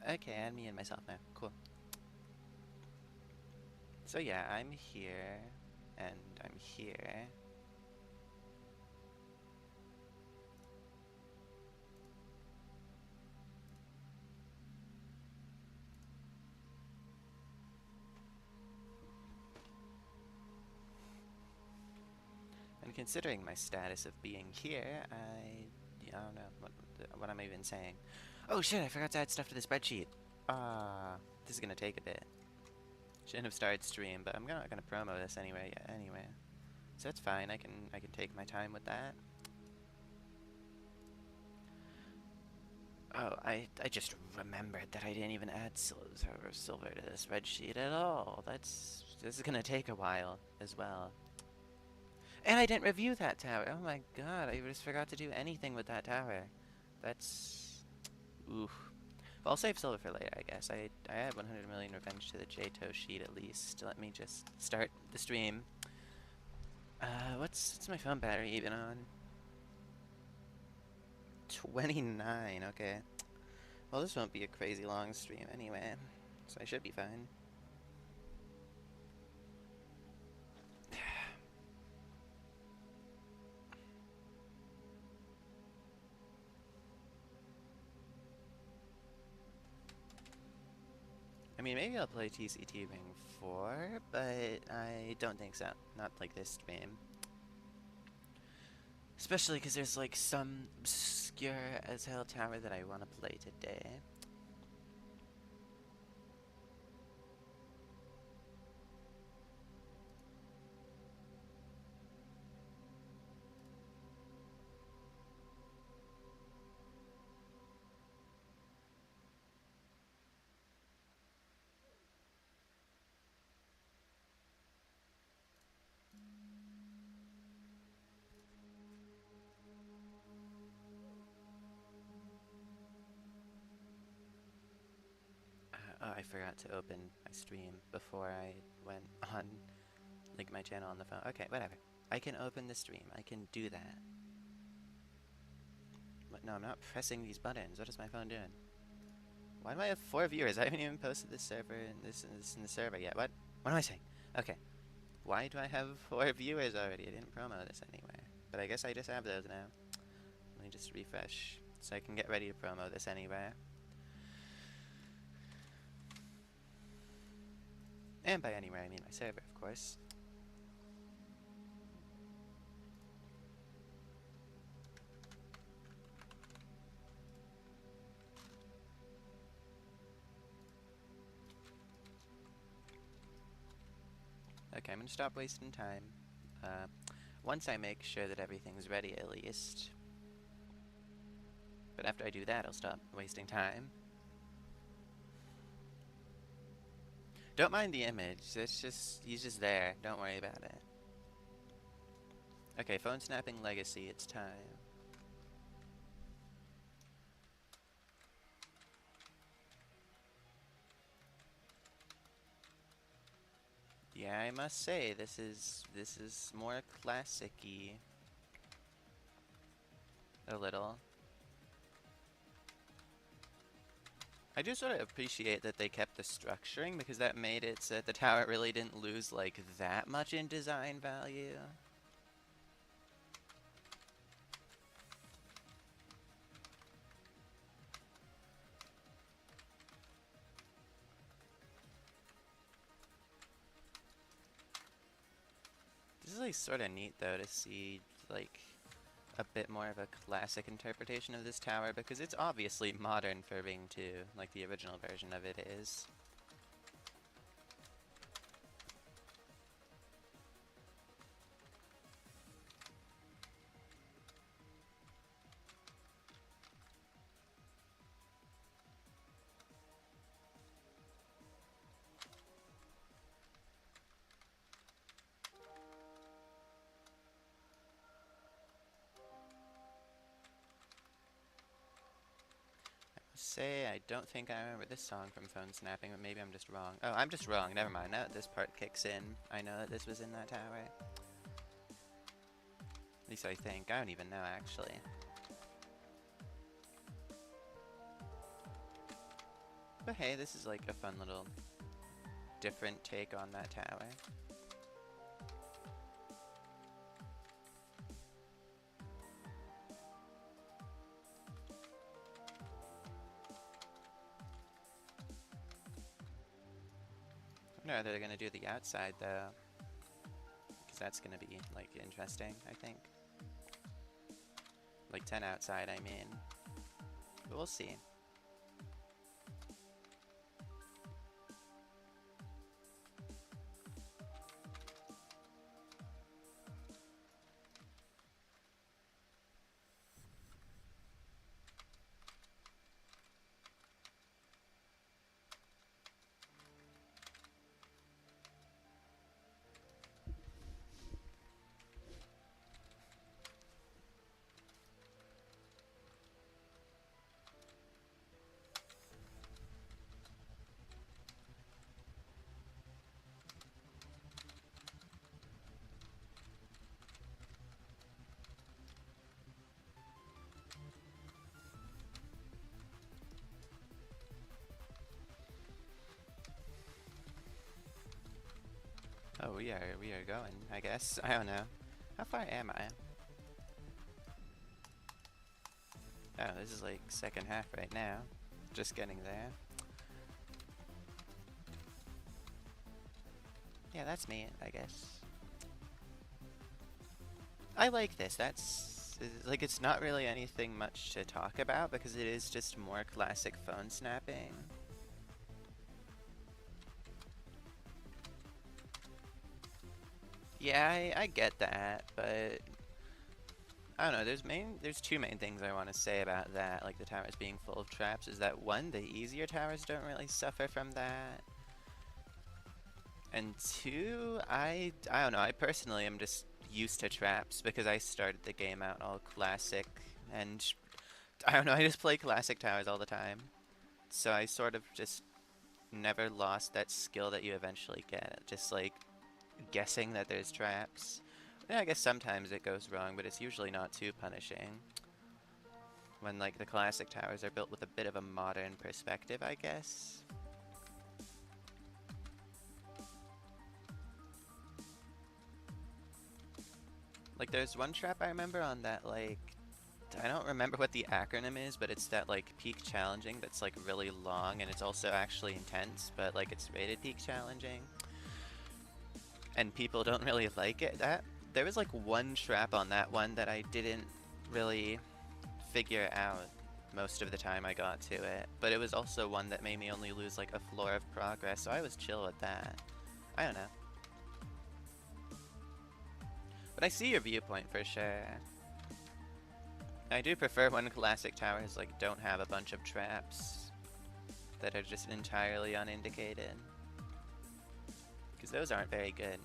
Okay, add me and myself now. Cool. So yeah, I'm here, and I'm here. And considering my status of being here, I don't know, what am I even saying? Oh shit, I forgot to add stuff to the spreadsheet. This is gonna take a bit. Shouldn't have started stream, but I'm not gonna promo this anyway. Yeah, anyway, so it's fine. I can take my time with that. Oh, I just remembered that I didn't even add silver to the spreadsheet at all. This is gonna take a while as well. And I didn't review that tower. Oh my god, I just forgot to do anything with that tower. That's... oof. Well, I'll save silver for later, I guess. I had 100 million revenge to the jtoh sheet at least. Let me just start the stream. What's my phone battery even on? 29, okay. Well, this won't be a crazy long stream anyway, so I should be fine. I mean, maybe I'll play TCT Ring 4, but I don't think so. Not like this stream. Especially because there's like some obscure as hell tower that I want to play today. Oh, I forgot to open my stream before I went on, like, my channel on the phone. Okay, whatever. I can open the stream. I can do that. But no, I'm not pressing these buttons. What is my phone doing? Why do I have 4 viewers? I haven't even posted this server and this in the server yet. What? What am I saying? Okay. Why do I have 4 viewers already? I didn't promo this anywhere. But I guess I just have those now. Let me just refresh so I can get ready to promo this anywhere. And by anywhere, I mean my server, of course. Okay, I'm gonna stop wasting time. Once I make sure that everything's ready, at least. But after I do that, I'll stop wasting time. Don't mind the image. It's just, he's just there. Don't worry about it. Okay, phone snapping legacy. It's time. Yeah, I must say this is more classic-y. A little. I do sort of appreciate that they kept the structuring because that made it so that the tower really didn't lose like that much in design value. This is like sort of neat though to see like a bit more of a classic interpretation of this tower because it's obviously modern for Ring 2, like the original version of it is. Say, I don't think I remember this song from Phone Snapping, but maybe I'm just wrong. Oh, I'm just wrong. Never mind. Now that this part kicks in, I know that this was in that tower. At least I think. I don't even know, actually. But hey, this is like a fun little different take on that tower. I wonder how they're gonna do the outside though, because that's gonna be like interesting, I think. Like 10 outside, I mean. But we'll see. Oh, we are going, I guess. I don't know. How far am I? Oh, this is like second half right now. Just getting there. Yeah, that's me, I guess. I like this. That's like, it's not really anything much to talk about because it is just more classic phone snapping. Yeah, I get that, but I don't know. There's two main things I want to say about that, like the towers being full of traps, is that one, the easier towers don't really suffer from that. And two, I don't know, I personally am just used to traps because I started the game out all classic, and I don't know, I just play classic towers all the time. So I sort of just never lost that skill that you eventually get, just like guessing that there's traps. Yeah, I guess sometimes it goes wrong, but it's usually not too punishing. When like the classic towers are built with a bit of a modern perspective, I guess. Like there's one trap I remember on that, like, I don't remember what the acronym is, but it's that like peak challenging that's like really long and it's also actually intense, but like it's rated peak challenging. And people don't really like it. There was like one trap on that one that I didn't really figure out most of the time I got to it, but it was also one that made me only lose like a floor of progress, so I was chill with that. I don't know. But I see your viewpoint for sure. I do prefer when classic towers like don't have a bunch of traps that are just entirely unindicated, because those aren't very good.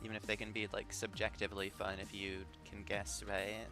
Even if they can be like subjectively fun if you can guess right.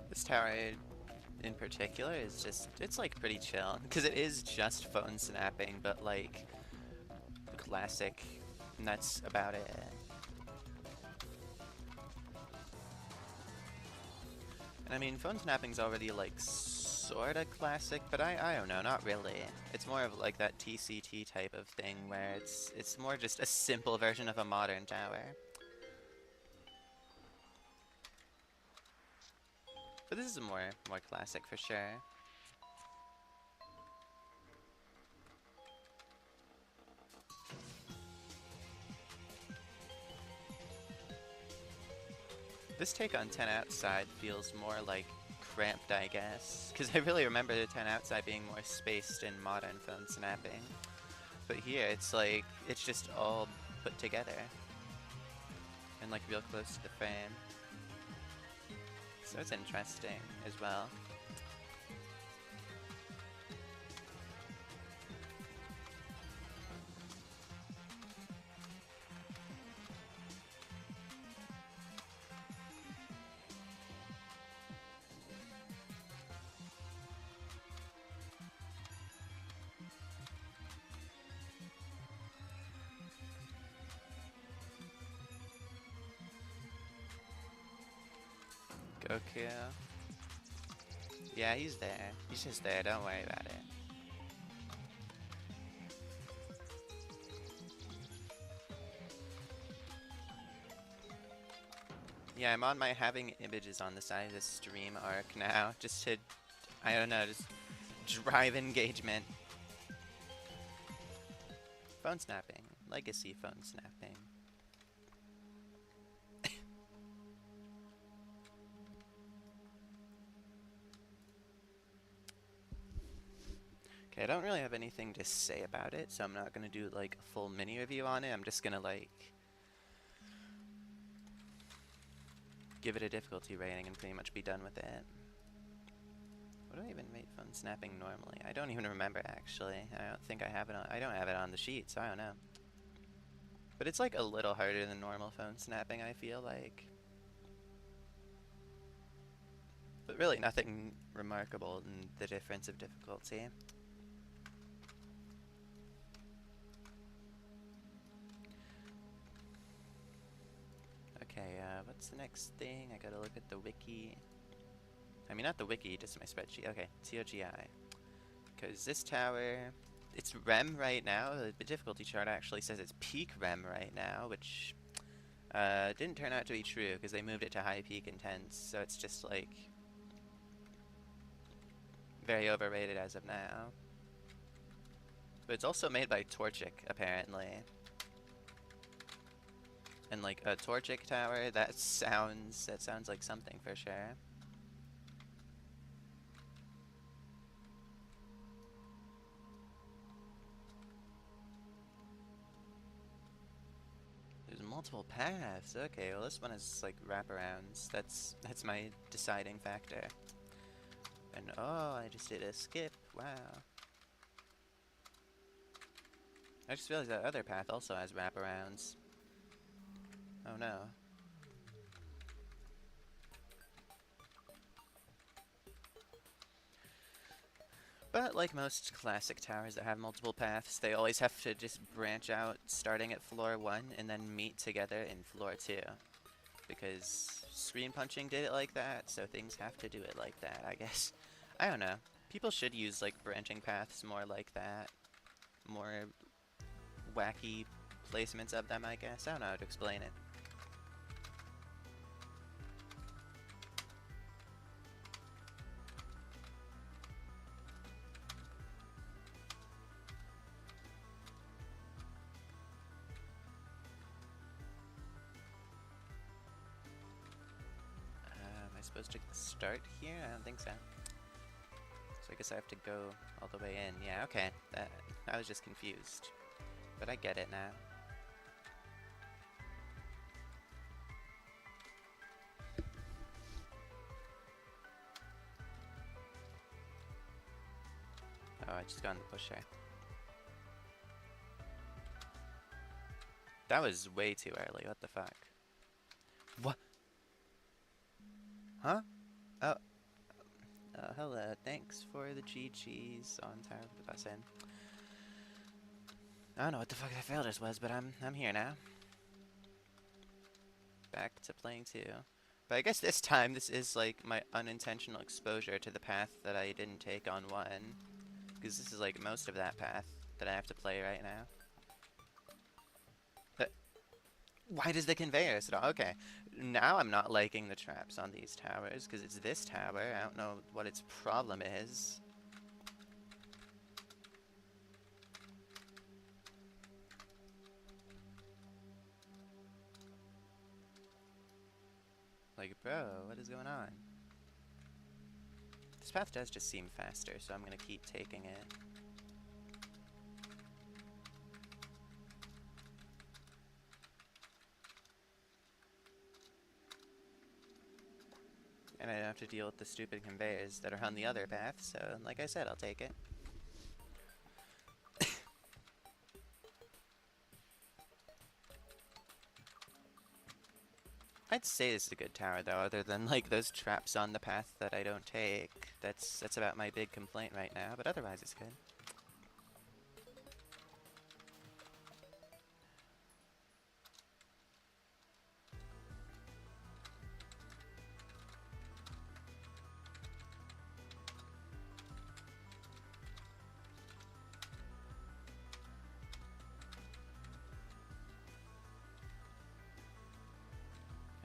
This tower in particular is just, it's like pretty chill, because it is just phone snapping, but like classic, and that's about it. And I mean, phone snapping's already like sorta classic, but I don't know, not really. It's more of like that TCT type of thing where it's more just a simple version of a modern tower. But this is more classic for sure. This take on 10 outside feels more like cramped, I guess, because I really remember the 10 outside being more spaced in modern phone snapping. But here, it's like, it's just all put together. and like real close to the frame. So it's interesting as well. Goku. Yeah, he's there. He's just there, don't worry about it. Yeah, I'm on my having images on the side of the stream arc now, just to, I don't know, just drive engagement. Phone snapping. Legacy phone snapping. Okay, I don't really have anything to say about it, so I'm not gonna do like a full mini review on it. I'm just gonna like give it a difficulty rating and pretty much be done with it. What do I even rate phone snapping normally? I don't even remember actually. I don't think I have it on. I don't have it on the sheet, so I don't know. But it's like a little harder than normal phone snapping, I feel like. But really nothing remarkable in the difference of difficulty. Okay, what's the next thing? I gotta look at the wiki. I mean, not the wiki, just my spreadsheet. Okay, TOGI. Because this tower, it's REM right now. The difficulty chart actually says it's peak REM right now, which didn't turn out to be true because they moved it to high peak intense. So it's just like very overrated as of now. But it's also made by Torchic, apparently. And like a Torchic tower, that sounds like something for sure. There's multiple paths. Okay, well this one is like wraparounds. That's my deciding factor. And oh, I just did a skip. Wow. I just realized that other path also has wraparounds. Oh no. But like most classic towers that have multiple paths, they always have to just branch out starting at floor 1 and then meet together in floor 2. Because screen punching did it like that, so things have to do it like that, I guess. I don't know. People should use like branching paths more like that. More wacky placements of them, I guess. I don't know how to explain it. Am I supposed to start here? I don't think so. So I guess I have to go all the way in. Yeah, okay. I was just confused. But I get it now. Oh, I just got in the pusher. That was way too early. What the fuck? What? Huh? Oh. Hello. Thanks for the GGs on time with the bus in. I don't know what the fuck that fail just was, but I'm here now. Back to playing 2. But I guess this time this is like my unintentional exposure to the path that I didn't take on 1. Because this is like most of that path that I have to play right now. But why does the conveyor stop? Okay, now I'm not liking the traps on these towers because it's this tower. I don't know what its problem is. Like, bro, what is going on? This path does just seem faster, so I'm gonna keep taking it. And I don't have to deal with the stupid conveyors that are on the other path, so like I said, I'll take it. I'd say this is a good tower, though, other than, like, those traps on the path that I don't take. That's about my big complaint right now, but otherwise it's good.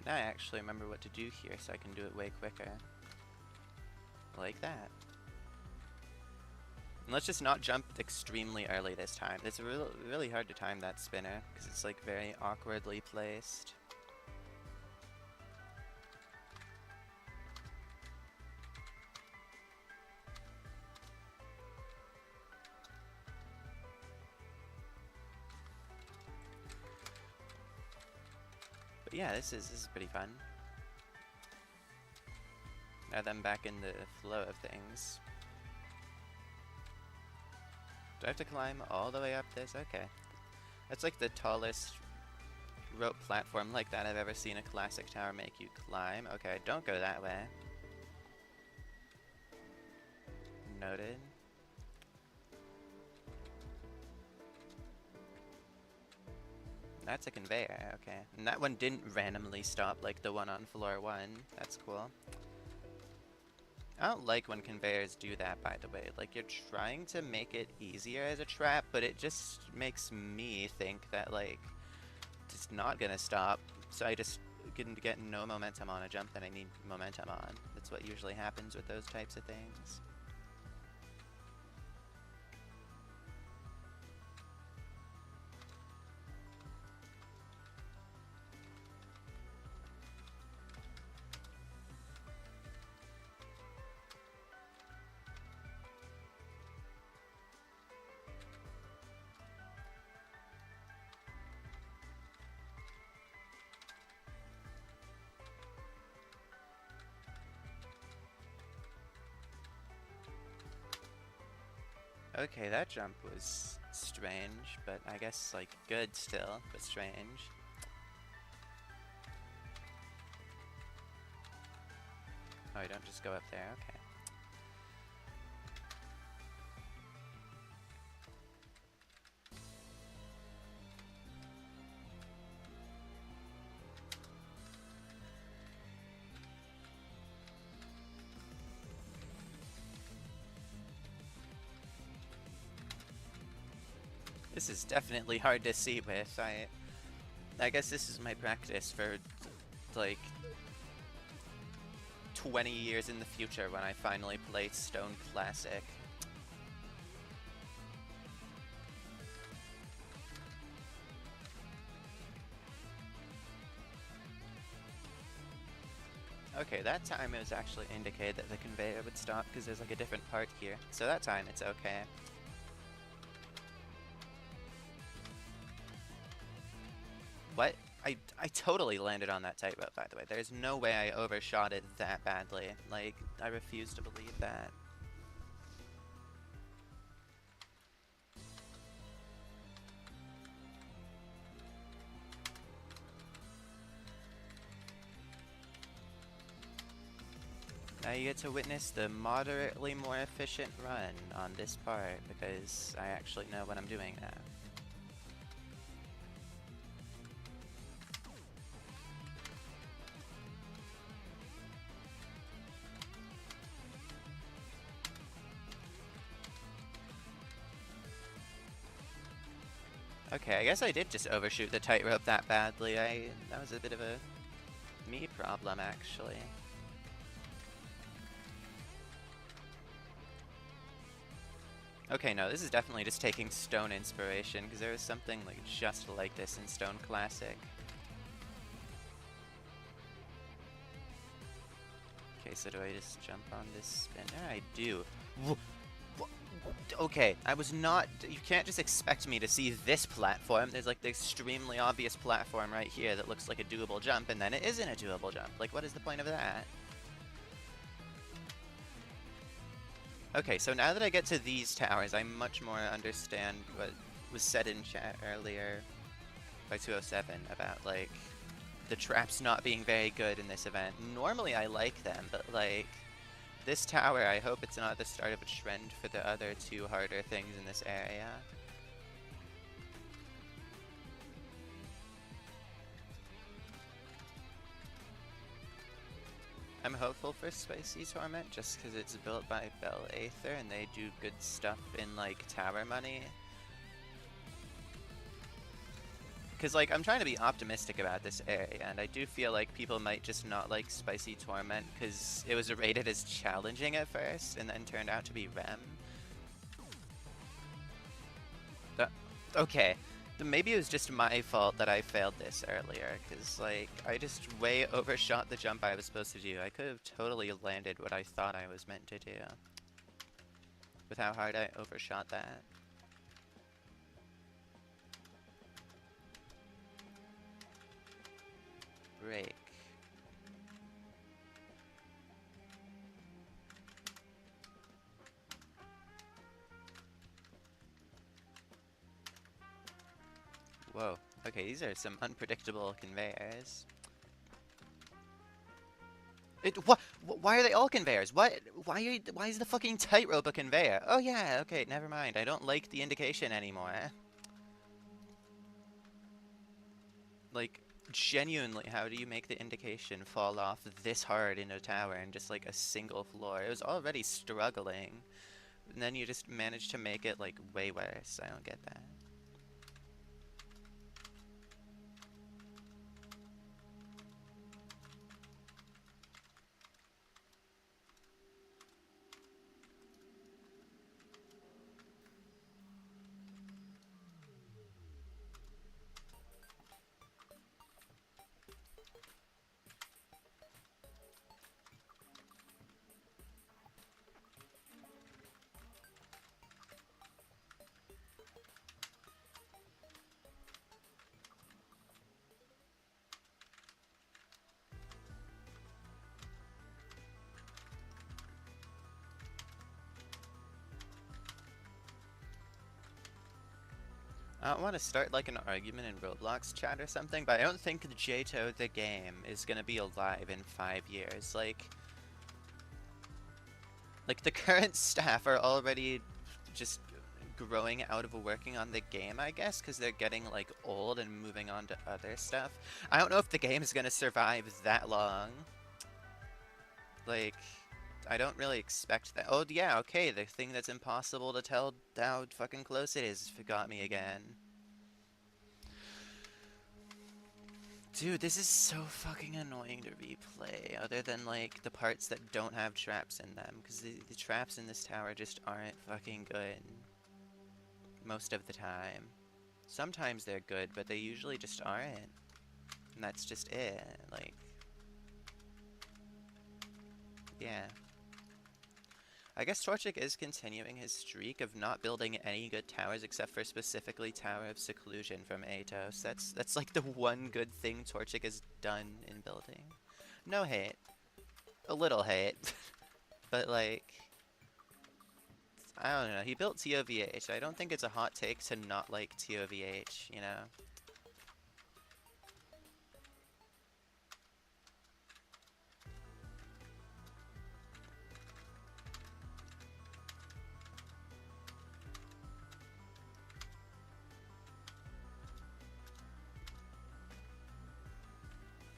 Now I actually remember what to do here, so I can do it way quicker. Like that. And let's just not jump extremely early this time. It's really hard to time that spinner, because it's like very awkwardly placed. But yeah, this is pretty fun. Now that I'm back in the flow of things. Do I have to climb all the way up this? Okay. That's like the tallest rope platform like that I've ever seen a classic tower make you climb. Okay, don't go that way. Noted. That's a conveyor, okay. And that one didn't randomly stop like the one on floor 1. That's cool. I don't like when conveyors do that, by the way. Like, you're trying to make it easier as a trap, but it just makes me think that, like, it's not gonna stop. So I just can get no momentum on a jump that I need momentum on. That's what usually happens with those types of things. Okay, that jump was strange, but I guess, like, good still, but strange. Oh, you don't just go up there, okay. This is definitely hard to see with. I guess this is my practice for, like, 20 years in the future when I finally play Stone Classic. Okay, that time it was actually indicated that the conveyor would stop because there's like a different part here. So that time it's okay. What? I totally landed on that tightrope, by the way. There's no way I overshot it that badly. Like, I refuse to believe that. Now you get to witness the moderately more efficient run on this part, because I actually know what I'm doing now. Okay, I guess I did just overshoot the tightrope that badly. That was a bit of a me problem, actually. Okay, no, this is definitely just taking Stone inspiration, because there is something like just like this in Stone Classic. Okay, so do I just jump on this spinner? I do. Okay, I was not... You can't just expect me to see this platform. There's like the extremely obvious platform right here that looks like a doable jump, and then it isn't a doable jump. Like, what is the point of that? Okay, so now that I get to these towers, I much more understand what was said in chat earlier by 207 about, like, the traps not being very good in this event. Normally I like them, but, like, this tower, I hope it's not the start of a trend for the other two harder things in this area. I'm hopeful for Spicy Torment just because it's built by Bell Aether and they do good stuff in, like, tower money. Because, like, I'm trying to be optimistic about this area, and I do feel like people might just not like Spicy Torment because it was rated as challenging at first and then turned out to be REM. Okay, then maybe it was just my fault that I failed this earlier, because, like, I just way overshot the jump I was supposed to do. I could have totally landed what I thought I was meant to do with how hard I overshot that. Break. Whoa. Okay, these are some unpredictable conveyors. Why are they all conveyors? Why is the fucking tightrope a conveyor? Oh yeah, okay, never mind. I don't like the indication anymore. Like, genuinely, how do you make the indication fall off this hard in a tower in just like a single floor? It was already struggling, and then you just managed to make it like way worse. I don't get that. I don't want to start like an argument in Roblox chat or something, but I don't think jtoh the game is gonna be alive in 5 years. Like the current staff are already just growing out of working on the game, I guess, because they're getting like old and moving on to other stuff. I don't know if the game is gonna survive that long. Like, I don't really expect that. Oh yeah, okay, the thing that's impossible to tell how fucking close it is got me again. Dude, this is so fucking annoying to replay, other than, like, the parts that don't have traps in them, because the traps in this tower just aren't fucking good. Most of the time. Sometimes they're good, but they usually just aren't. And that's just it, like... Yeah. I guess Torchic is continuing his streak of not building any good towers except for specifically Tower of Seclusion from Atos. That's like the one good thing Torchic has done in building. No hate. A little hate. But like... I don't know, he built TOVH. I don't think it's a hot take to not like TOVH, you know?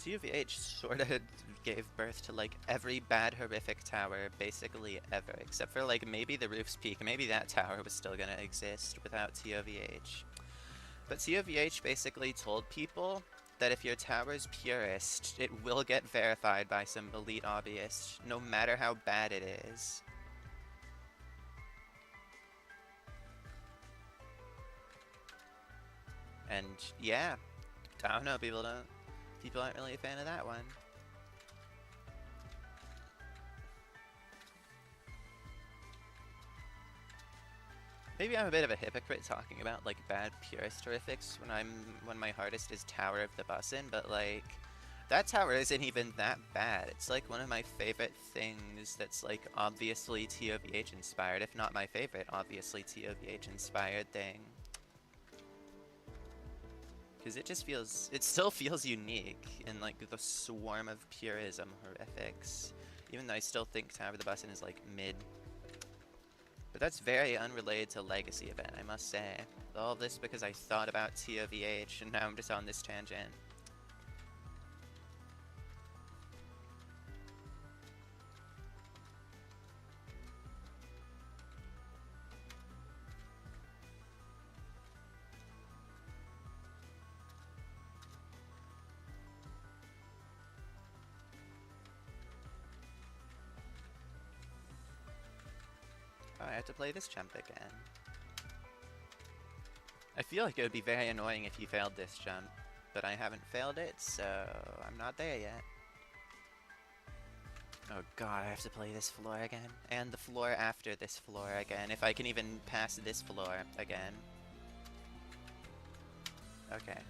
TOVH sort of gave birth to like every bad horrific tower basically ever, except for like maybe the Roof's Peak. Maybe that tower was still gonna exist without TOVH. But TOVH basically told people that if your tower's purest, it will get verified by some elite hobbyist, no matter how bad it is. And yeah, I don't know, people aren't really a fan of that one. Maybe I'm a bit of a hypocrite talking about like bad purist horrifics when my hardest is Tower of the Bussin', but like That tower isn't even that bad. It's like one of my favorite things that's like obviously TOVH inspired, if not my favorite obviously TOVH inspired thing. Because it just feels, it still feels unique in like the swarm of purism horrifics. Even though I still think Tower of the Button is like mid. But that's very unrelated to Legacy Event, I must say. All this because I thought about TOVH and now I'm just on this tangent. Oh, I have to play this jump again. I feel like it would be very annoying if you failed this jump, but I haven't failed it, so I'm not there yet. Oh god, I have to play this floor again. And the floor after this floor again, if I can even pass this floor again. Okay.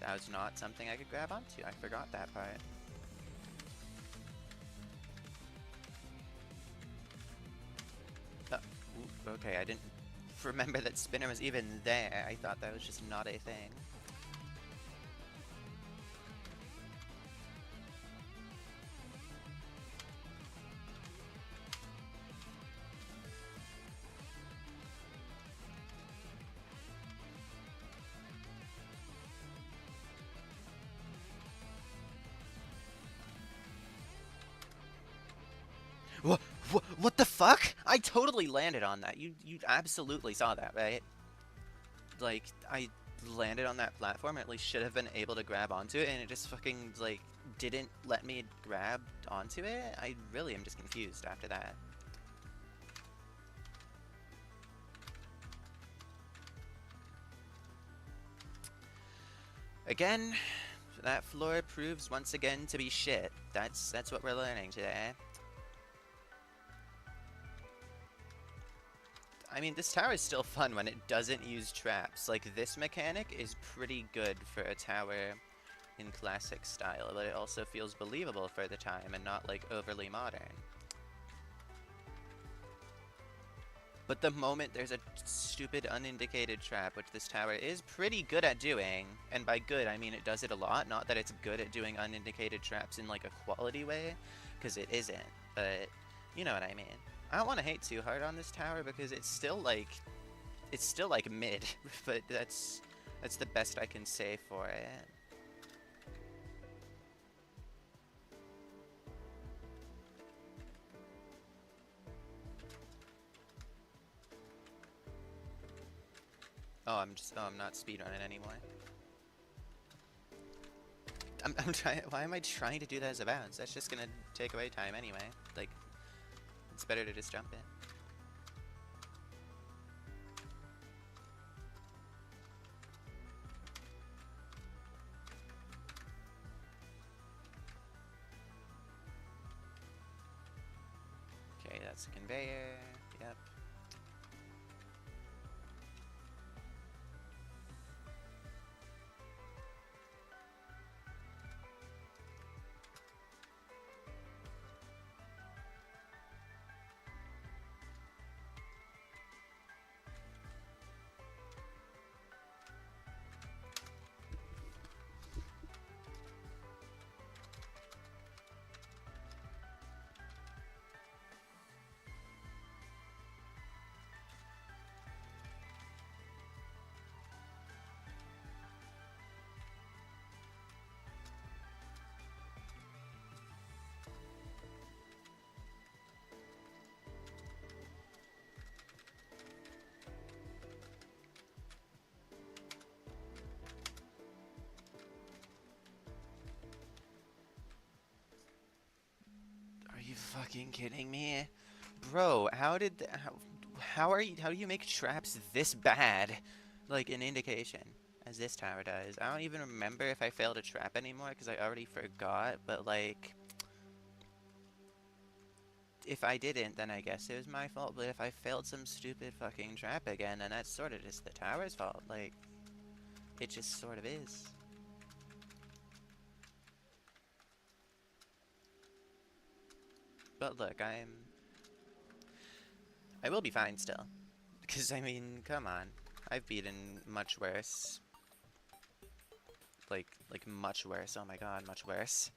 That was not something I could grab onto. I forgot that part. Ooh, okay, I didn't remember that spinner was even there. I thought that was just not a thing. What the fuck? I totally landed on that. You absolutely saw that, right? Like, I landed on that platform, or at least should have been able to grab onto it, and it just fucking, like, didn't let me grab onto it? I really am just confused after that. Again, that floor proves once again to be shit. That's what we're learning today. I mean, this tower is still fun when it doesn't use traps. Like, this mechanic is pretty good for a tower in classic style, but it also feels believable for the time and not, like, overly modern. But the moment there's a stupid unindicated trap, which this tower is pretty good at doing, and by good I mean it does it a lot, not that it's good at doing unindicated traps in like a quality way, because it isn't, but you know what I mean. I don't want to hate too hard on this tower because it's still like mid, but that's the best I can say for it. Oh, I'm not speedrunning anymore. I'm trying. Why am I trying to do that as a bounce? That's just gonna take away time anyway. Like, it's better to just jump in. Okay, that's a conveyor. Yep. Are you fucking kidding me? Bro, how do you make traps this bad? Like an indication, as this tower does. I don't even remember if I failed a trap anymore because I already forgot, but like, if I didn't, then I guess it was my fault, but if I failed some stupid fucking trap again, then that's sort of just the tower's fault. Like, it just sort of is. But look, I will be fine still. Because, I mean, come on. I've beaten much worse. Like much worse. Oh my god, much worse.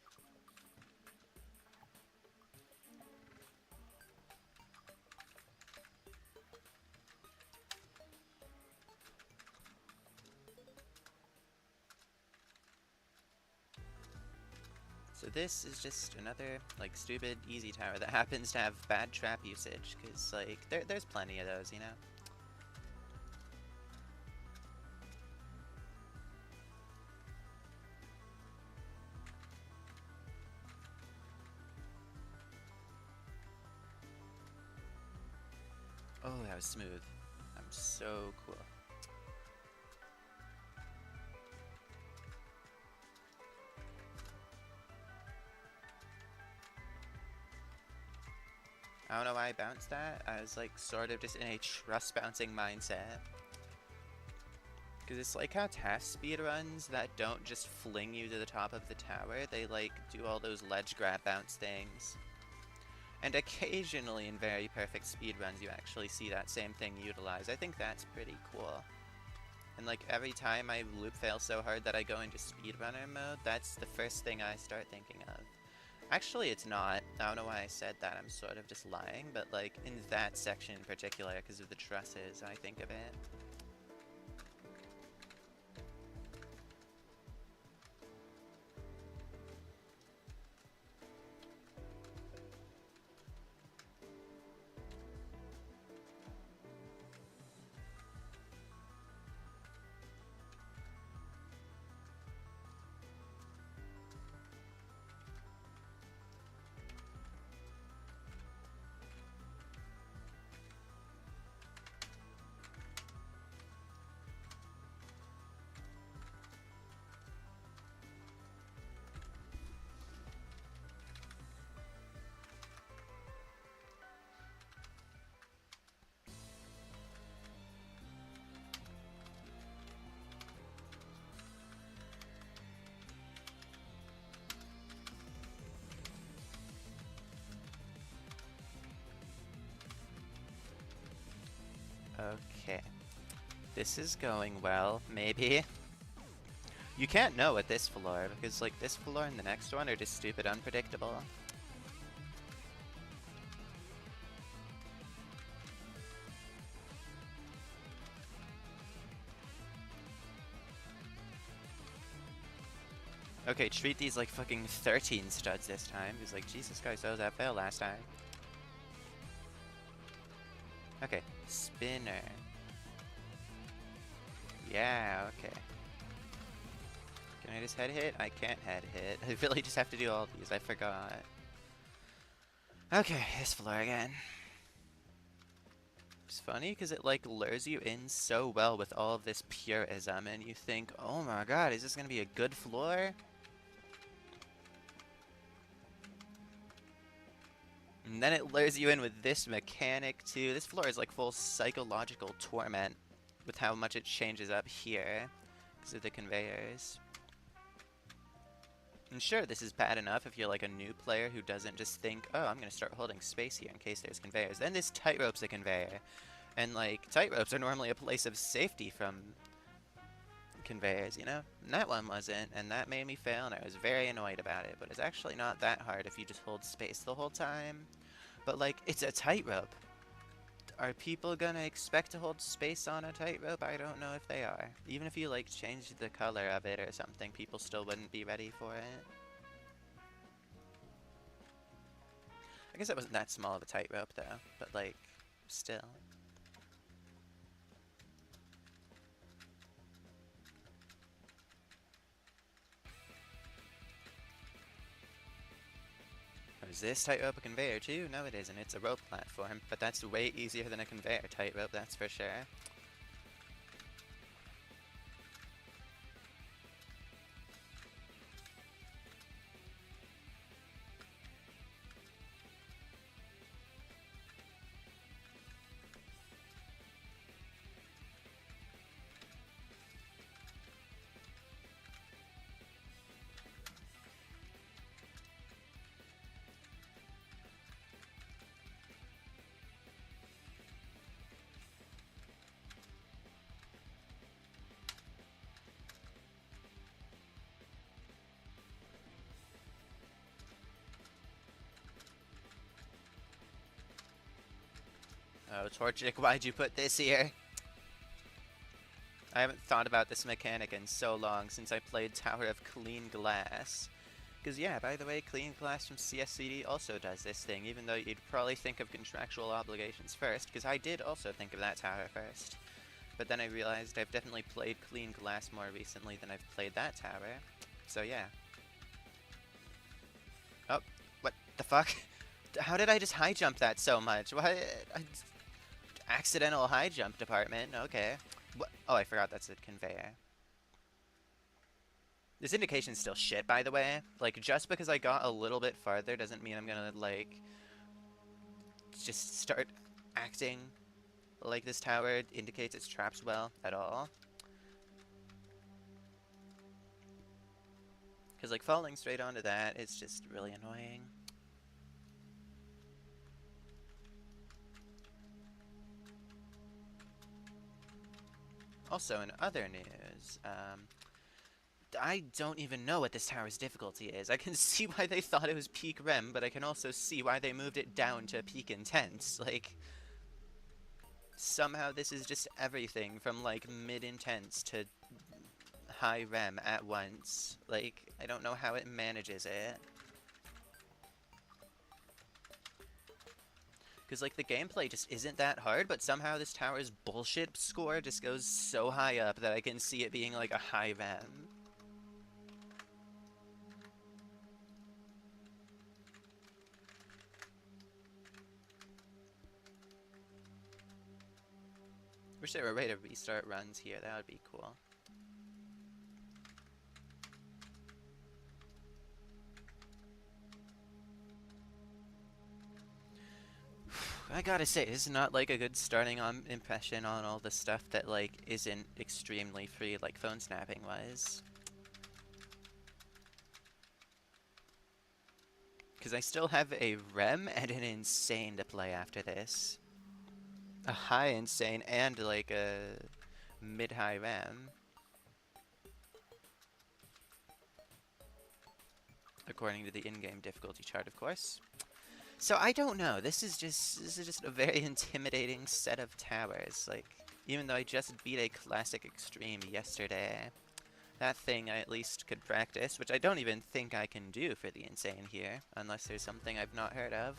So this is just another, like, stupid easy tower that happens to have bad trap usage. Because, like, there's plenty of those, you know? Oh, that was smooth. I'm so cool. I don't know why I bounced that. I was like sort of just in a trust bouncing mindset. Because it's like how task speedruns that don't just fling you to the top of the tower, they like do all those ledge grab bounce things. And occasionally in very perfect speedruns you actually see that same thing utilized. I think that's pretty cool. And like every time I loop fail so hard that I go into speedrunner mode, that's the first thing I start thinking of. Actually, it's not. I don't know why I said that. I'm sort of just lying, but like in that section in particular, because of the trusses, I think of it. Okay. This is going well, maybe. You can't know with this floor, because like this floor and the next one are just stupid unpredictable. Okay, treat these like fucking 13 studs this time. Because like, Jesus Christ, that was that fail last time. Okay, spinner. Yeah, okay. Can I just head hit? I can't head hit. I really just have to do all these. I forgot. Okay, this floor again. It's funny because it like lures you in so well with all of this purism, and you think, oh my god, is this gonna be a good floor? And then it lures you in with this mechanic too. This floor is like full psychological torment with how much it changes up here because of the conveyors. And sure, this is bad enough if you're like a new player who doesn't just think, oh, I'm gonna start holding space here in case there's conveyors. Then this tightrope's a conveyor. And like, tightropes are normally a place of safety from conveyors, you know? And that one wasn't, and that made me fail, and I was very annoyed about it. But it's actually not that hard if you just hold space the whole time. But like, it's a tightrope. Are people gonna expect to hold space on a tightrope? I don't know if they are. Even if you like change the color of it or something, people still wouldn't be ready for it. I guess it wasn't that small of a tightrope though, but like, still. Is this tightrope a conveyor too? No, it isn't. It's a rope platform, but that's way easier than a conveyor tightrope, that's for sure. Oh, Torchic, why'd you put this here? I haven't thought about this mechanic in so long since I played Tower of Clean Glass. Because yeah, by the way, Clean Glass from CSCD also does this thing, even though you'd probably think of contractual obligations first, because I did also think of that tower first. But then I realized I've definitely played Clean Glass more recently than I've played that tower. So yeah. Oh, what the fuck? How did I just high jump that so much? What? Accidental high jump department, okay. What? Oh, I forgot that's a conveyor. This indication's still shit, by the way. Like, just because I got a little bit farther doesn't mean I'm gonna, like, just start acting like this tower indicates its traps well at all. Because, like, falling straight onto that is just really annoying. Also, in other news, I don't even know what this tower's difficulty is. I can see why they thought it was peak rem, but I can also see why they moved it down to peak intense. Like, somehow this is just everything from, like, mid-intense to high rem at once. Like, I don't know how it manages it. Because, like, the gameplay just isn't that hard, but somehow this tower's bullshit score just goes so high up that I can see it being, like, a high rem. Wish there were a way to restart runs here, that would be cool. I gotta say, this is not like a good starting impression on all the stuff that like isn't extremely free like phone snapping was. Because I still have a rem and an insane to play after this. A high insane and like a mid-high rem. According to the in-game difficulty chart, of course. So I don't know. This is just a very intimidating set of towers. Like, even though I just beat a classic extreme yesterday, that thing I at least could practice, which I don't even think I can do for the insane here, unless there's something I've not heard of.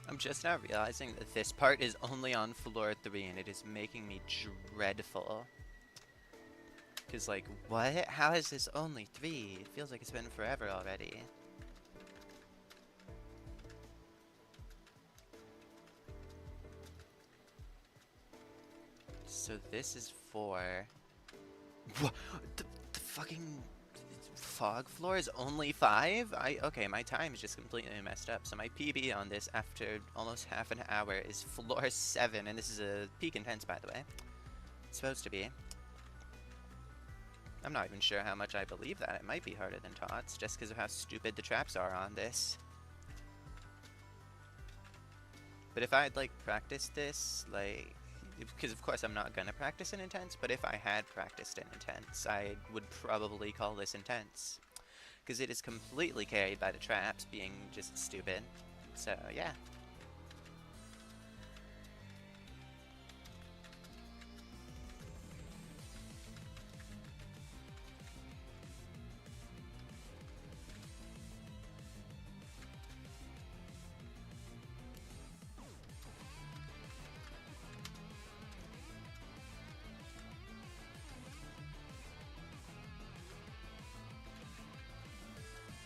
I'm just now realizing that this part is only on floor 3 and it is making me dreadful. Cause like, what? How is this only 3? It feels like it's been forever already. So this is 4. What? The fucking fog floor is only 5? Okay, my time is just completely messed up. So my PB on this after almost half an hour is floor 7, and this is a peak intense, by the way. It's supposed to be. I'm not even sure how much I believe that. It might be harder than Tots, just because of how stupid the traps are on this. But if I had, like, practiced this, like... Because, of course, I'm not gonna practice in intense, but if I had practiced in intense, I would probably call this intense. Because it is completely carried by the traps being just stupid. So, yeah.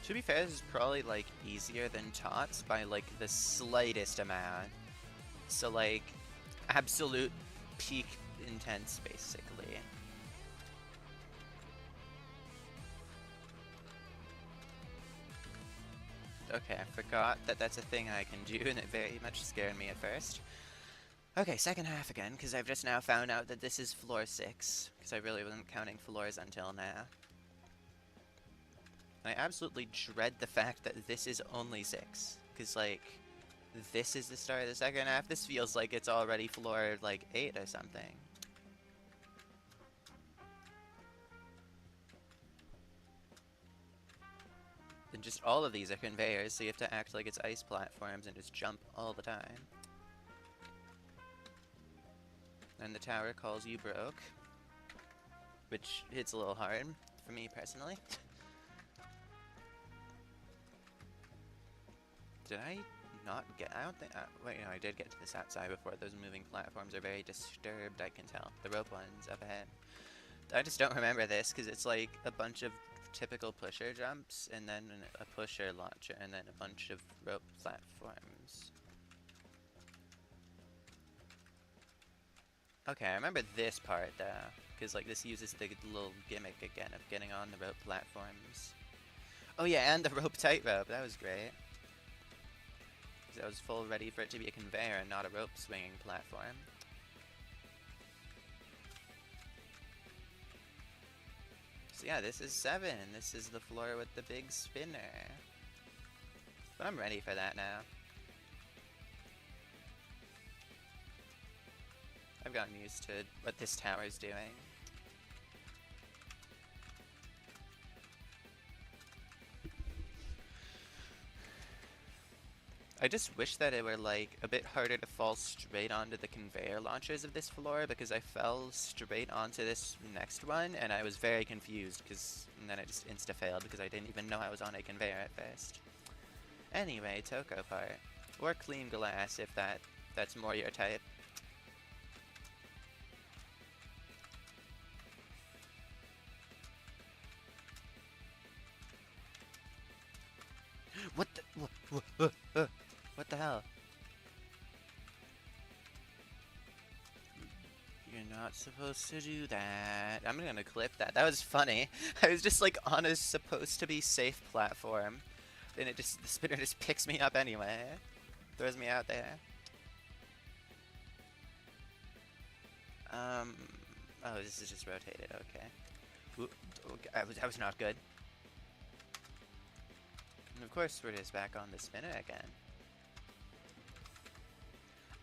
To be fair, this is probably, like, easier than Tots by, like, the slightest amount. So, like, absolute peak intense, basically. Okay, I forgot that that's a thing I can do, and it very much scared me at first. Okay, second half again, because I've just now found out that this is floor 6, because I really wasn't counting floors until now. I absolutely dread the fact that this is only 6, because, like, this is the start of the second half. This feels like it's already floor, like, 8 or something. And just all of these are conveyors, so you have to act like it's ice platforms and just jump all the time. And the tower calls you broke, which hits a little hard for me personally. Did I not get? I don't think. Wait, no, I did get to this outside before. Those moving platforms are very disturbed, I can tell. The rope one's up ahead. I just don't remember this because it's like a bunch of typical pusher jumps and then a pusher launcher and then a bunch of rope platforms. Okay, I remember this part though, because like this uses the little gimmick again of getting on the rope platforms. Oh yeah, and the rope tightrope. That was great. I was full ready for it to be a conveyor and not a rope swinging platform. So yeah, this is 7. This is the floor with the big spinner. But I'm ready for that now. I've gotten used to what this tower's doing. I just wish that it were like a bit harder to fall straight onto the conveyor launchers of this floor, because I fell straight onto this next one and I was very confused and then I just insta-failed because I didn't even know I was on a conveyor at first. Anyway, Toko part. Or clean glass if that's more your type. What the? What the hell? You're not supposed to do that. I'm gonna clip that. That was funny. I was just like on a supposed to be safe platform. And the spinner just picks me up anyway. Throws me out there. Oh, this is just rotated, okay. Ooh, that was not good. And of course we're just back on the spinner again.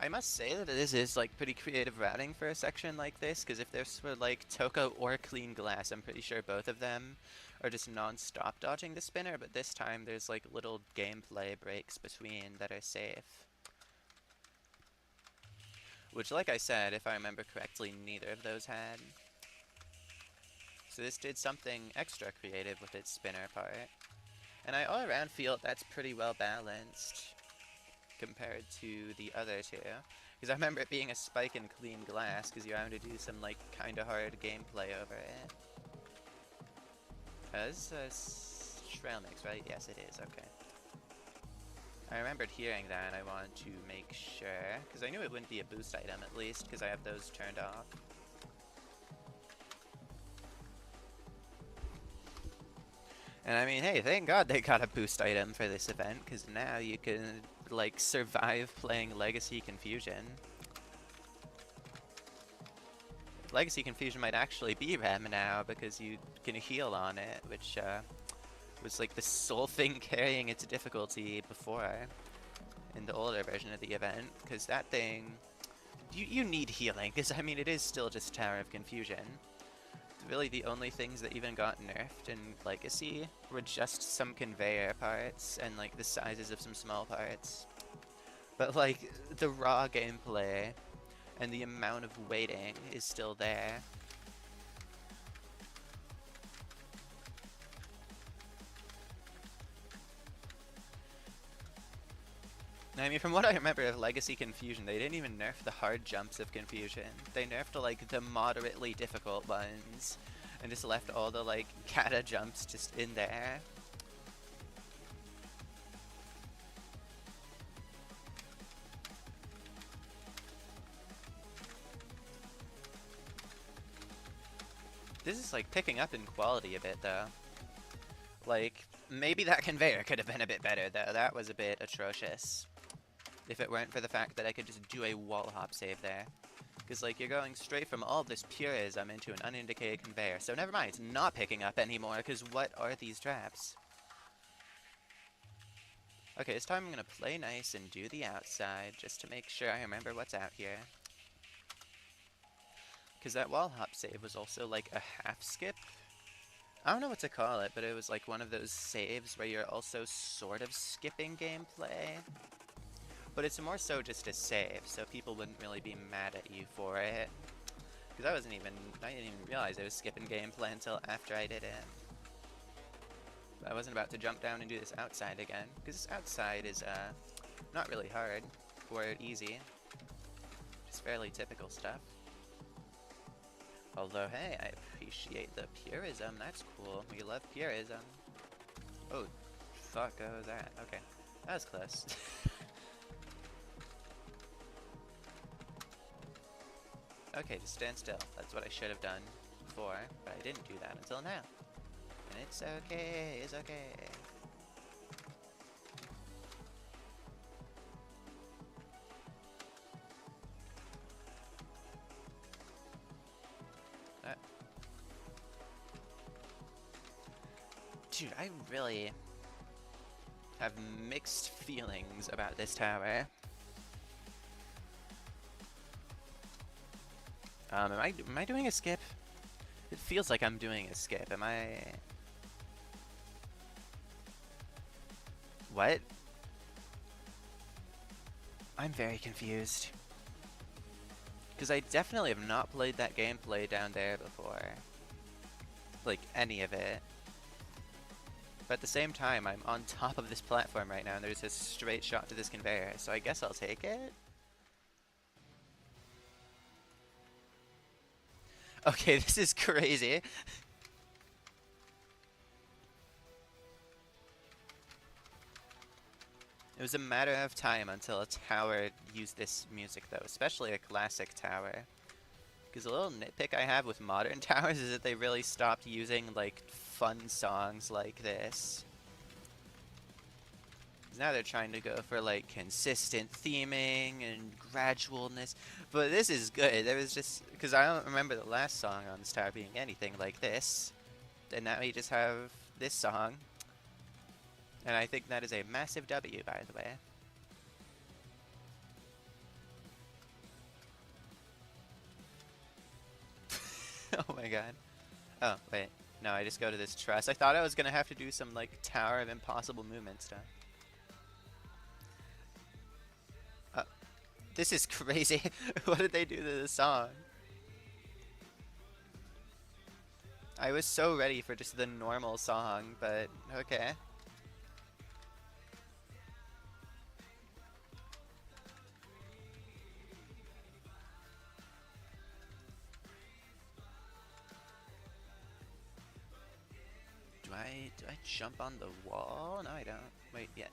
I must say that this is like pretty creative routing for a section like this, because if this were like Toko or Clean Glass, I'm pretty sure both of them are just non-stop dodging the spinner, but this time there's like little gameplay breaks between that are safe. Which, like I said, if I remember correctly, neither of those had. So this did something extra creative with its spinner part. And I all around feel that's pretty well balanced compared to the other two. Because I remember it being a spike in Clean Glass, because you're having to do some like kinda hard gameplay over it. This is a trail mix, right? Yes, it is, okay. I remembered hearing that and I wanted to make sure, because I knew it wouldn't be a boost item at least, because I have those turned off. And I mean, hey, thank God they got a boost item for this event, because now you can, like, survive playing Legacy Confusion. Legacy Confusion might actually be Rem now, because you can heal on it, which, was, like, the sole thing carrying its difficulty before, in the older version of the event, because that thing, you need healing, because, I mean, it is still just Tower of Confusion. Really the only things that even got nerfed in Legacy were just some conveyor parts and like the sizes of some small parts. But like the raw gameplay and the amount of waiting is still there. I mean, from what I remember of Legacy Confusion, they didn't even nerf the hard jumps of Confusion. They nerfed like the moderately difficult ones and just left all the like kata jumps just in there. This is like picking up in quality a bit though. Like, maybe that conveyor could have been a bit better though. That was a bit atrocious. If it weren't for the fact that I could just do a wall hop save there. Because, like, you're going straight from all this purism into an unindicated conveyor. So never mind, it's not picking up anymore, because what are these traps? Okay, this time I'm going to play nice and do the outside, just to make sure I remember what's out here. Because that wall hop save was also, like, a half skip. I don't know what to call it, but it was, like, one of those saves where you're also sort of skipping gameplay. But it's more so just a save, so people wouldn't really be mad at you for it. Because I didn't even realize I was skipping gameplay until after I did it. But I wasn't about to jump down and do this outside again, because this outside is, not really hard, or easy. Just fairly typical stuff. Although, hey, I appreciate the purism, that's cool. We love purism. Oh, fuck, what was that? Okay, that was close. Okay, just stand still. That's what I should have done before, but I didn't do that until now. And it's okay, it's okay. Dude, I really have mixed feelings about this tower. Am I doing a skip? It feels like I'm doing a skip. Am I? What? I'm very confused. Because I definitely have not played that gameplay down there before. Like, any of it. But at the same time, I'm on top of this platform right now, and there's a straight shot to this conveyor, so I guess I'll take it? Okay, this is crazy. It was a matter of time until a tower used this music, though, especially a classic tower. Because a little nitpick I have with modern towers is that they really stopped using, like, fun songs like this. Because now they're trying to go for, like, consistent theming and gradualness. But this is good. There was just... Because I don't remember the last song on this tower being anything like this. And now we just have this song. And I think that is a massive W, by the way. Oh my god. Oh, wait. No, I just go to this truss. I thought I was gonna have to do some, like, Tower of Impossible Movement stuff. This is crazy. What did they do to the song? I was so ready for just the normal song, but okay. Do I jump on the wall? No, I don't. Wait, yeah,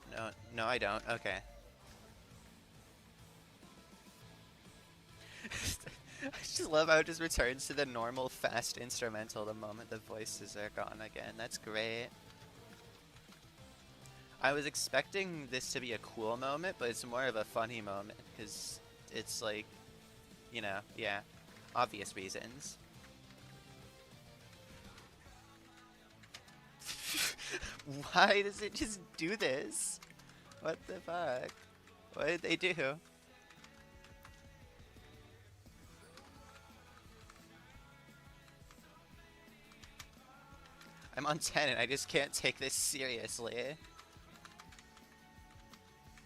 no, I don't. Okay. I just love how it just returns to the normal fast instrumental the moment the voices are gone again. That's great. I was expecting this to be a cool moment, but it's more of a funny moment, because it's like, you know, yeah, obvious reasons. Why does it just do this? What the fuck? What did they do? I'm on 10 and I just can't take this seriously.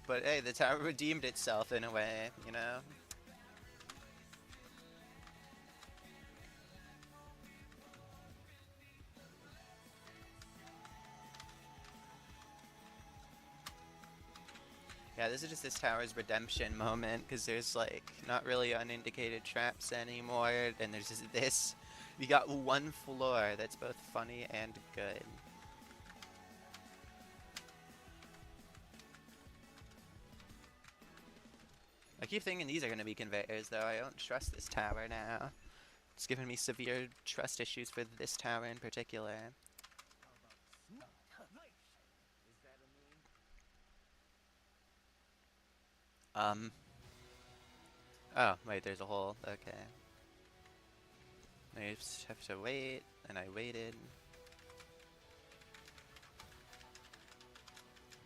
But hey, the tower redeemed itself in a way, you know? Yeah, this is just this tower's redemption moment, because there's, like, not really unindicated traps anymore, and there's just this. You got one floor that's both funny and good. I keep thinking these are going to be conveyors, though. I don't trust this tower now. It's given me severe trust issues for this tower in particular. Um. Oh, wait, there's a hole. Okay. I just have to wait, and I waited.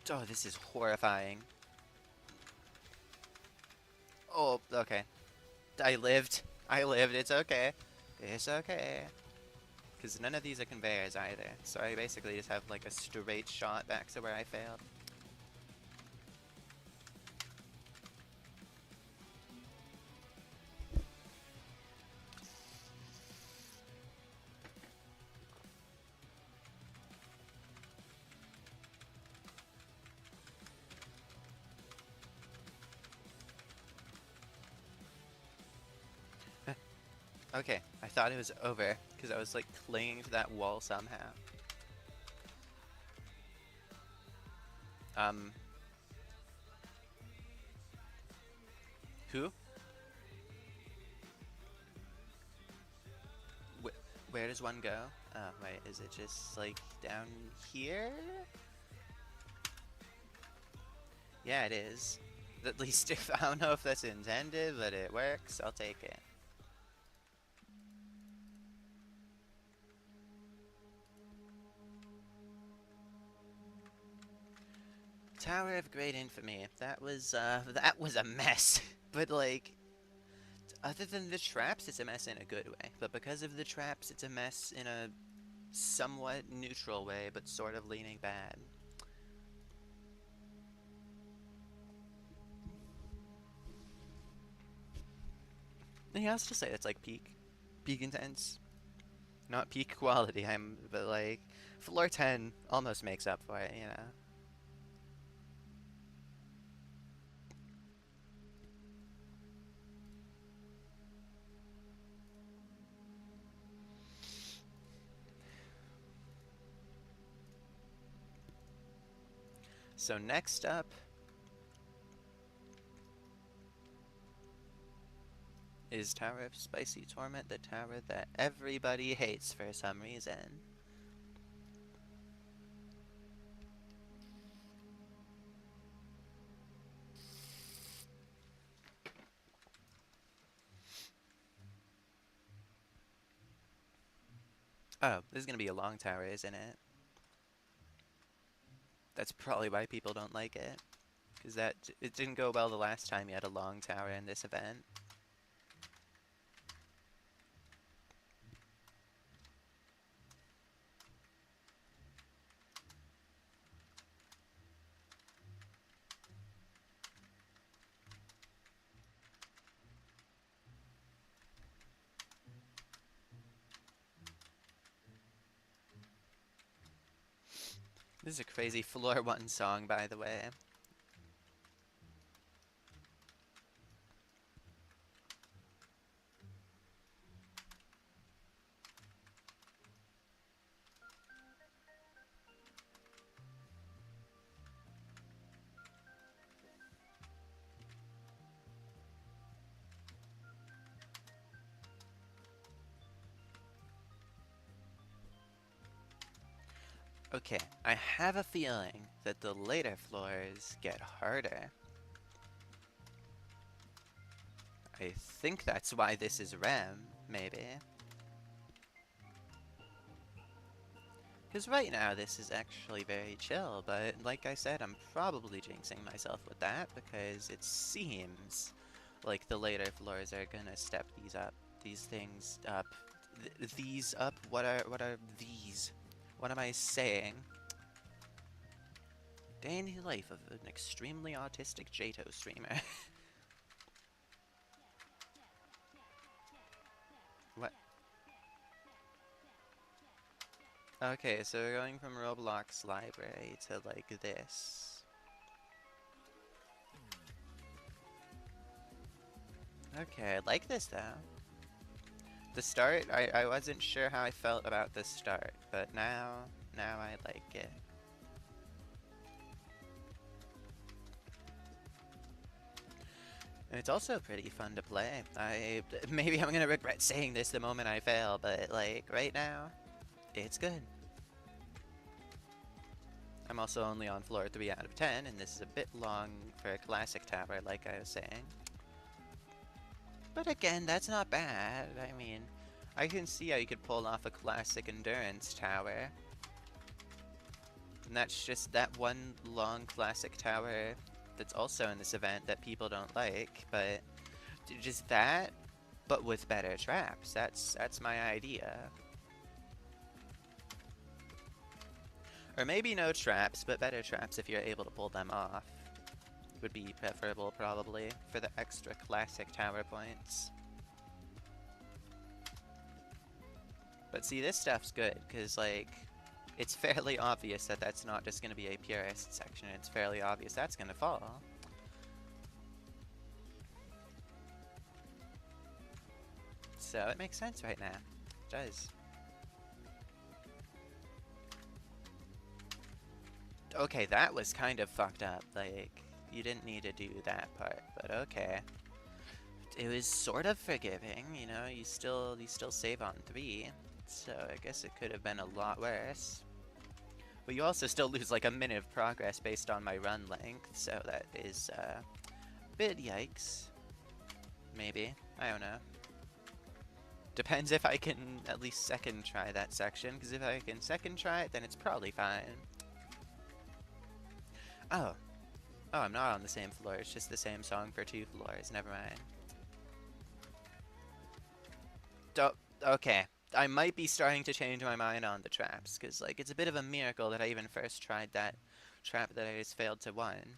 Oh, this is horrifying. Oh, okay. I lived. I lived. It's okay. It's okay. Because none of these are conveyors either. So I basically just have like a straight shot back to where I failed. Okay, I thought it was over because I was like clinging to that wall somehow. Um. Who? Where does one go? Oh, wait, is it just like down here? Yeah, it is. At least if I don't know if that's intended, but it works, I'll take it. Tower of Great Infamy. That was a mess. But like, other than the traps, it's a mess in a good way. But because of the traps, it's a mess in a somewhat neutral way, but sort of leaning bad. Anything else to say that's like peak intense? Not peak quality, but like, floor 10 almost makes up for it, you know? So next up is Tower of Spicy Torment, the tower that everybody hates for some reason. Oh, this is gonna be a long tower, isn't it? That's probably why people don't like it. Because it didn't go well the last time you had a long tower in this event. This is a crazy floor 1 song, by the way. Okay, I have a feeling that the later floors get harder. I think that's why this is ermmmm, maybe. Because right now this is actually very chill, but like I said, I'm probably jinxing myself with that because it seems like the later floors are gonna step these things up. These up? What are these? What am I saying? Day in the life of an extremely autistic jtoh streamer. What? Okay, so we're going from Roblox library to like this. Okay, I like this though. The start, I wasn't sure how I felt about the start, but now I like it. It's also pretty fun to play. Maybe I'm gonna regret saying this the moment I fail, but like right now, it's good. I'm also only on floor 3 out of 10, and this is a bit long for a classic tower, like I was saying. But again, that's not bad. I mean, I can see how you could pull off a classic endurance tower. And that's just that one long classic tower that's also in this event that people don't like, but just that, but with better traps. That's my idea. Or maybe no traps, but better traps if you're able to pull them off. Would be preferable, probably, for the extra classic tower points. But see, this stuff's good, because, like, it's fairly obvious that that's not just going to be a purist section. It's fairly obvious that's going to fall. So it makes sense right now. It does. Okay, that was kind of fucked up. Like, you didn't need to do that part, but okay. It was sort of forgiving, you know, you still save on 3, so I guess it could have been a lot worse. But you also still lose like a minute of progress based on my run length, so that is a bit yikes. Maybe, I don't know. Depends if I can at least second try that section, because if I can second try it, then it's probably fine. Oh, I'm not on the same floor, it's just the same song for 2 floors, never mind. Okay, I might be starting to change my mind on the traps, because like it's a bit of a miracle that I even first tried that trap that I just failed to win.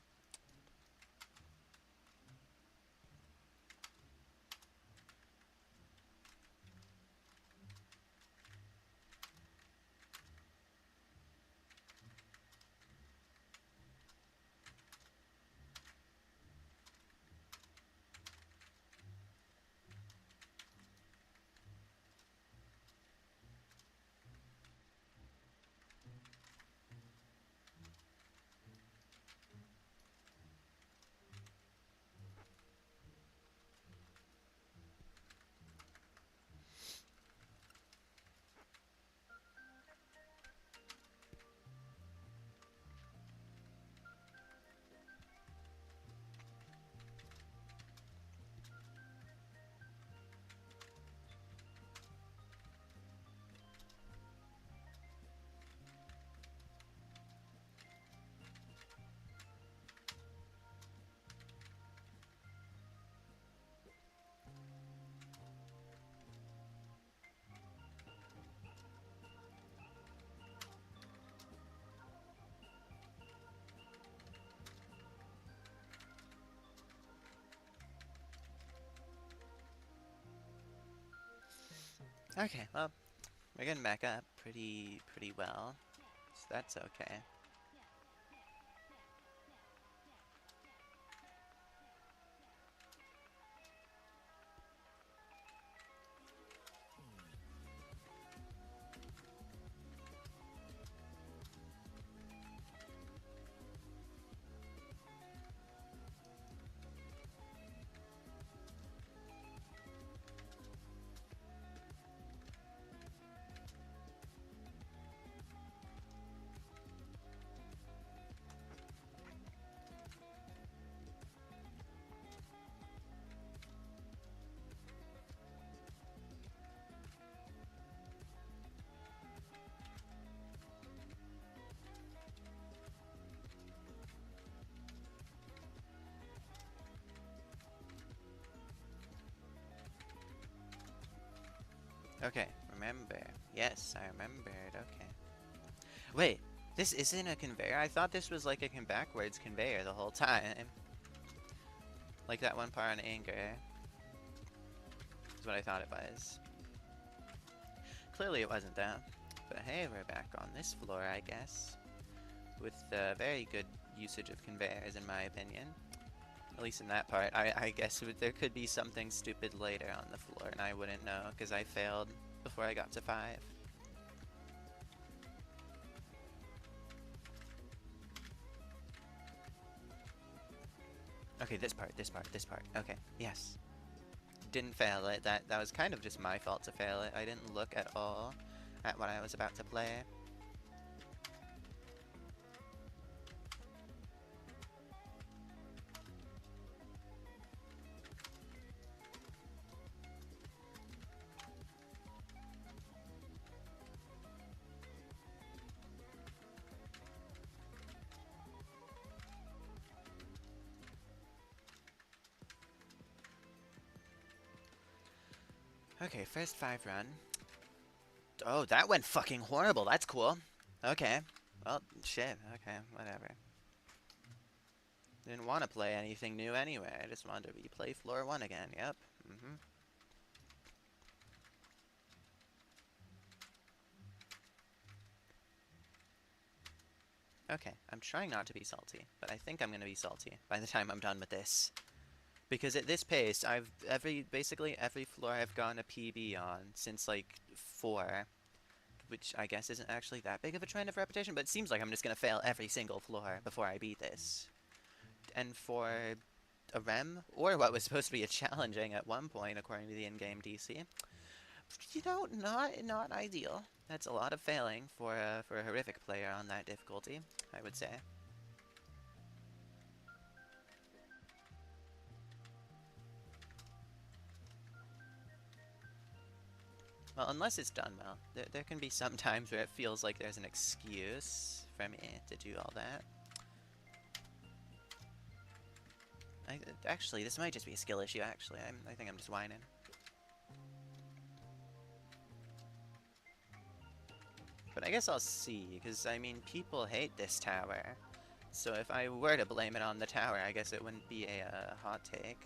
Okay, well, we're getting back up pretty well, so that's okay. Okay, remember. Yes, I remembered, okay. Wait, this isn't a conveyor? I thought this was like a backwards conveyor the whole time. Like that one part on anger. Is what I thought it was. Clearly it wasn't though. But hey, we're back on this floor, I guess. With very good usage of conveyors, in my opinion. At least in that part. I guess there could be something stupid later on the floor, and I wouldn't know, because I failed before I got to 5. Okay, this part, this part, this part. Okay, yes. Didn't fail it. That was kind of just my fault to fail it. I didn't look at all at what I was about to play. Okay, first 5 run. Oh, that went fucking horrible. That's cool. Okay. Well, shit. Okay, whatever. Didn't want to play anything new anyway. I just wanted to replay floor 1 again. Yep. Mm-hmm. Okay, I'm trying not to be salty, but I think I'm gonna be salty by the time I'm done with this. Because at this pace, basically every floor I've gotten a PB on since like 4, which I guess isn't actually that big of a trend of repetition, but it seems like I'm just gonna fail every single floor before I beat this. And for a REM, or what was supposed to be a challenging at one point according to the in-game DC, you know, not ideal. That's a lot of failing for a horrific player on that difficulty, I would say. Well, unless it's done well. There can be some times where it feels like there's an excuse for me to do all that. Actually, this might just be a skill issue, actually. I think I'm just whining. But I guess I'll see, because, I mean, people hate this tower. So if I were to blame it on the tower, I guess it wouldn't be a hot take.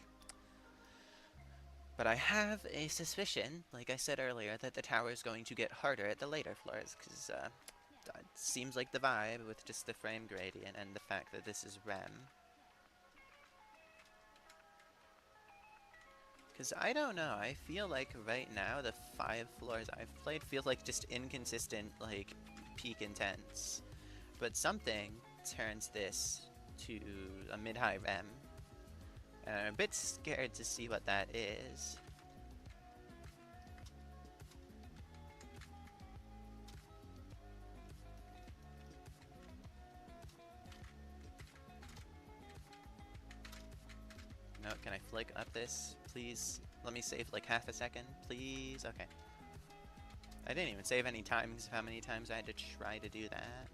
But I have a suspicion, like I said earlier, that the tower is going to get harder at the later floors, because it seems like the vibe with just the frame gradient and the fact that this is REM. Because I don't know, I feel like right now the 5 floors I've played feel like just inconsistent, like, peak intense. But something turns this to a mid-high REM. And I'm a bit scared to see what that is. No, can I flick up this? Please, let me save like half a second, please? Okay. I didn't even save any times, how many times I had to try to do that.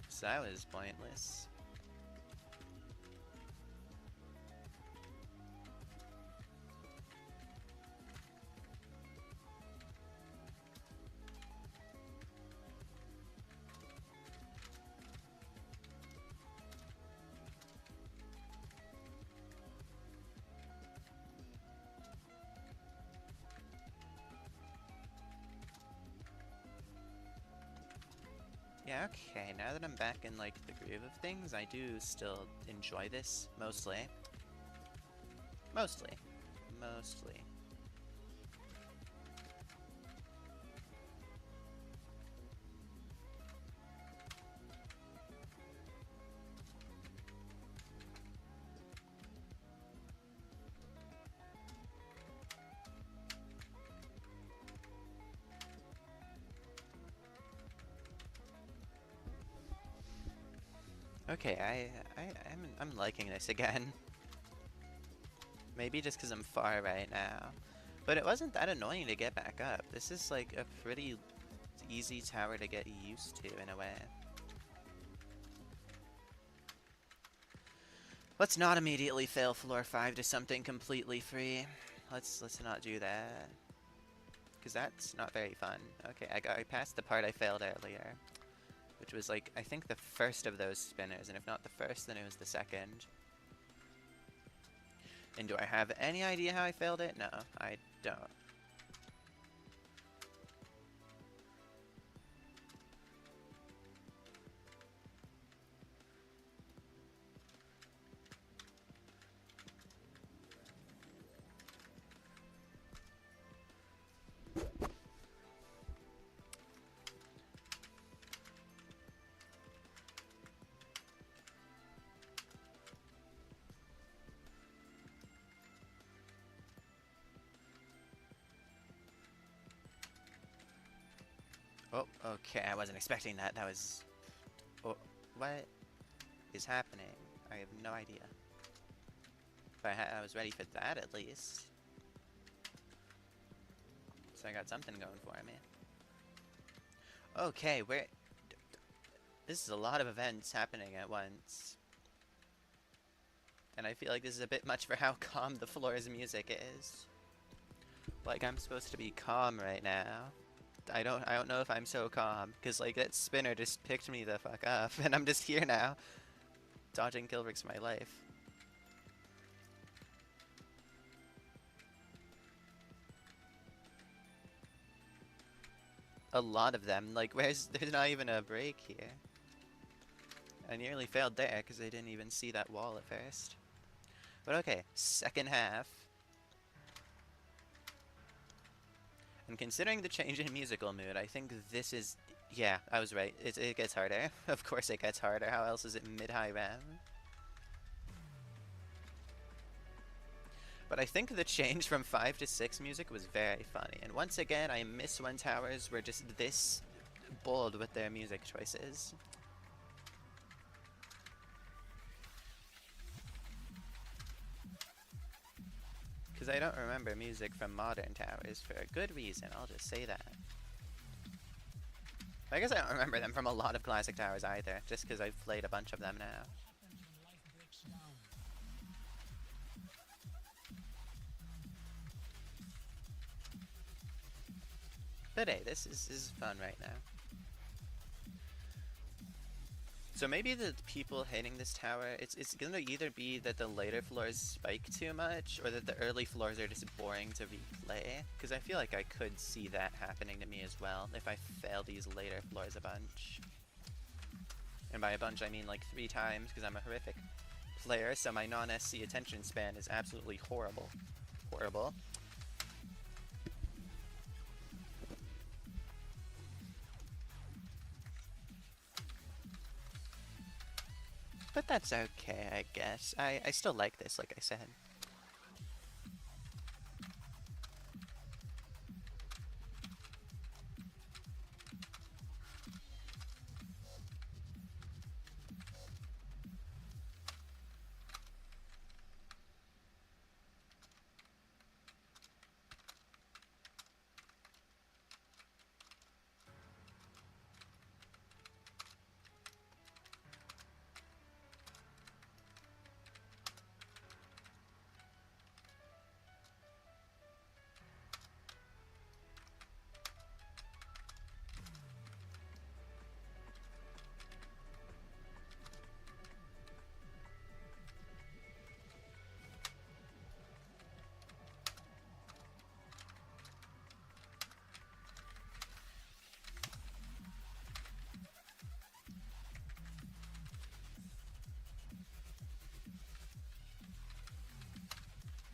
So that was pointless. Yeah, okay, now that I'm back in, like, the groove of things, I do still enjoy this, mostly. Mostly. Mostly. Okay, I'm liking this again. Maybe just because I'm far right now. But it wasn't that annoying to get back up. This is like a pretty easy tower to get used to in a way. Let's not immediately fail floor 5 to something completely free. Let's not do that. Because that's not very fun. Okay, I passed the part I failed earlier. Which was like, I think the first of those spinners. And if not the first, then it was the second. And do I have any idea how I failed it? No, I don't. Oh, okay, I wasn't expecting that. That was... Oh, what is happening? I have no idea. But I was ready for that, at least. So I got something going for me. Okay, where... This is a lot of events happening at once. And I feel like this is a bit much for how calm the floor's music is. Like, I'm supposed to be calm right now. I don't know if I'm so calm, because, like, that spinner just picked me the fuck up, and I'm just here now, dodging kill rigs for my life. A lot of them. Like, there's not even a break here. I nearly failed there, because I didn't even see that wall at first. But okay, second half. And considering the change in musical mood, I think this is... Yeah, I was right. It gets harder. Of course it gets harder. How else is it mid-high RAM? But I think the change from 5 to 6 music was very funny. And once again, I miss when towers were just this bold with their music choices. Because I don't remember music from modern towers for a good reason, I'll just say that. I guess I don't remember them from a lot of classic towers either, just because I've played a bunch of them now. But hey, this is fun right now. So maybe the people hitting this tower, it's gonna either be that the later floors spike too much, or that the early floors are just boring to replay. Because I feel like I could see that happening to me as well, if I fail these later floors a bunch. And by a bunch I mean like 3 times, because I'm a horrific player, so my non-SC attention span is absolutely horrible. Horrible. But that's okay, I guess. I still like this, like I said.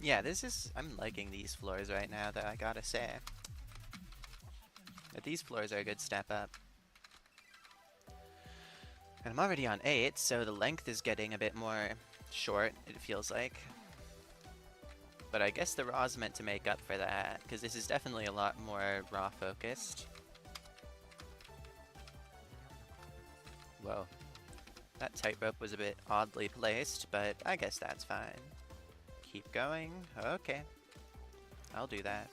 Yeah, I'm liking these floors right now, though, I gotta say. But these floors are a good step up. And I'm already on 8, so the length is getting a bit more short, it feels like. But I guess the raw's meant to make up for that, because this is definitely a lot more raw focused. Whoa. That tightrope was a bit oddly placed, but I guess that's fine. Keep going. Okay. I'll do that.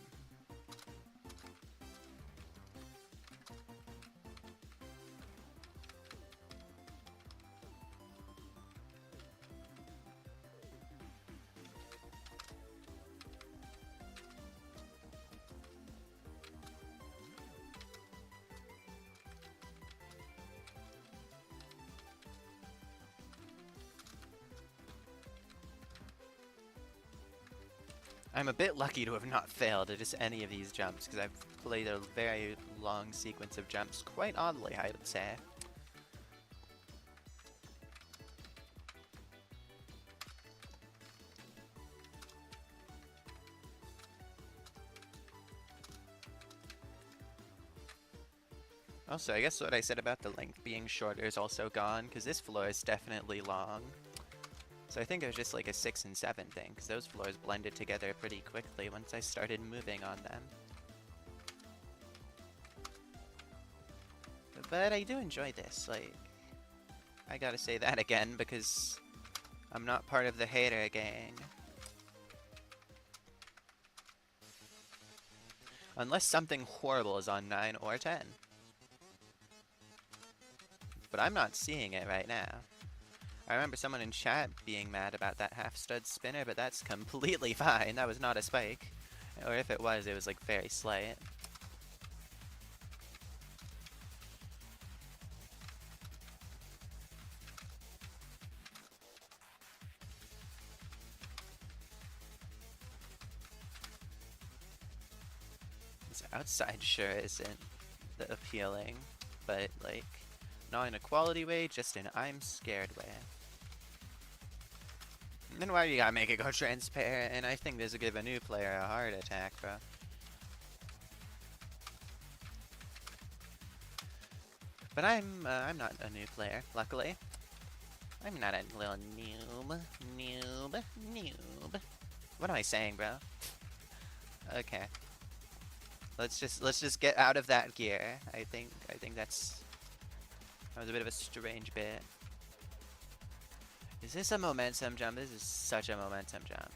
I'm a bit lucky to have not failed at just any of these jumps, because I've played a very long sequence of jumps, quite oddly, I would say. Also, I guess what I said about the length being shorter is also gone, because this floor is definitely long. So I think it was just like a 6 and 7 thing, because those floors blended together pretty quickly once I started moving on them. But I do enjoy this, like, I gotta say that again, because I'm not part of the hater gang. Unless something horrible is on 9 or 10. But I'm not seeing it right now. I remember someone in chat being mad about that half-stud spinner, but that's completely fine. That was not a spike. Or if it was like very slight. This outside sure isn't the appealing, but like, not in a quality way, just in I'm scared way. And then why you gotta make it go transparent? And I think this will give a new player a heart attack, bro. But I'm not a new player, luckily. I'm not a little noob. What am I saying, bro? Okay. Let's just get out of that gear. I think that was a bit of a strange bit. Is this a momentum jump? This is such a momentum jump.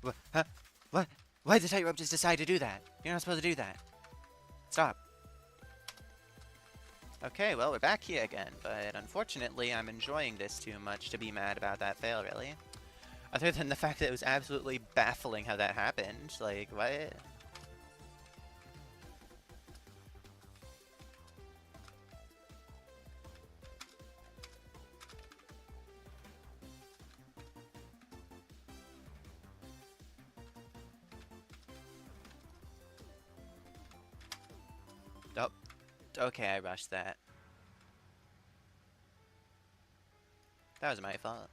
What? Huh? What? Why did the tightrope just decide to do that? You're not supposed to do that. Stop. Okay, well, we're back here again, but unfortunately I'm enjoying this too much to be mad about that fail, really. Other than the fact that it was absolutely baffling how that happened. Like, what? Oh, okay, I rushed that. That was my fault.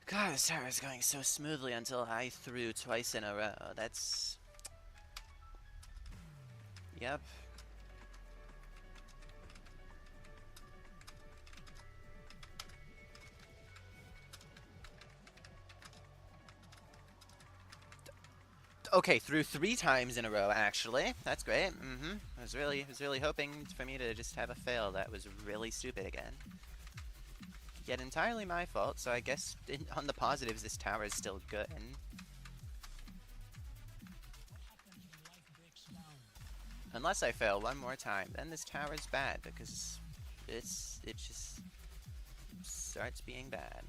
God, this tower is going so smoothly until I threw twice in a row. That's... Yep. Okay, threw 3 times in a row, actually. That's great. I was really hoping for me to just have a fail that was really stupid again. Yet entirely my fault, so I guess on the positives this tower is still good. Unless I fail one more time, then this tower is bad, because it just starts being bad.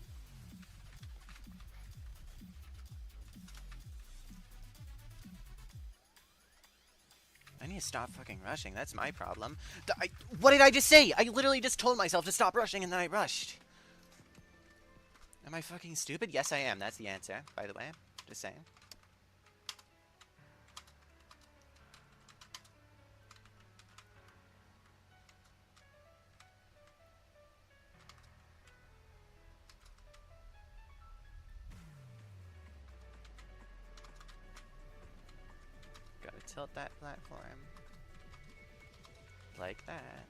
I need to stop fucking rushing, that's my problem. What did I just say? I literally just told myself to stop rushing and then I rushed. Am I fucking stupid? Yes, I am. That's the answer, by the way. Just saying. Gotta tilt that platform. Like that.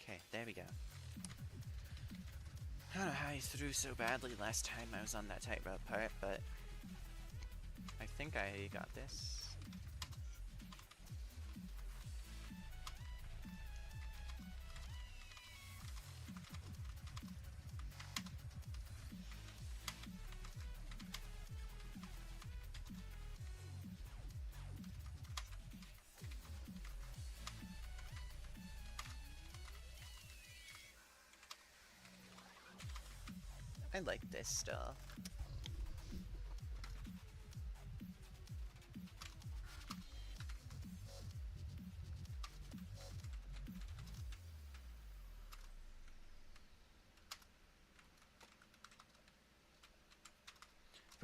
Okay, there we go. I don't know how I threw so badly last time I was on that tightrope part, but I think I got this. I like this still.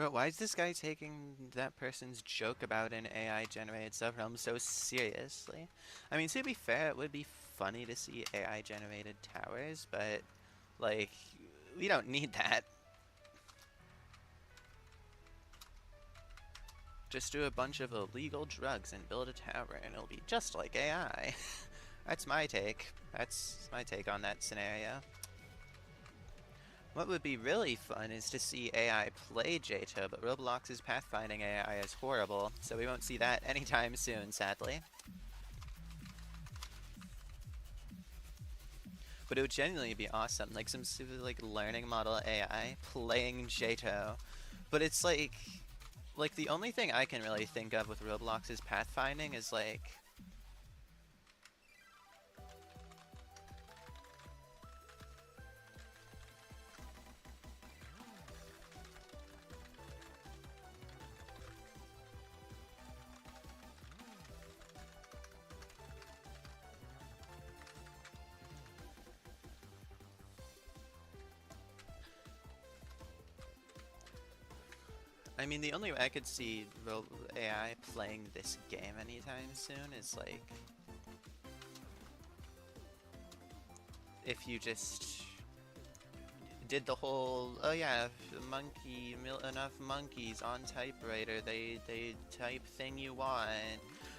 Bro, why is this guy taking that person's joke about an AI-generated subrealm so seriously? I mean, to be fair, it would be funny to see AI-generated towers, but, like, we don't need that. Just do a bunch of illegal drugs and build a tower, and it'll be just like AI. That's my take. That's my take on that scenario. What would be really fun is to see AI play jtoh, but Roblox's pathfinding AI is horrible, so we won't see that anytime soon, sadly. But it would genuinely be awesome, like some sort of like learning model AI playing jtoh. But it's like the only thing I can really think of with Roblox's pathfinding is like, I mean, the only way I could see AI playing this game anytime soon is like if you just did the whole, oh yeah, enough monkeys on typewriter, they type thing you want.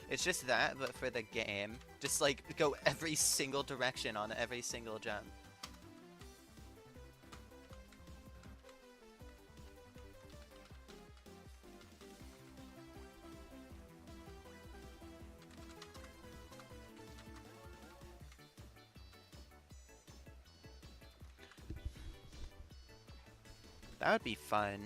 It's just that, but for the game. Just like go every single direction on every single jump. That would be fun.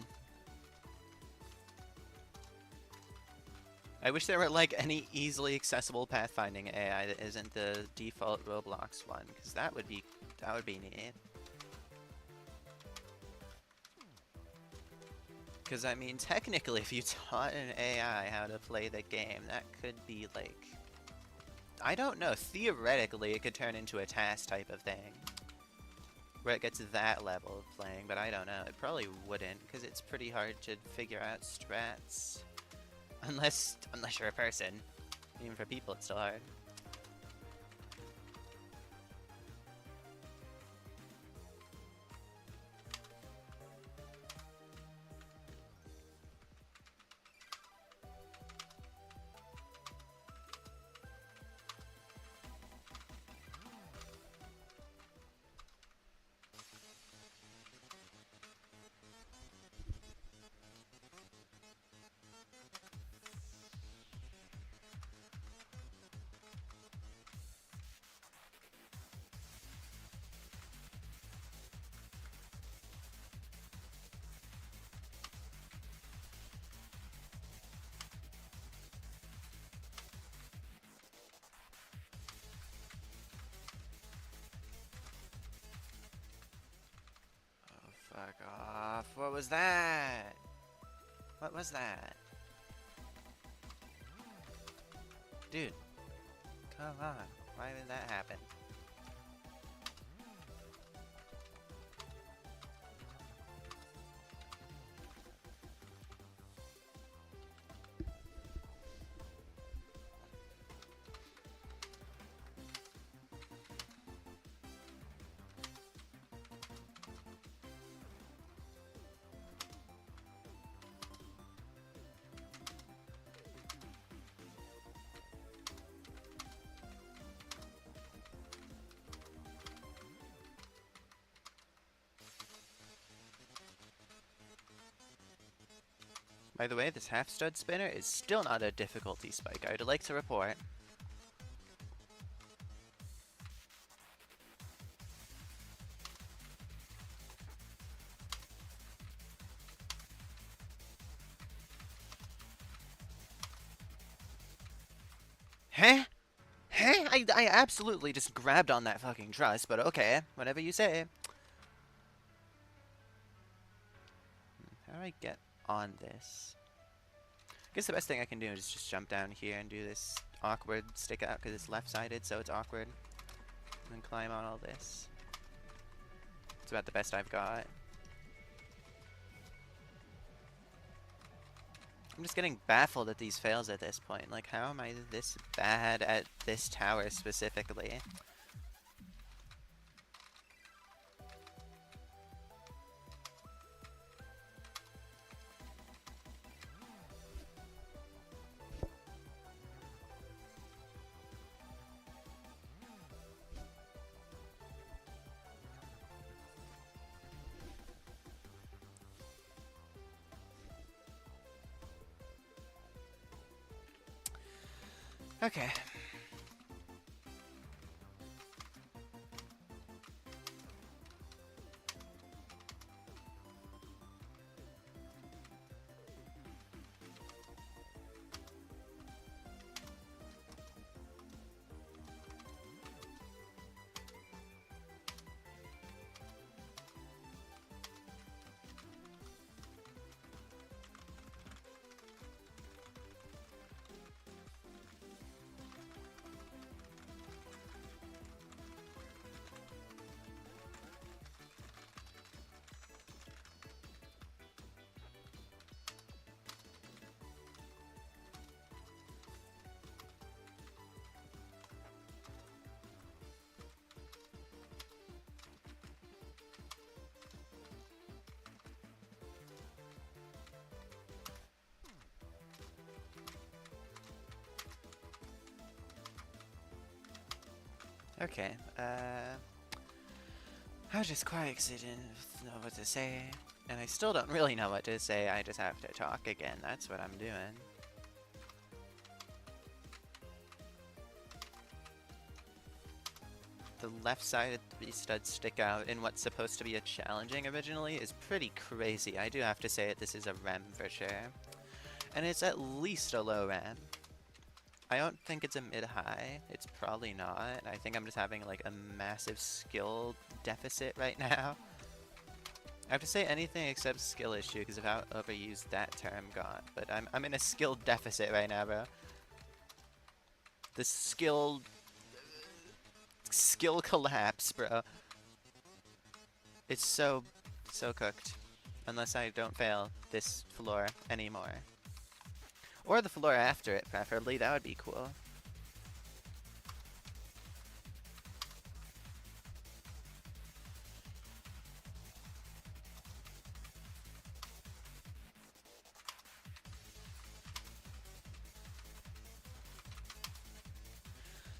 I wish there were like any easily accessible pathfinding AI that isn't the default Roblox one, because that would be neat. Because I mean, technically, if you taught an AI how to play the game, that could be like, I don't know. Theoretically, it could turn into a task type of thing, where it gets that level of playing, but I don't know. It probably wouldn't, because it's pretty hard to figure out strats. Unless you're a person. Even for people, it's still hard. Fuck off. What was that? What was that? Dude. Come on. Why did that happen? By the way, this half-stud spinner is still not a difficulty spike. I would like to report. Huh? Huh? I absolutely just grabbed on that fucking truss, but okay. Whatever you say. How do I get on this? I guess the best thing I can do is just jump down here and do this awkward stick out because it's left-sided, so it's awkward. And then climb on all this. It's about the best I've got. I'm just getting baffled at these fails at this point. Like, how am I this bad at this tower specifically? Okay. Okay, I was just quiet because I didn't know what to say. And I still don't really know what to say, I just have to talk again. That's what I'm doing. The left side of the studs stick out in what's supposed to be a challenging originally is pretty crazy. I do have to say it, this is a rem for sure. And it's at least a low rem. I don't think it's a mid-high. It's probably not. I think I'm just having like a massive skill deficit right now. I have to say anything except skill issue because if I overuse that term, gone. But I'm in a skill deficit right now, bro. The skill collapse, bro. It's so cooked. Unless I don't fail this floor anymore. Or the floor after it, preferably. That would be cool.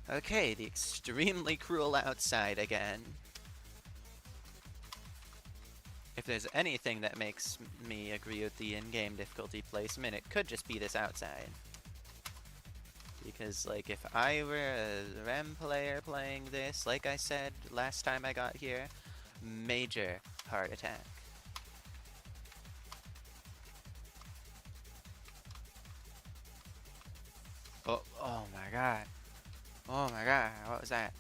Okay, the extremely cruel outside again. If there's anything that makes me agree with the in-game difficulty placement, it could just be this outside. Because, like, if I were a REM player playing this, like I said last time I got here, major heart attack. Oh my god. Oh my god, what was that?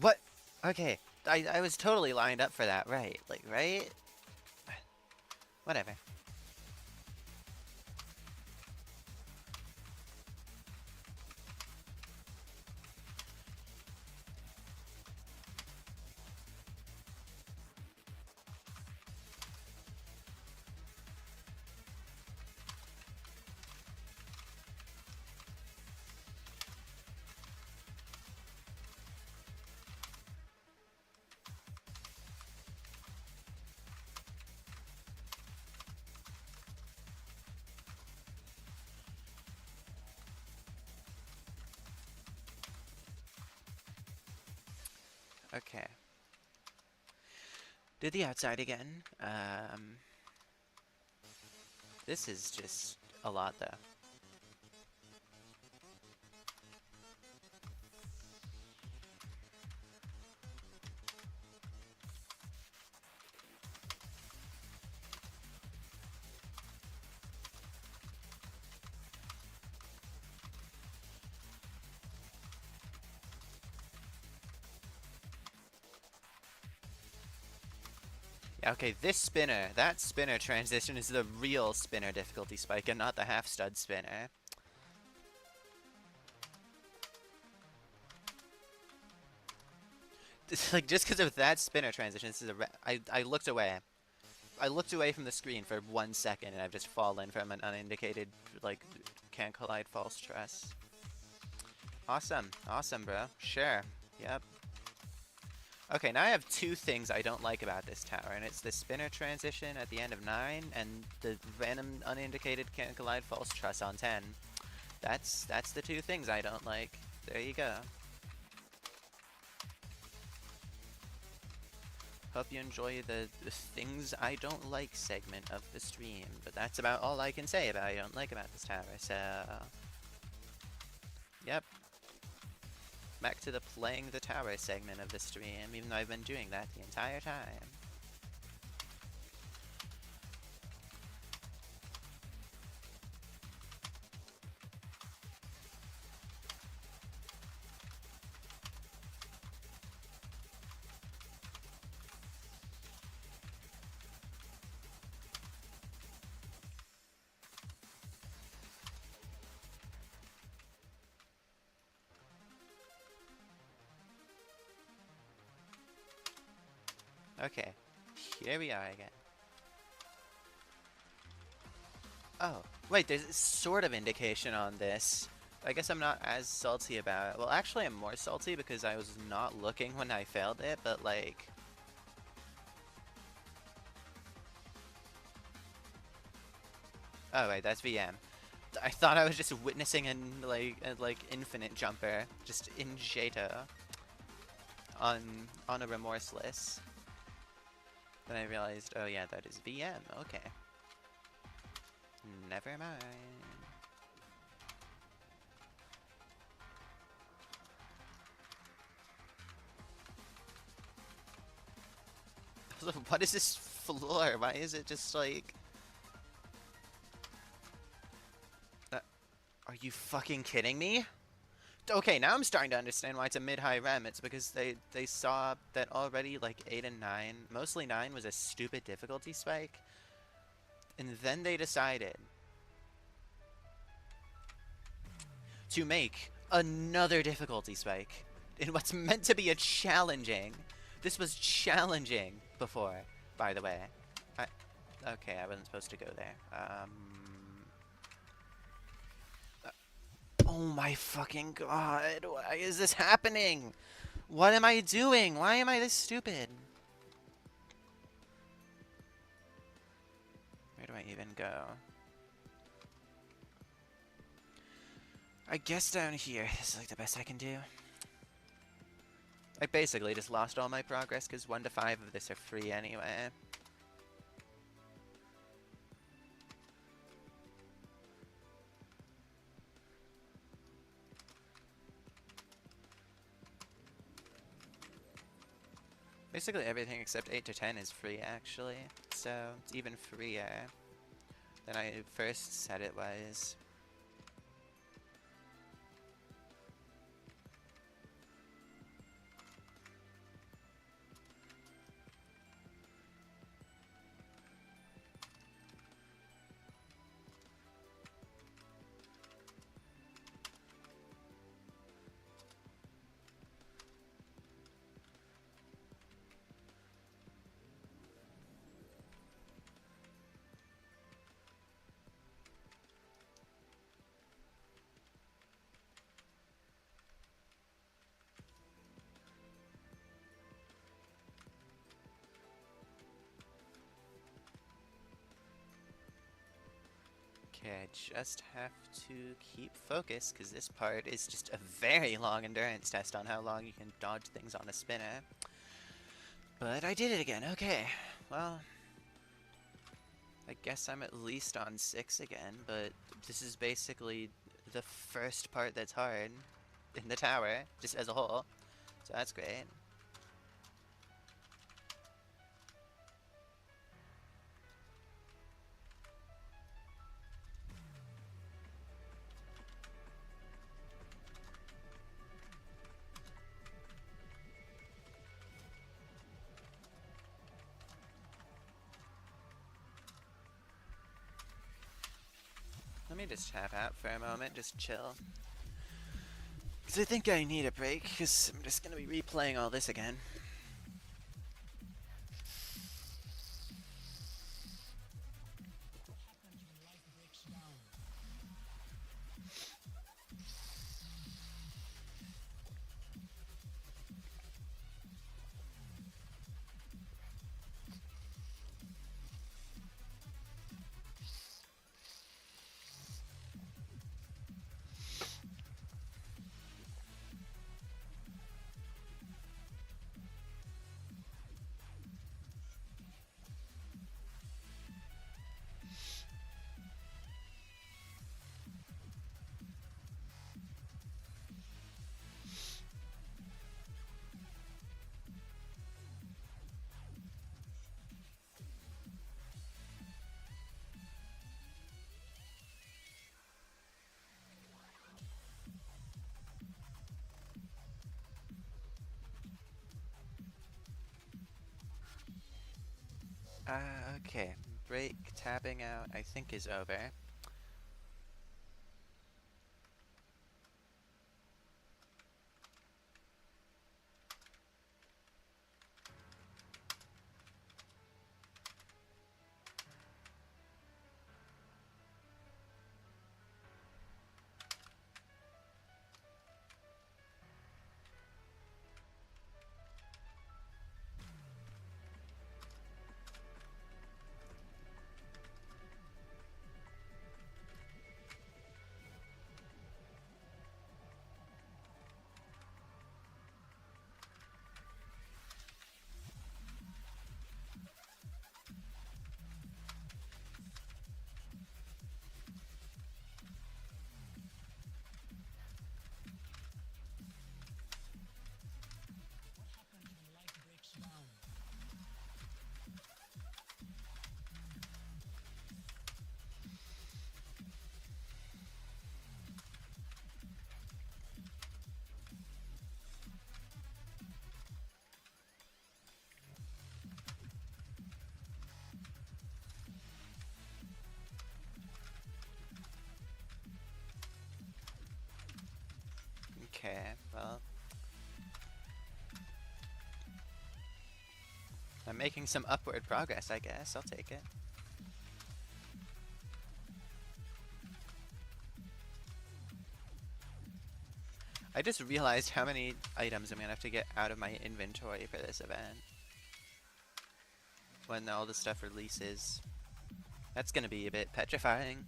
What? Okay, I was totally lined up for that, right? Like, right? Whatever. Okay. Did the outside again. This is just a lot, though. Yeah, okay, this spinner, that spinner transition is the real spinner difficulty spike and not the half stud spinner. It's like, just because of that spinner transition, this is I looked away. I looked away from the screen for 1 second and I've just fallen from an unindicated, like, can't collide false stress. Awesome. Awesome, bro. Sure. Yep. Okay, now I have two things I don't like about this tower, and it's the spinner transition at the end of 9 and the random unindicated can't collide false truss on 10. That's the two things I don't like. There you go. Hope you enjoy the things I don't like segment of the stream, but that's about all I can say about I don't like about this tower, so... Yep. Back to the playing the tower segment of the stream, even though I've been doing that the entire time. Okay, here we are again. Oh, wait, there's a sort of indication on this. I guess I'm not as salty about it. Well, actually, I'm more salty because I was not looking when I failed it, but like... Oh, wait, that's VM. I thought I was just witnessing a infinite jumper, just in jtoh, on a remorseless. Then I realized, oh yeah, that is VM, okay. Never mind. What is this floor? Why is it just like... Are you fucking kidding me? Okay, now I'm starting to understand why it's a mid-high rem. It's because they saw that already, like, 8 and 9, mostly 9 was a stupid difficulty spike. And then they decided to make another difficulty spike in what's meant to be a challenging. This was challenging before, by the way. Okay, I wasn't supposed to go there. Oh my fucking god, why is this happening? What am I doing? Why am I this stupid? Where do I even go? I guess down here is like the best I can do. I basically just lost all my progress because 1 to 5 of this are free anyway. Basically everything except 8 to 10 is free actually, so it's even freer than I first said it was. Okay, I just have to keep focused because this part is just a very long endurance test on how long you can dodge things on a spinner. But I did it again, okay. Well, I guess I'm at least on 6 again, but this is basically the first part that's hard in the tower, just as a whole. So that's great. me just tap out for a moment, just chill. Because I think I need a break, because I'm just going to be replaying all this again. Okay. Break tapping out, I think, is over. Okay, well. I'm making some upward progress, I guess. I'll take it. I just realized how many items I'm gonna have to get out of my inventory for this event. When all the stuff releases. That's gonna be a bit petrifying.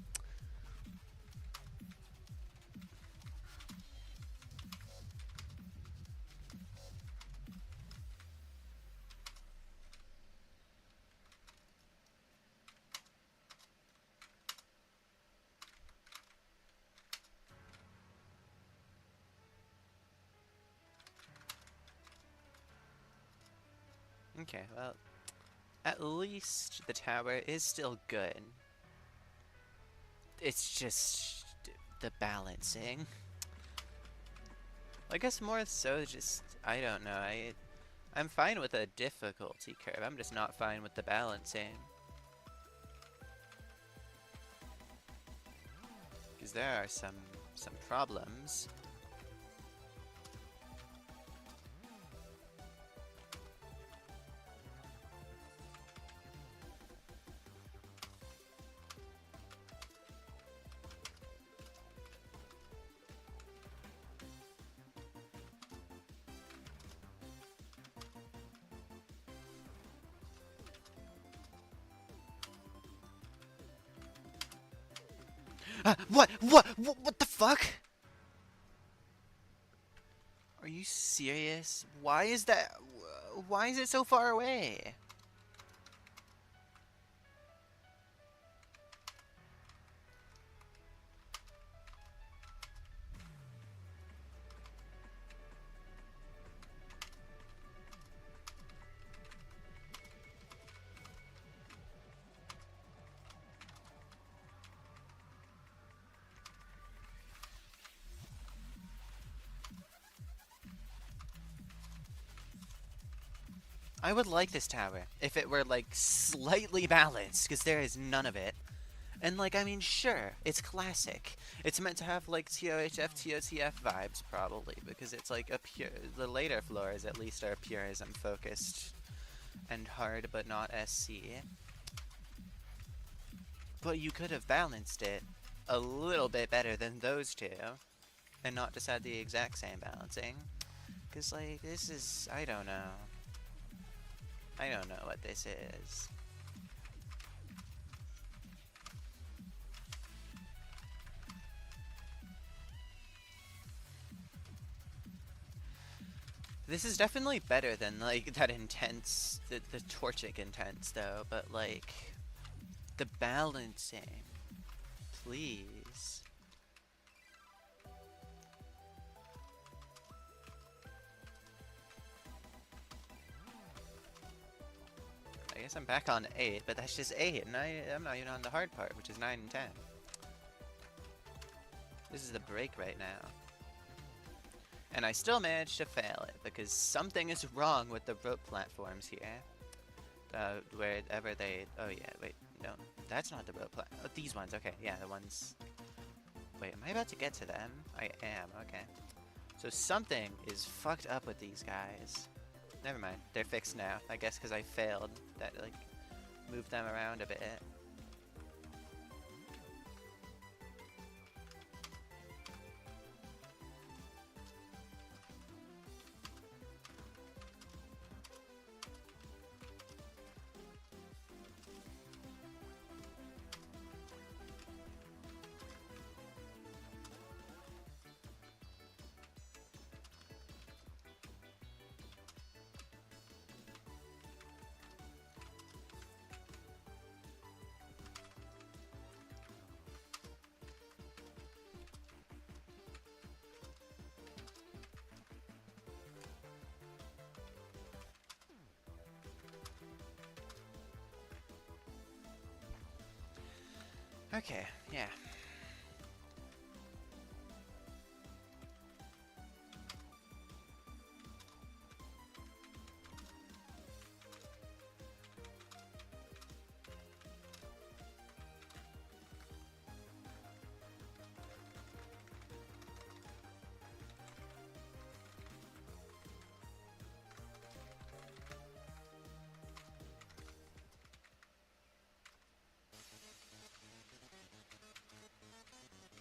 Okay, well, at least the tower is still good. It's just the balancing. I guess more so just, I don't know, I'm fine with a difficulty curve, I'm just not fine with the balancing. Because there are some problems. What the fuck? Are you serious? Why is that? Why is it so far away? I would like this tower if it were like slightly balanced, because there is none of it. And like, I mean, sure, it's classic. It's meant to have like TOHF, TOTF vibes probably, because it's like a pure. The later floors at least are purism focused and hard, but not SC. But you could have balanced it a little bit better than those two, and not just had the exact same balancing. Cause like this is, I don't know. I don't know what this is. This is definitely better than like that intense, the Torchic intense though, but like the balancing, please. I guess I'm back on 8, but that's just 8, and I'm not even on the hard part, which is 9 and 10. This is the break right now. And I still managed to fail it, because something is wrong with the rope platforms here. Wherever they... Oh yeah, wait, no. That's not the rope platform. Oh, these ones, okay, yeah, the ones... Wait, am I about to get to them? I am, okay. So something is fucked up with these guys. Never mind, they're fixed now. I guess because I failed. That, like, moved them around a bit. Okay, yeah.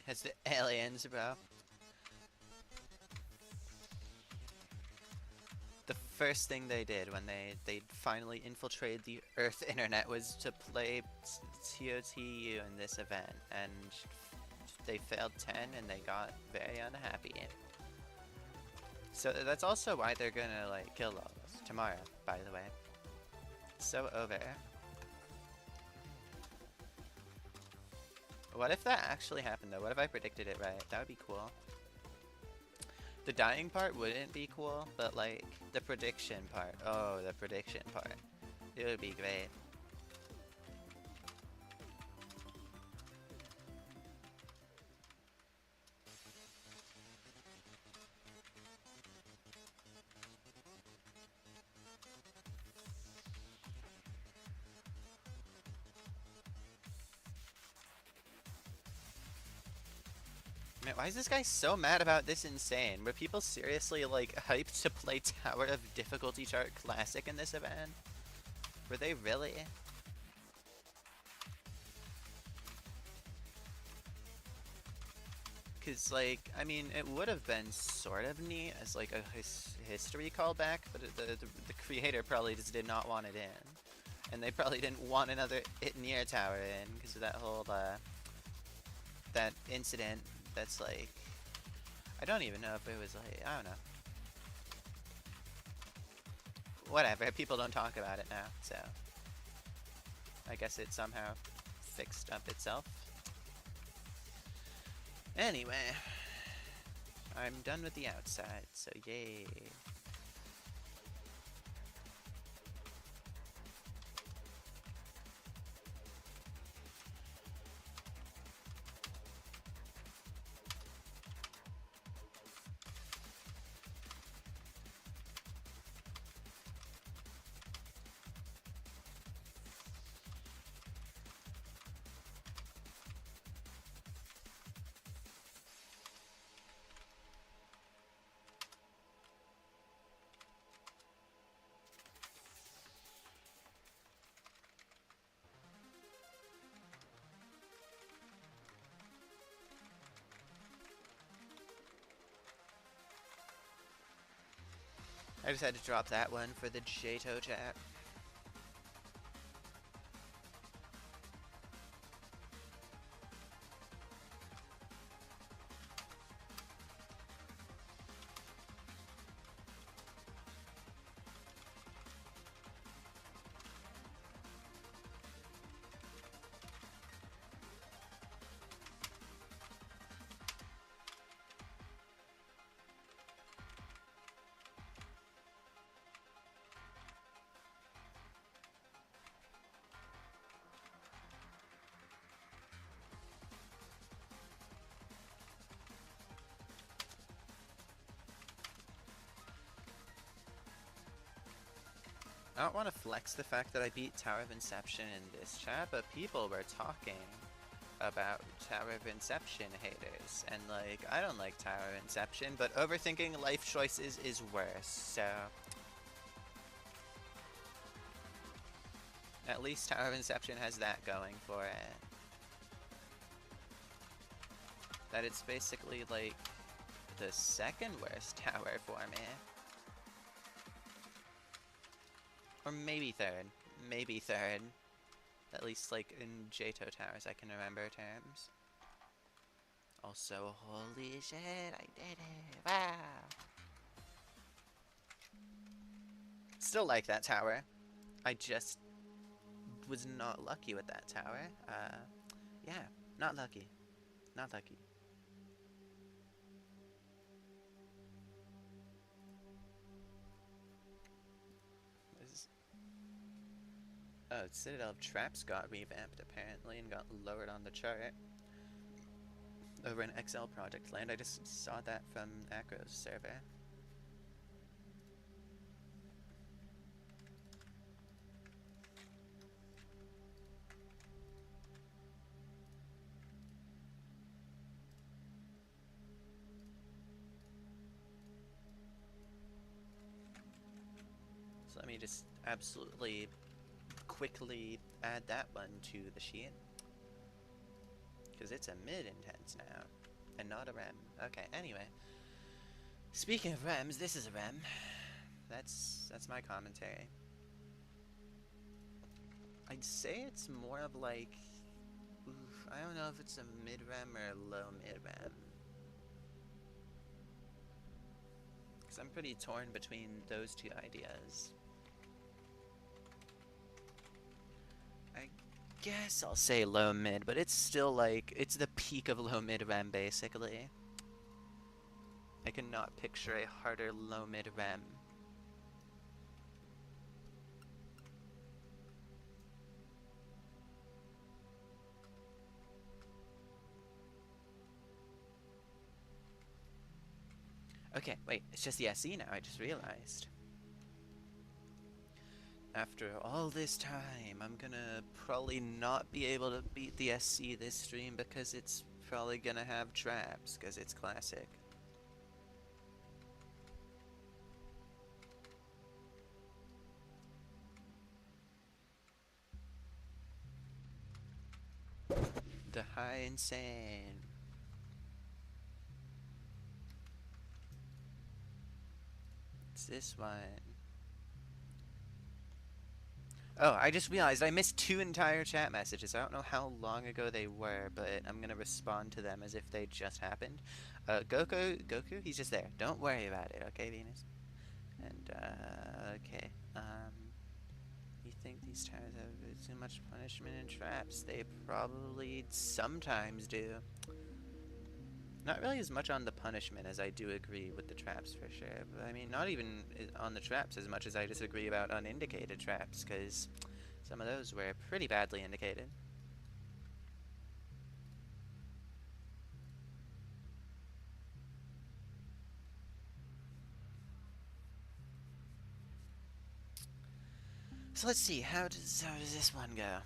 It's the aliens, bro. The first thing they did when they finally infiltrated the Earth internet was to play TOTU in this event, and they failed 10 and they got very unhappy. So that's also why they're gonna like kill all of us tomorrow, by the way. So over. What if that actually happened though? What if I predicted it right? That would be cool. The dying part wouldn't be cool, but like the prediction part. Oh, the prediction part. It would be great. Man, why is this guy so mad about this insane? Were people seriously like hyped to play Tower of Difficulty Chart Classic in this event? Were they really? Cause like, I mean, it would have been sort of neat as like a history callback, but the creator probably just did not want it in. And they probably didn't want another It Near Tower in because of that whole, that incident that's like, I don't even know if it was like, I don't know. Whatever, people don't talk about it now, so I guess it somehow fixed up itself. Anyway, I'm done with the outside, so yay. I just had to drop that one for the jtoh chat. I don't want to flex the fact that I beat Tower of Inception in this chat, but people were talking about Tower of Inception haters, and like, I don't like Tower of Inception, but overthinking life choices is worse, so... At least Tower of Inception has that going for it. That it's basically like the second worst tower for me. Or maybe third. Maybe third. At least, like, in jtoh towers I can remember terms. Also, holy shit, I did it! Wow! Still like that tower. I just was not lucky with that tower. Yeah, not lucky. Not lucky. Oh, Citadel of Traps got revamped apparently and got lowered on the chart over in XL Project Land. I just saw that from Acro's server. So let me just absolutely quickly add that one to the sheet. Because it's a mid-intense now, and not a rem. Okay, anyway. Speaking of rems, this is a rem. That's my commentary. I'd say it's more of like... Oof, I don't know if it's a mid-rem or a low mid-rem. Because I'm pretty torn between those two ideas. I guess I'll say low mid, but it's still like, it's the peak of low mid rem basically. I cannot picture a harder low mid rem. Okay, wait, it's just the SE now, I just realized. After all this time, I'm gonna probably not be able to beat the SC this stream because it's probably gonna have traps, because it's classic. The high insane. It's this one. Oh, I just realized I missed 2 entire chat messages. I don't know how long ago they were, but I'm gonna respond to them as if they just happened. Goku, he's just there. Don't worry about it, okay, Venus? And, okay. You think these towers have too much punishment and traps? They probably sometimes do. Not really as much on the punishment as I do agree with the traps for sure. But I mean, not even on the traps as much as I disagree about unindicated traps, because some of those were pretty badly indicated. So let's see, how does this one go?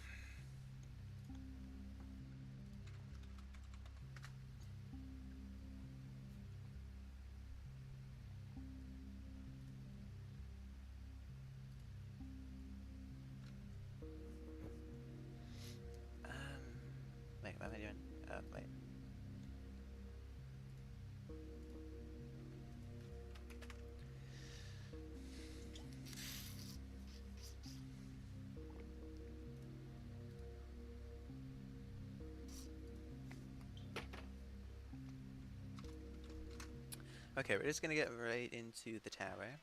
Wait, what am I doing? Oh, wait. Okay, we're just gonna get right into the tower.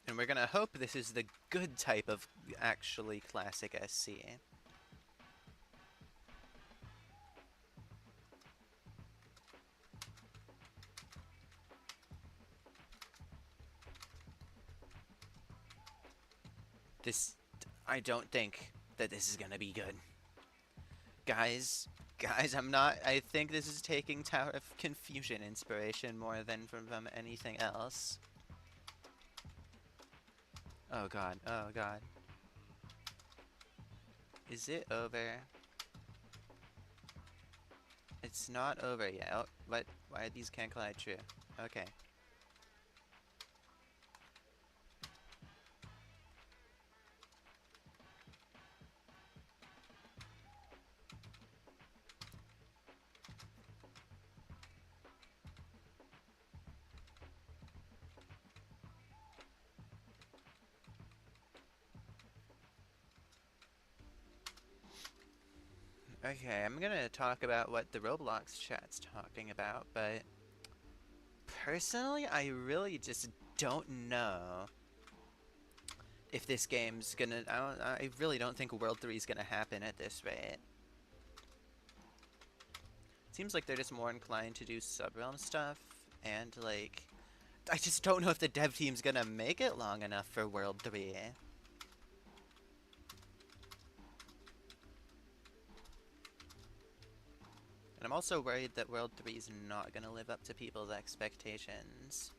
And we're gonna hope this is the good type of actually classic SC. This... I don't think that this is gonna be good. Guys, I'm not... I think this is taking Tower of Confusion inspiration more than from anything else. Oh god, oh god. Is it over? It's not over yet. Oh, what? Why these can't collide true? Okay. Okay, I'm gonna talk about what the Roblox chat's talking about, but personally, I really just don't know if this game's gonna... I really don't think World 3 is gonna happen at this rate. Seems like they're just more inclined to do sub-realm stuff, and like... I just don't know if the dev team's gonna make it long enough for World 3. And I'm also worried that World 3 is not gonna live up to people's expectations.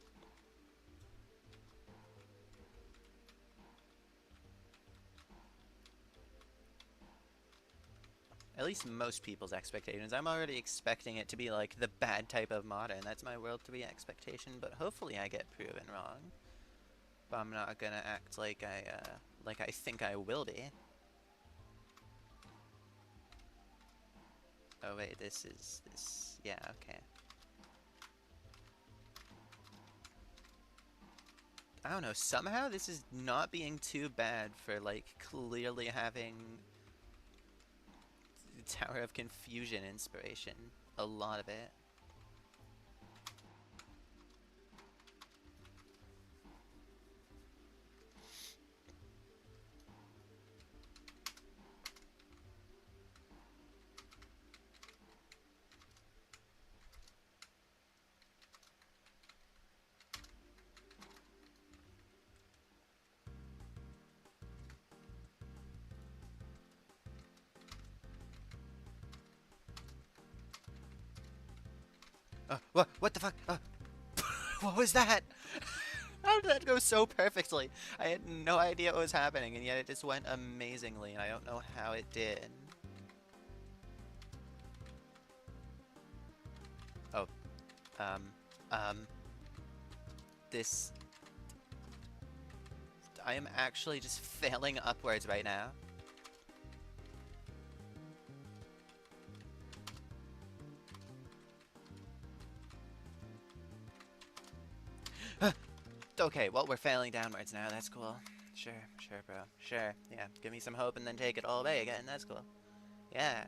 At least most people's expectations. I'm already expecting it to be like the bad type of modern. That's my World 3 expectation, but hopefully I get proven wrong. But I'm not gonna act like I think I will be. Oh wait, this... yeah, okay. I don't know, somehow this is not being too bad for like clearly having Tower of Confusion inspiration. A lot of it. What the fuck? What was that? How did that go so perfectly? I had no idea what was happening, and yet it just went amazingly, and I don't know how it did. Oh, um, this... I am actually just failing upwards right now. Okay, well, we're failing downwards now. That's cool. Sure, bro. Sure, yeah. Give me some hope and then take it all away again. That's cool. Yeah.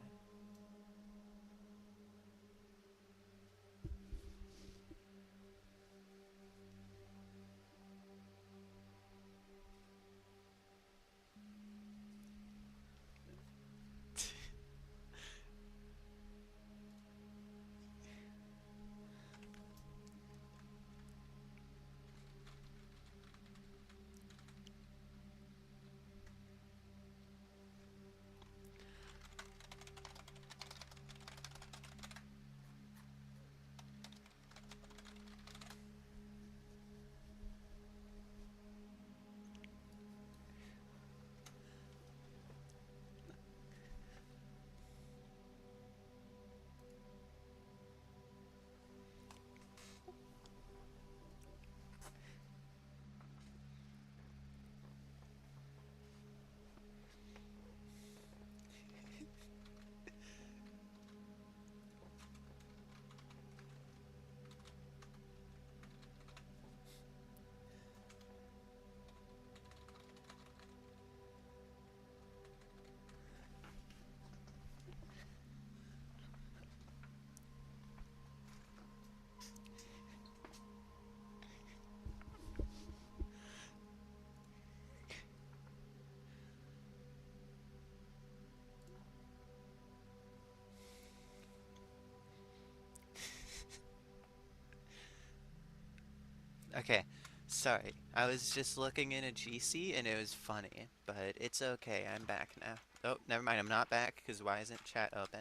Okay, sorry. I was just looking in a GC and it was funny, but it's okay. I'm back now. Oh, never mind. I'm not back because why isn't chat open?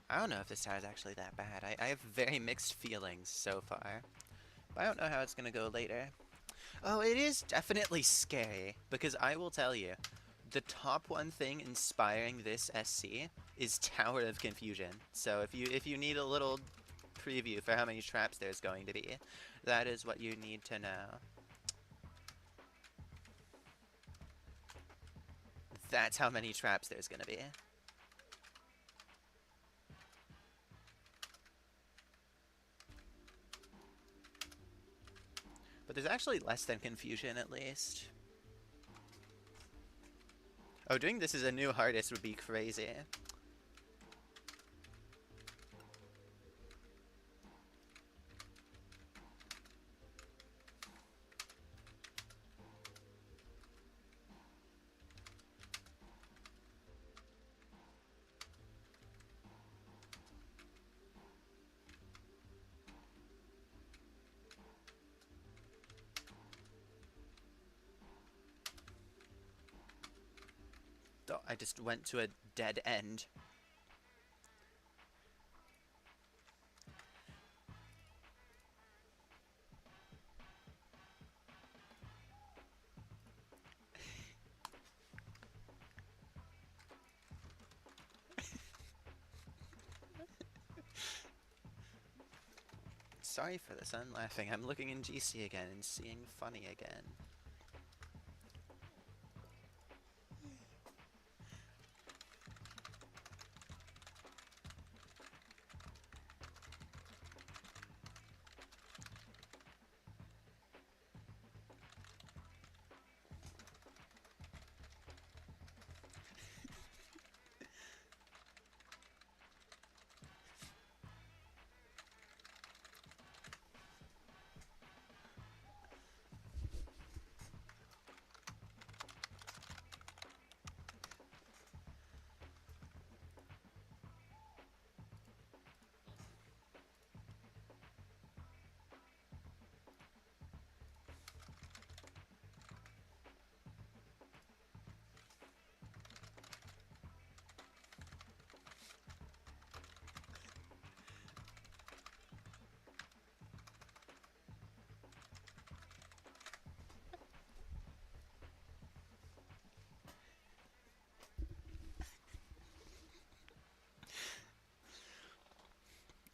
I don't know if this tower is actually that bad. I have very mixed feelings so far, but I don't know how it's gonna go later. Oh, it is definitely scary because I will tell you, the top one thing inspiring this SC is Tower of Confusion. So if you need a little preview for how many traps there's going to be, that is what you need to know. That's how many traps there's gonna be. But there's actually less than confusion at least. Oh, doing this as a new hardest would be crazy. Oh, I just went to a dead end. Sorry for this, I'm laughing. I'm looking in GC again and seeing funny again.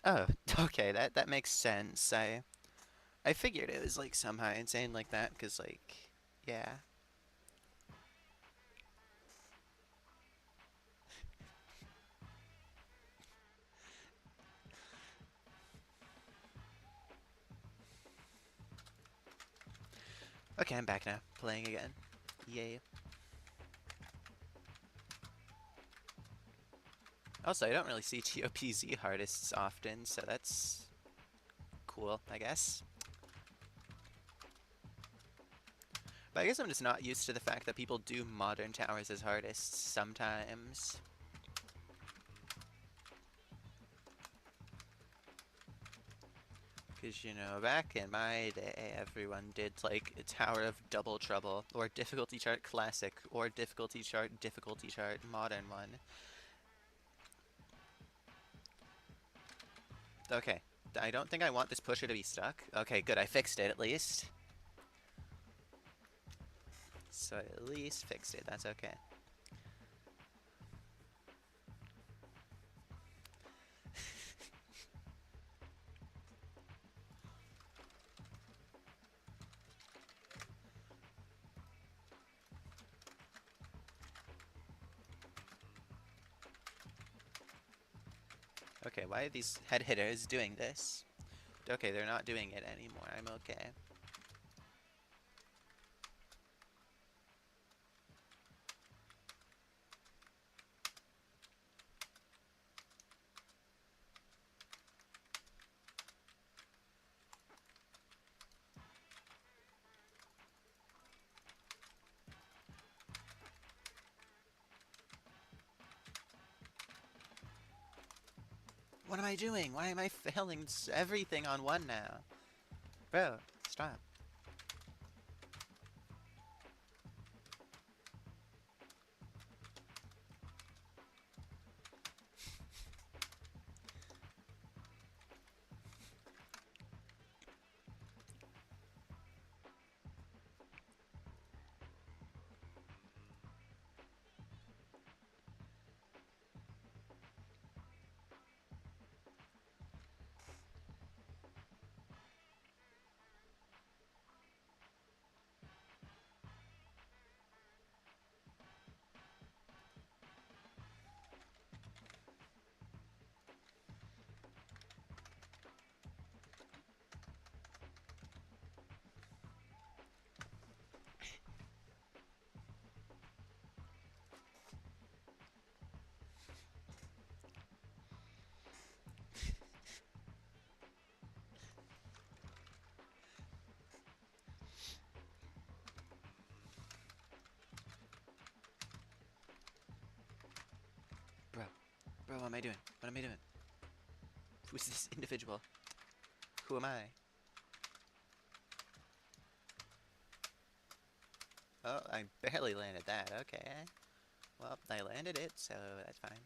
Oh, okay, that makes sense. I figured it was like somehow insane like that, cause like, yeah. Okay, I'm back now, playing again. Yay. Also, I don't really see TOPZ artists often, so that's cool, I guess. But I guess I'm just not used to the fact that people do modern towers as artists sometimes. Because, you know, back in my day, everyone did, like, a Tower of Double Trouble, or Difficulty Chart Classic, or Difficulty Chart Modern one. Okay, I don't think I want this pusher to be stuck. Okay, good, I fixed it at least. So I at least fixed it, that's okay. Okay, why are these head hitters doing this? Okay, they're not doing it anymore, I'm okay. What am I doing? Why am I failing everything on one now? Bro, stop. Bro, bro, what am I doing? What am I doing? Who's this individual? Who am I? Oh, I barely landed that. Okay. Well, I landed it, so that's fine.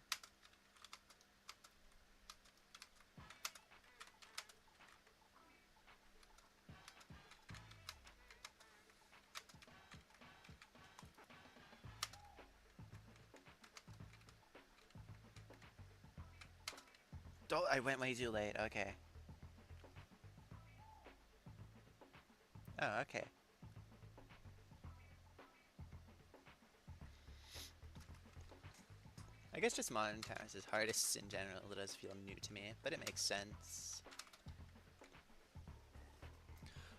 Oh, I went way too late. Okay. Oh, okay. I guess just modern towers is hardest in general. It does feel new to me, but it makes sense.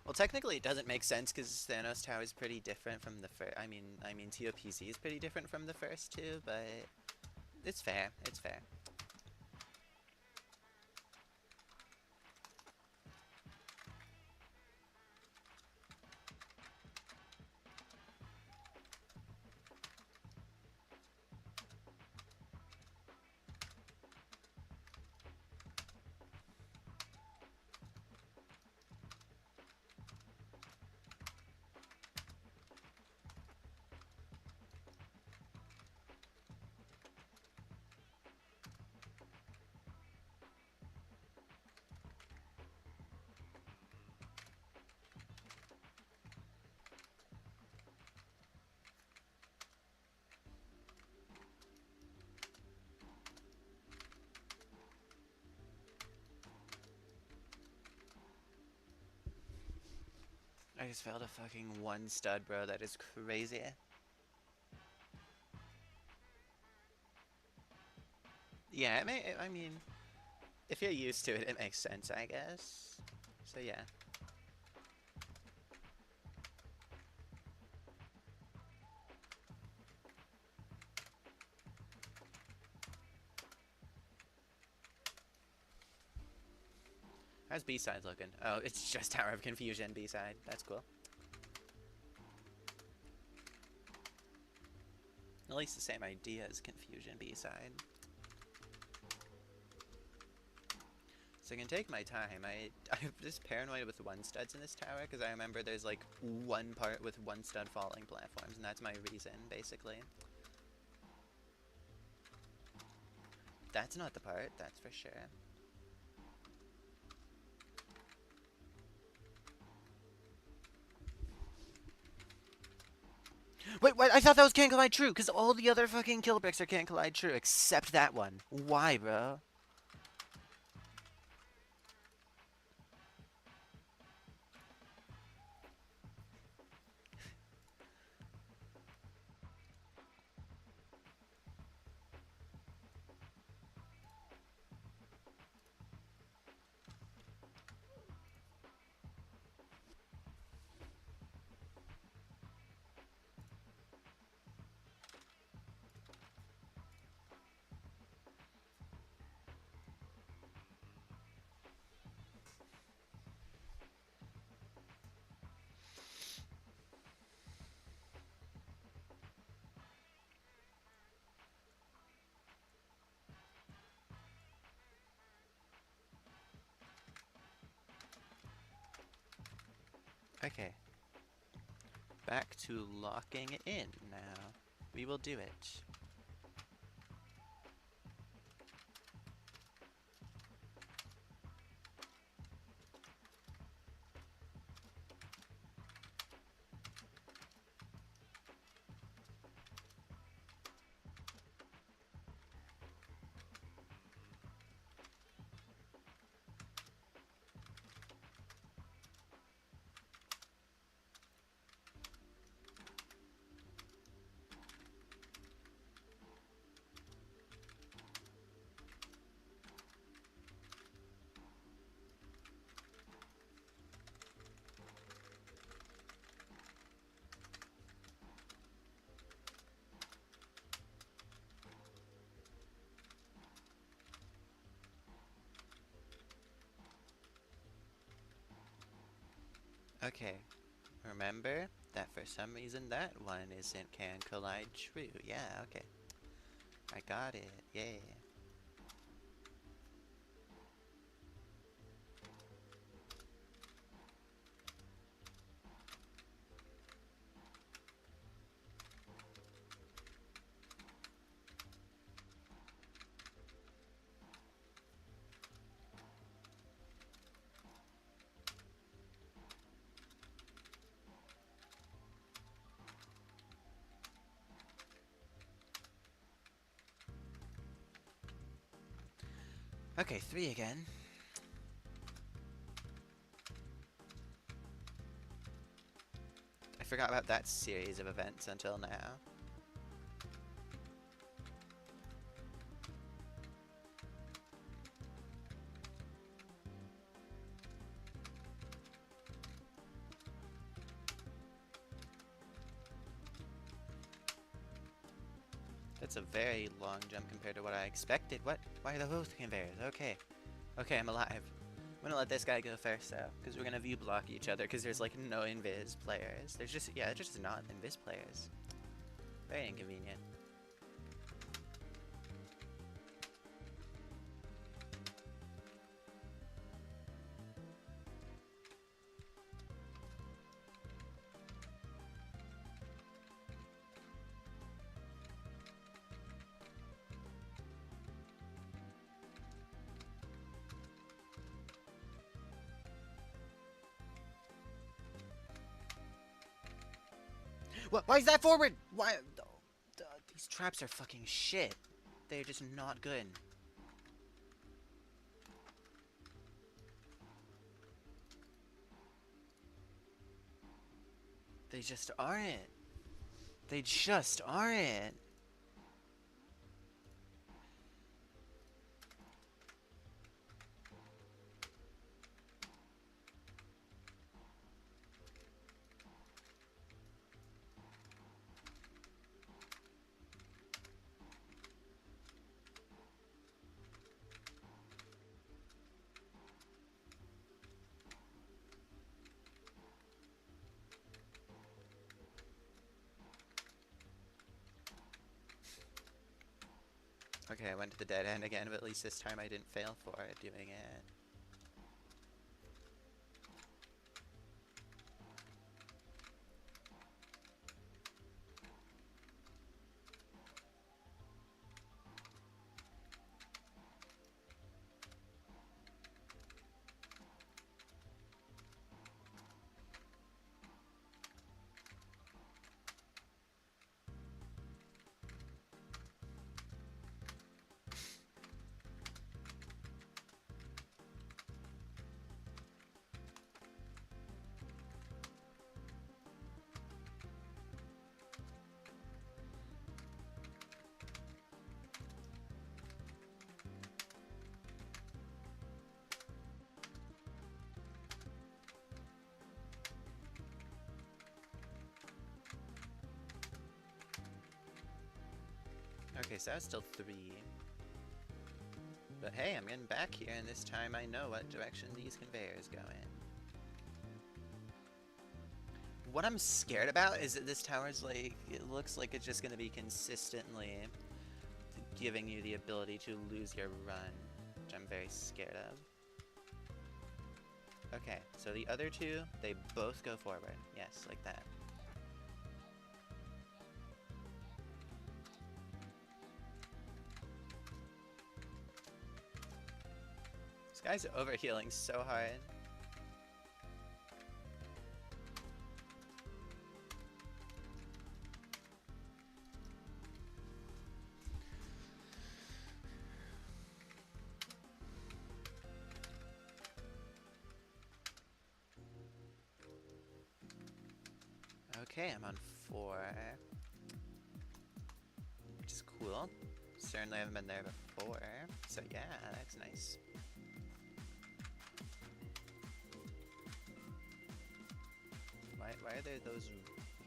Well, technically it doesn't make sense because Thanos Tower is pretty different from the first. I mean TOPC is pretty different from the first two, but it's fair. It's fair. I just failed a fucking one stud, bro. That is crazy. Yeah, I mean, if you're used to it, it makes sense, I guess. So yeah. How's B-side looking? Oh, it's just Tower of Confusion B-side. That's cool. At least the same idea as Confusion B-side. So I can take my time. I'm just paranoid with one studs in this tower because I remember there's like one part with one stud falling platforms, and that's my reason, basically. That's not the part, that's for sure. Wait, what? I thought that was can't collide true, because all the other fucking kill bricks are can't collide true, except that one. Why, bro? Okay. Back to locking it in now. We will do it. Okay. Remember that for some reason that one isn't can collide true. Yeah, okay. I got it. Yeah. Okay, 3 again. I forgot about that series of events until now. That's a very long jump compared to what I expected. What? Why are they both conveyors? Okay. Okay, I'm alive. I'm gonna let this guy go first, though, because we're gonna view block each other, because there's, like, no invis players. There's just, yeah, there's just not invis players. Very inconvenient. What? Why is that forward? Why? These traps are fucking shit. They're just not good. They just aren't. They just aren't. Okay, I went to the dead end again, but at least this time I didn't fail for it doing it. Okay, so that's still 3. But hey, I'm getting back here, and this time I know what direction these conveyors go in. What I'm scared about is that this tower's like, it looks like it's just going to be consistently giving you the ability to lose your run, which I'm very scared of. Okay, so the other two, they both go forward. Yes, like that. This guy's overhealing so hard. Okay, I'm on 4. Which is cool. Certainly haven't been there before. So yeah, that's nice. Why are there those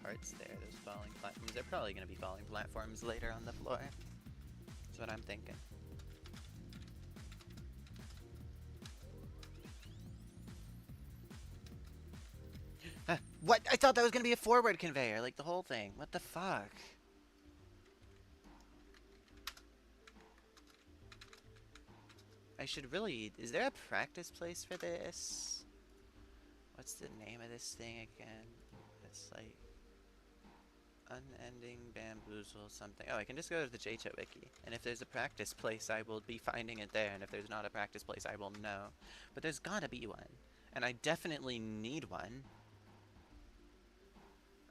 parts there, those falling platforms? They're probably going to be falling platforms later on the floor. That's what I'm thinking. What? I thought that was going to be a forward conveyor, like the whole thing. What the fuck? I should really... Is there a practice place for this? What's the name of this thing again? It's like... Unending Bamboozle something. Oh, I can just go to the jtoh wiki. And if there's a practice place, I will be finding it there. And if there's not a practice place, I will know. But there's gotta be one. And I definitely need one.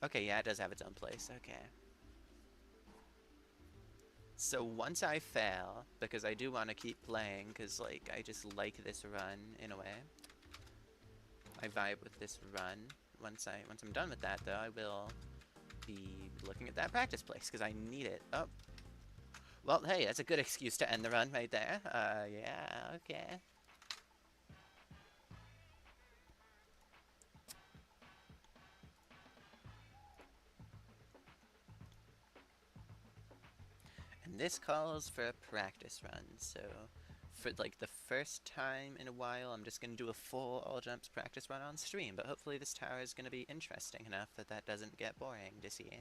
Okay, yeah, it does have its own place. Okay. So once I fail, because I do want to keep playing, because, like, I just like this run, in a way. I vibe with this run. Once I'm done with that, though, I will be looking at that practice place, because I need it. Oh. Well, hey, that's a good excuse to end the run right there. Yeah, okay. And this calls for a practice run, so for like the first time in a while, I'm just going to do a full all jumps practice run on stream, but hopefully this tower is going to be interesting enough that that doesn't get boring to see.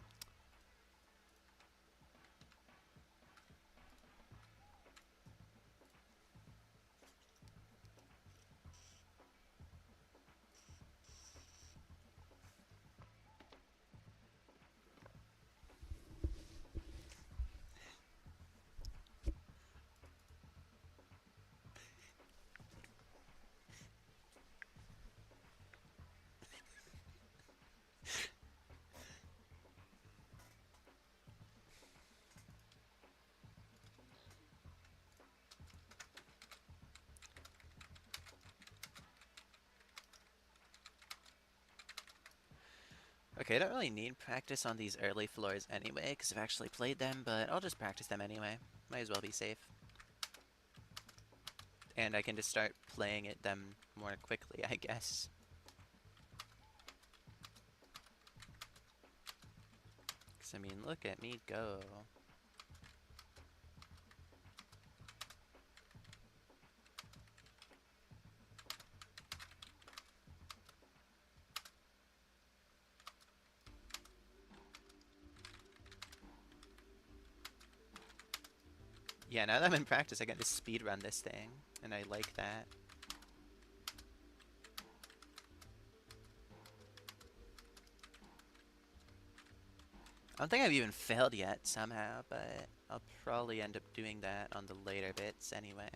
Okay, I don't really need practice on these early floors anyway, because I've actually played them, but I'll just practice them anyway. Might as well be safe. And I can just start playing at them more quickly, I guess. Because, I mean, look at me go. Yeah, now that I'm in practice, I get to speedrun this thing, and I like that. I don't think I've even failed yet somehow, but I'll probably end up doing that on the later bits anyway.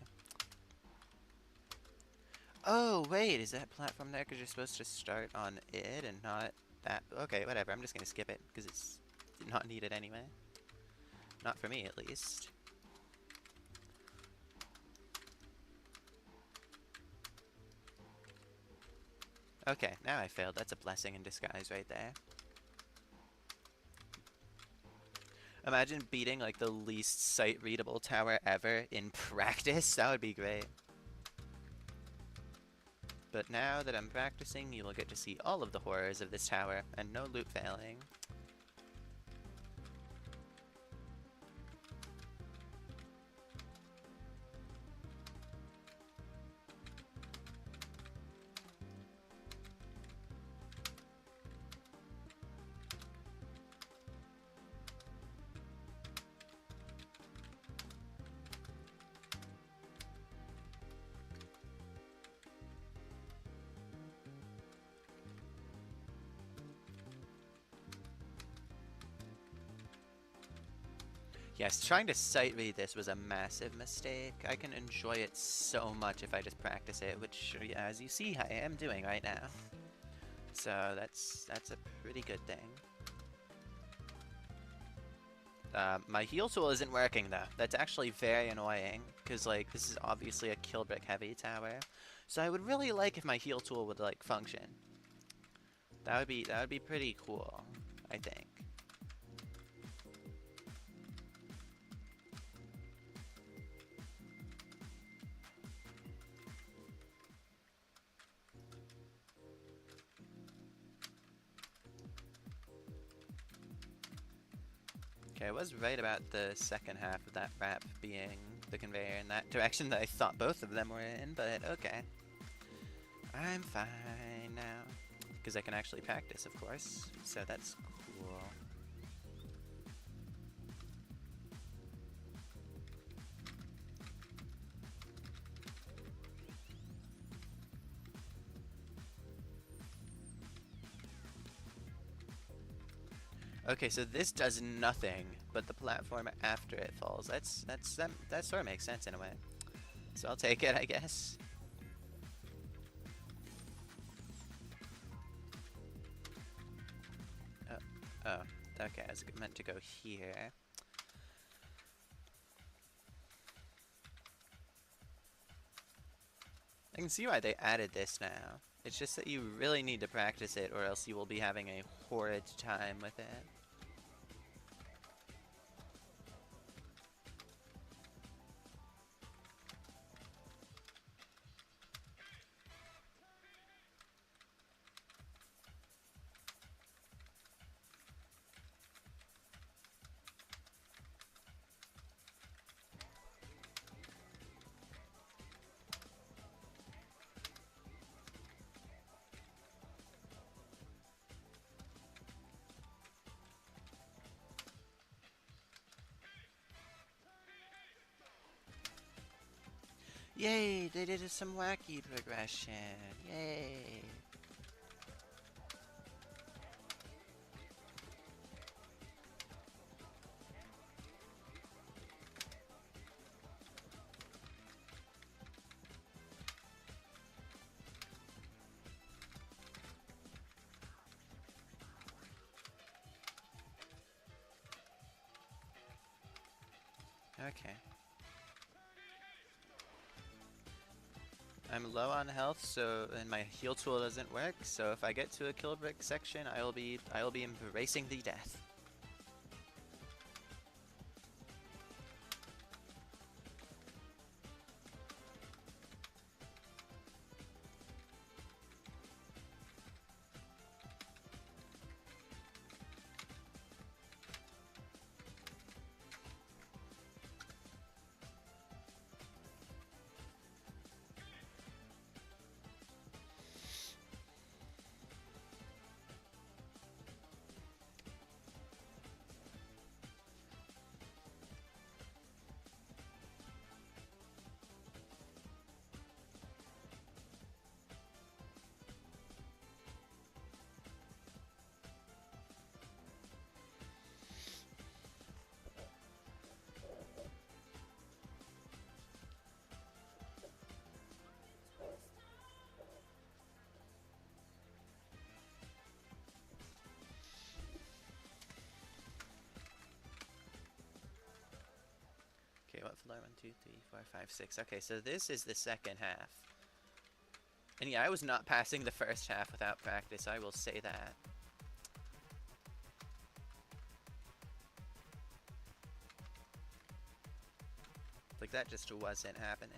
Oh, wait, is that platform there because you're supposed to start on it and not that? Okay, whatever, I'm just gonna skip it because it's not needed anyway. Not for me, at least. Okay, now I failed. That's a blessing in disguise right there. Imagine beating, like, the least sight-readable tower ever in practice. That would be great. But now that I'm practicing, you will get to see all of the horrors of this tower, and no loop failing. Yes, trying to sight read this was a massive mistake. I can enjoy it so much if I just practice it, which, as you see, I am doing right now. So that's a pretty good thing. My heal tool isn't working though. That's actually very annoying, because like this is obviously a kill brick heavy tower. So I would really like if my heal tool would like function. That would be pretty cool, I think. Okay, I was right about the second half of that wrap being the conveyor in that direction that I thought both of them were in, but okay. I'm fine now. Because I can actually practice, of course, so that's cool. Okay, so this does nothing but the platform after it falls. That sort of makes sense in a way. So I'll take it, I guess. Oh, okay, I was meant to go here. I can see why they added this now. It's just that you really need to practice it, or else you will be having a horrid time with it. Yay, they did some wacky progression. Yay. Okay. I'm low on health, so and my heal tool doesn't work. So if I get to a kill brick section, I will be embracing the death. Okay, what floor? 1, 2, 3, 4, 5, 6. Okay, so this is the second half. And yeah, I was not passing the first half without practice, I will say that. Like, that just wasn't happening.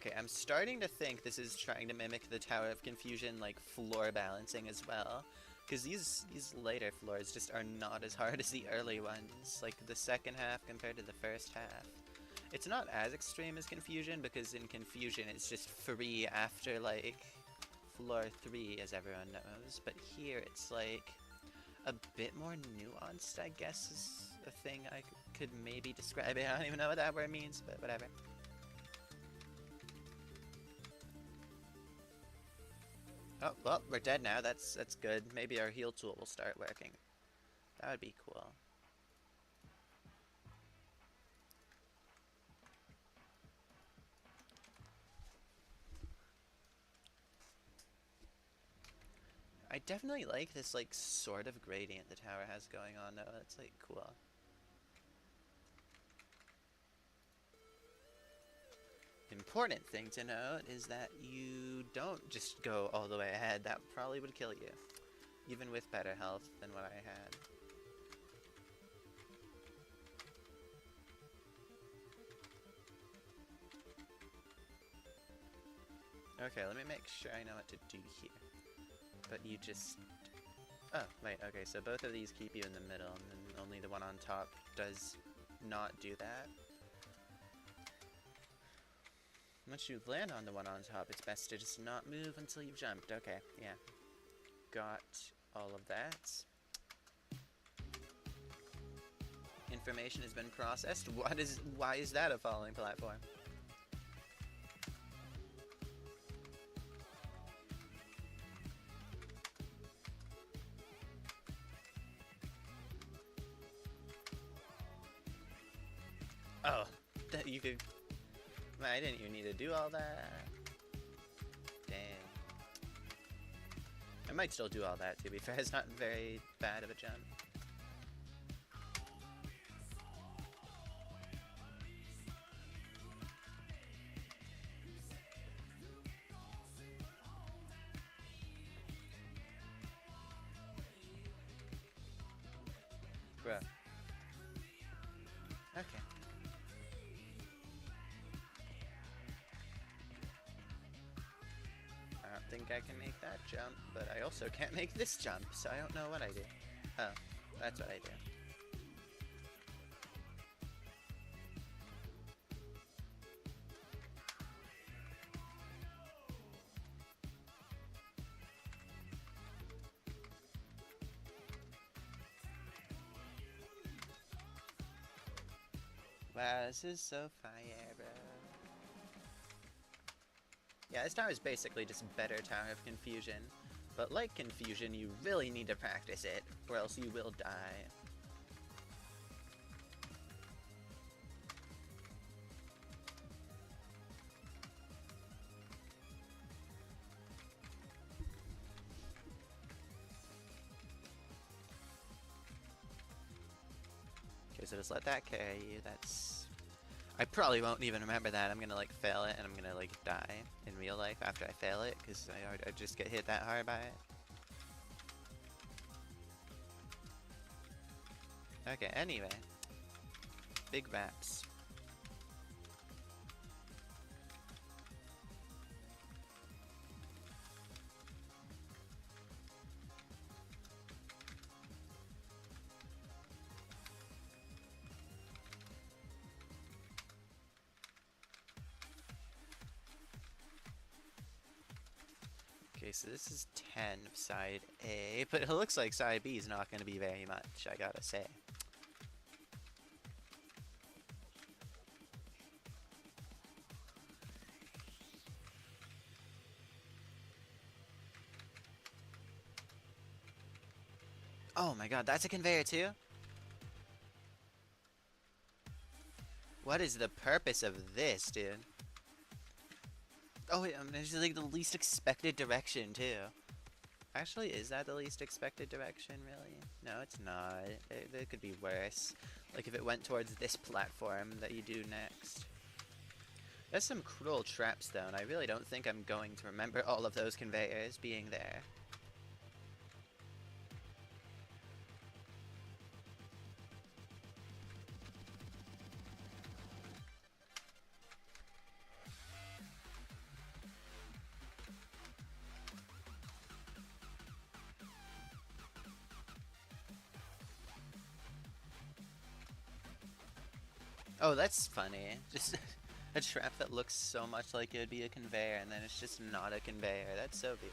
Okay, I'm starting to think this is trying to mimic the Tower of Confusion, like, floor balancing as well. Because these later floors just are not as hard as the early ones, like the second half compared to the first half. It's not as extreme as Confusion, because in Confusion it's just free after, like, floor 3, as everyone knows. But here it's, like, a bit more nuanced, I guess, is a thing I could maybe describe it. I don't even know what that word means, but whatever. Oh, well, we're dead now. That's good. Maybe our heal tool will start working. That would be cool. I definitely like this, like, sort of gradient the tower has going on, though. It's, like, cool. Important thing to note is that you don't just go all the way ahead. That probably would kill you, even with better health than what I had. Okay, let me make sure I know what to do here. But you just... Oh, wait, okay, so both of these keep you in the middle, and then only the one on top does not do that. Once you land on the one on top, it's best to just not move until you've jumped. Okay, yeah. Got all of that. Information has been processed. Why is that a falling platform? Oh, that you could... I didn't even need to do all that. Dang. I might still do all that, to be fair. It's not very bad of a jump. Bruh. Okay. I don't think I can make that jump, but I also can't make this jump, so I don't know what I do. Oh, that's what I do. Wow, this is so fire, bro. Yeah, this tower is basically just better Tower of Confusion. But like Confusion, you really need to practice it, or else you will die. Okay, so just let that carry you. That's... I probably won't even remember that. I'm gonna, like, fail it, and I'm gonna, like, die in real life after I fail it, because I just get hit that hard by it. Okay, anyway. Big raps. Okay, so this is 10 of side A, but it looks like side B is not going to be very much, I gotta say. Oh my god, that's a conveyor too? What is the purpose of this, dude? Oh wait, it's like the least expected direction too. Actually, is that the least expected direction, really? No, it's not. It could be worse. Like if it went towards this platform that you do next. There's some cruel traps though, and I really don't think I'm going to remember all of those conveyors being there. Oh, that's funny. Just a trap that looks so much like it would be a conveyor, and then it's just not a conveyor. That's so real.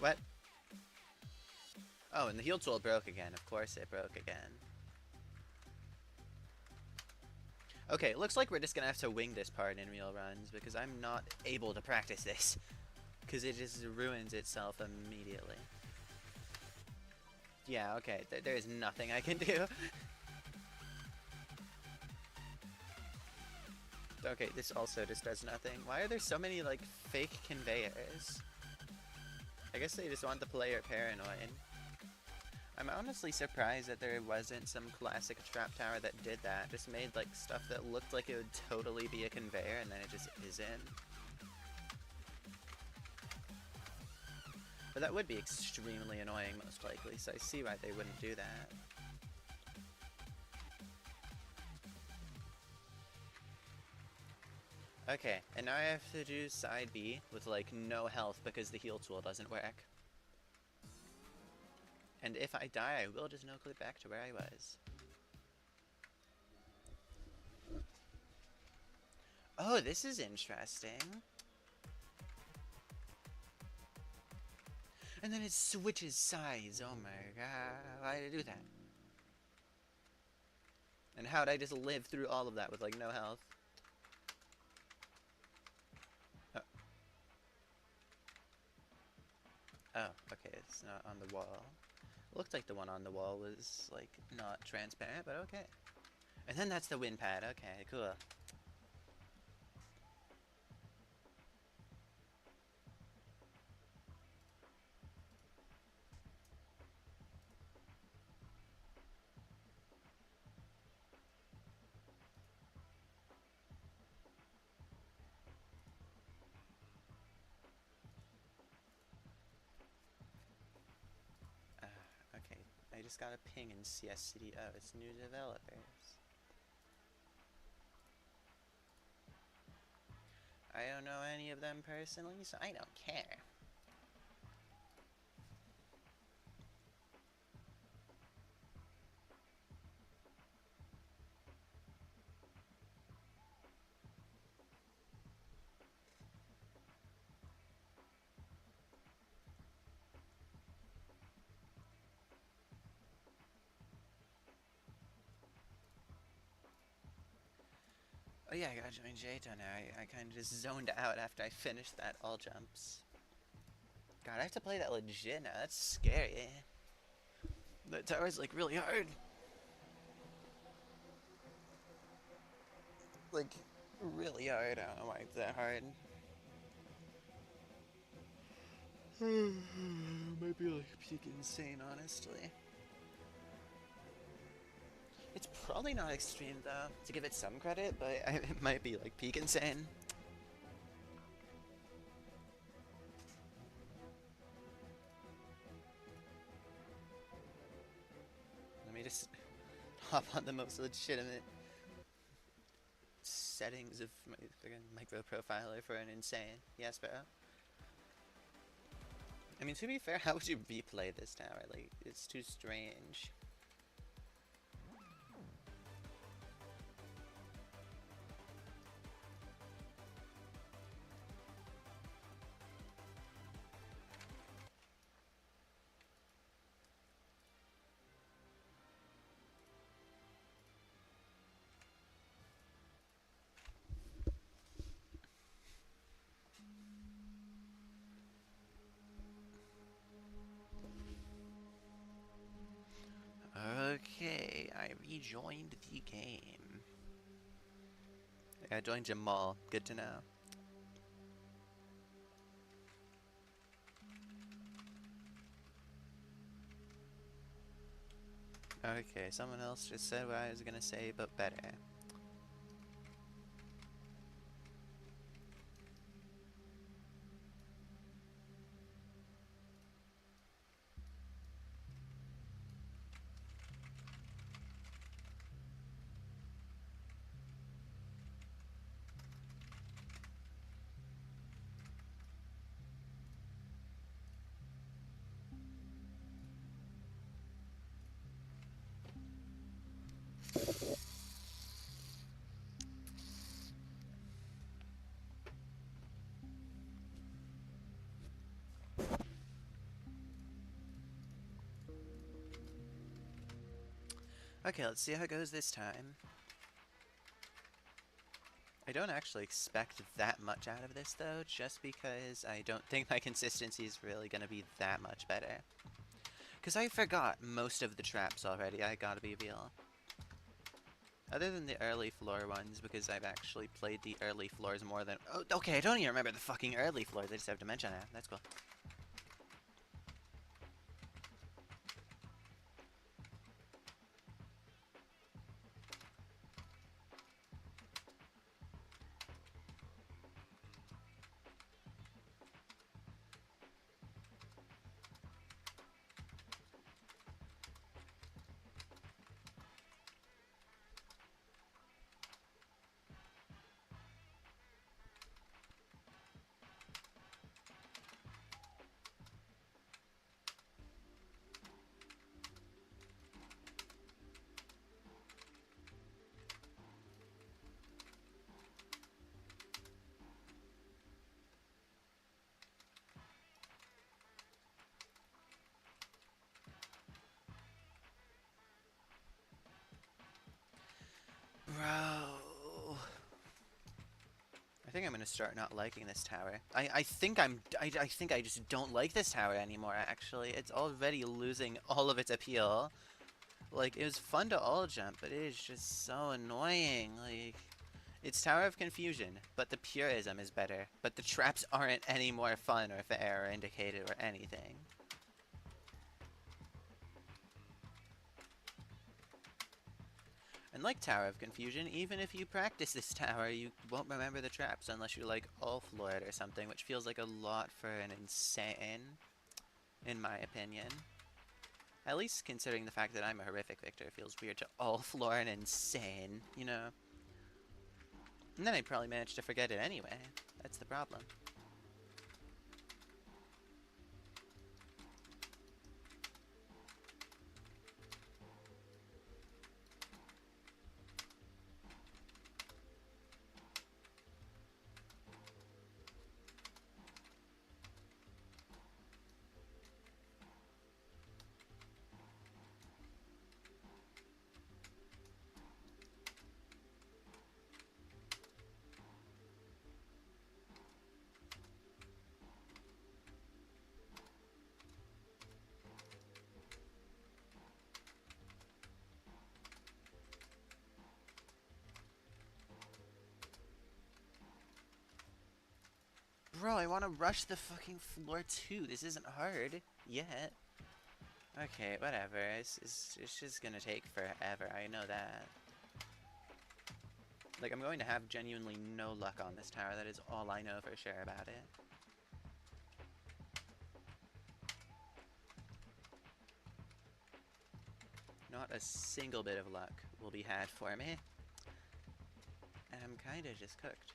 What? Oh, and the heal tool broke again. Of course it broke again. Okay, looks like we're just gonna have to wing this part in real runs, because I'm not able to practice this. Because it just ruins itself immediately. Yeah, okay, there's nothing I can do. Okay, this also just does nothing. Why are there so many, like, fake conveyors? I guess they just want the player paranoid. I'm honestly surprised that there wasn't some classic trap tower that did that. Just made, like, stuff that looked like it would totally be a conveyor, and then it just isn't. But that would be extremely annoying, most likely, so I see why they wouldn't do that. Okay, and now I have to do side B with, like, no health because the heal tool doesn't work. And if I die, I will just no-clip back to where I was. Oh, this is interesting. And then it switches sides. Oh my god, why did I do that? And how'd I just live through all of that with, like, no health? Oh, oh, okay, it's not on the wall. It looked like the one on the wall was, like, not transparent, but okay. And then that's the wind pad. Okay, cool. Okay, I just got a ping in CS City. Oh, it's new developers. I don't know any of them personally, so I don't care. Oh yeah, I gotta join jtoh now. I kind of just zoned out after I finished that all jumps. God, I have to play that legit now. That's scary. That tower's, like, really hard. Like, really hard. I don't know why it's that hard. Might be, like, peak insane, honestly. It's probably not extreme, though, to give it some credit, but it might be, like, peak insane. Let me just hop on the most legitimate settings of my friggin' micro profiler for an insane. Yes, bro. I mean, to be fair, how would you replay this tower? Like, it's too strange. Okay, I rejoined the game. I joined Jamal. Good to know. Okay, someone else just said what I was gonna say, but better. Okay, let's see how it goes this time. I don't actually expect that much out of this, though, just because I don't think my consistency is really going to be that much better. Because I forgot most of the traps already, I gotta be real. Other than the early floor ones, because I've actually played the early floors more than... Oh, okay, I don't even remember the fucking early floors, I just have to mention that. That's cool. Bro... I think I'm gonna start not liking this tower. I think I think I just don't like this tower anymore, actually. It's already losing all of its appeal. Like, it was fun to all jump, but it is just so annoying. Like, it's Tower of Confusion, but the purism is better. But the traps aren't any more fun or fair or indicated or anything. And like Tower of Confusion, even if you practice this tower, you won't remember the traps unless you like all floor it or something, which feels like a lot for an insane, in my opinion. At least considering the fact that I'm a horrific victor, it feels weird to all floor an insane, you know? And then I'd probably manage to forget it anyway. That's the problem. Bro, I want to rush the fucking floor too. This isn't hard yet. Okay, whatever. It's just gonna take forever. I know that. Like, I'm going to have genuinely no luck on this tower. That is all I know for sure about it. Not a single bit of luck will be had for me. And I'm kinda just cooked.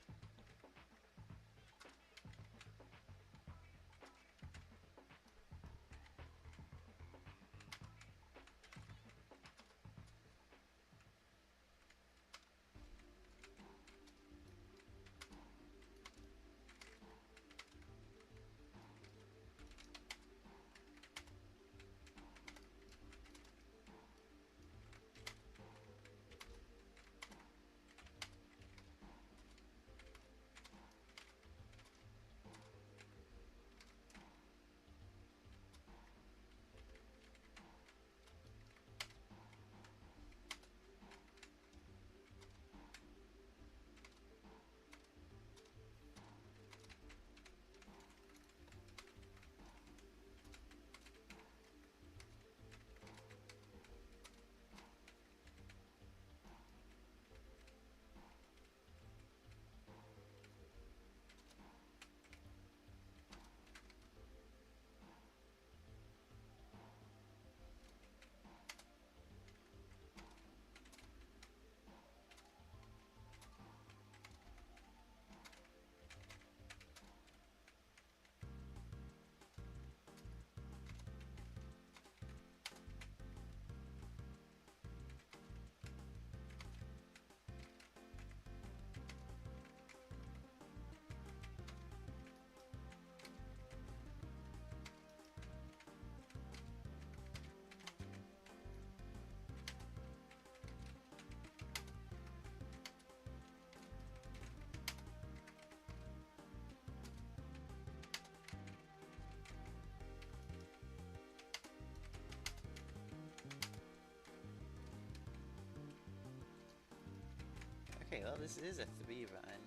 Okay, well, this is a 3 run.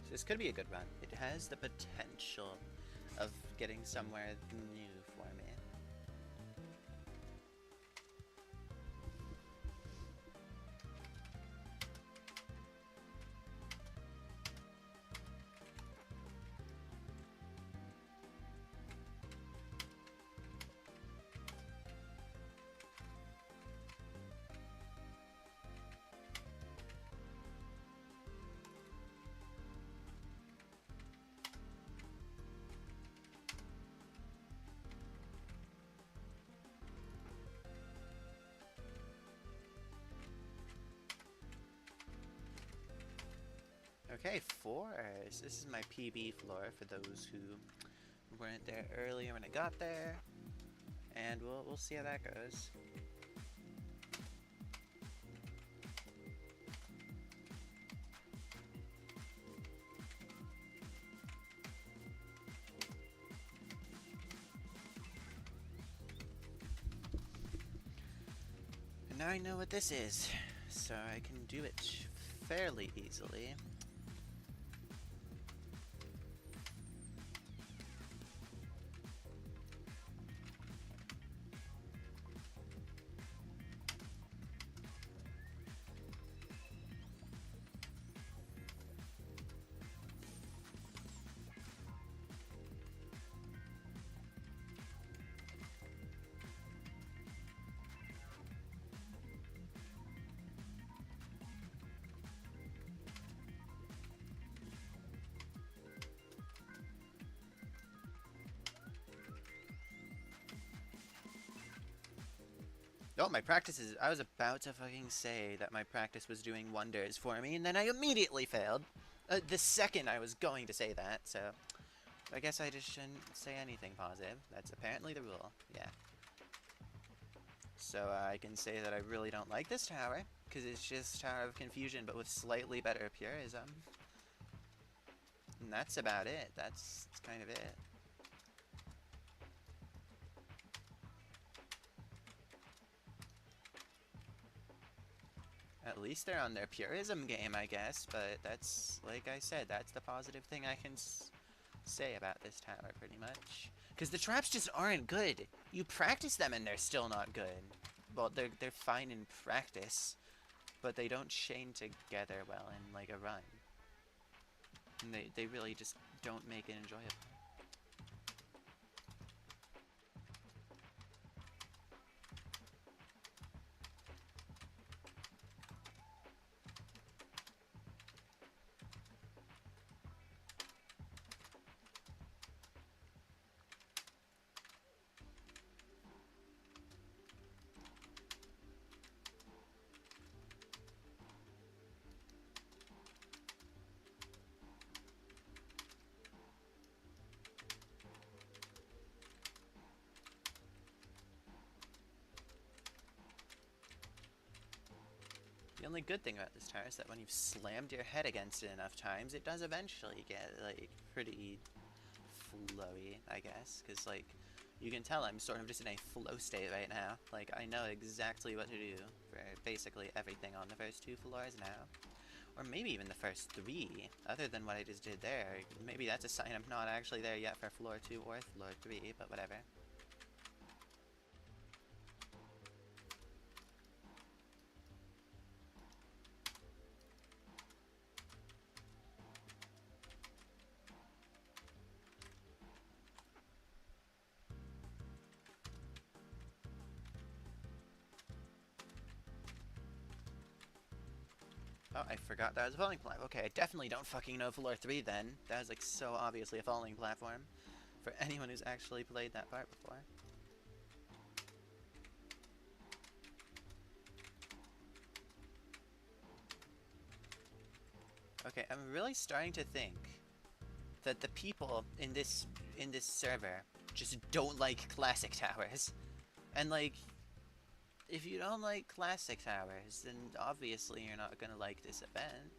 So this could be a good run. It has the potential of getting somewhere new for me. Okay, 4s. This is my PB floor for those who weren't there earlier when I got there. And we'll see how that goes. And now I know what this is, so I can do it fairly easily. Oh, my practice is... I was about to fucking say that my practice was doing wonders for me, and then I immediately failed. The second I was going to say that, so... I guess I just shouldn't say anything positive. That's apparently the rule. Yeah. So I can say that I really don't like this tower, because it's just Tower of Confusion, but with slightly better purism. And that's about it. That's kind of it. At least they're on their purism game, I guess, but that's, like I said, that's the positive thing I can say about this tower, pretty much. Because the traps just aren't good. You practice them and they're still not good. Well, they're fine in practice, but they don't chain together well in, like, a run. And they really just don't make it enjoyable. The only good thing about this tower is that when you've slammed your head against it enough times, it does eventually get, like, pretty flowy, I guess. Because, like, you can tell I'm sort of just in a flow state right now. Like, I know exactly what to do for basically everything on the first 2 floors now. Or maybe even the first 3, other than what I just did there. Maybe that's a sign I'm not actually there yet for floor 2 or floor 3, but whatever. Oh, I forgot that was a falling platform. Okay, I definitely don't fucking know floor 3 then. That was like so obviously a falling platform for anyone who's actually played that part before. Okay, I'm really starting to think that the people in this server just don't like classic towers. And like, if you don't like classic towers, then obviously you're not gonna like this event.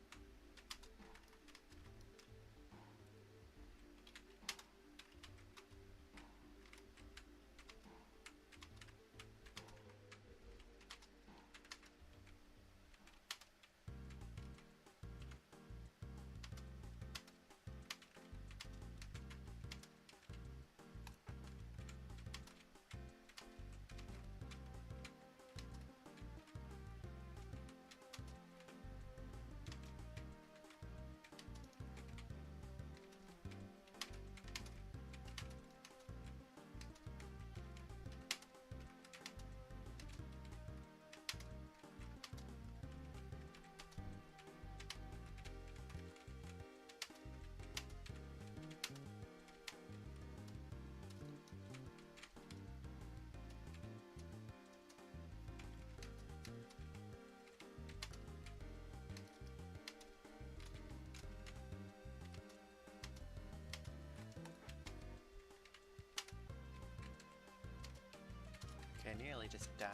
I nearly just died.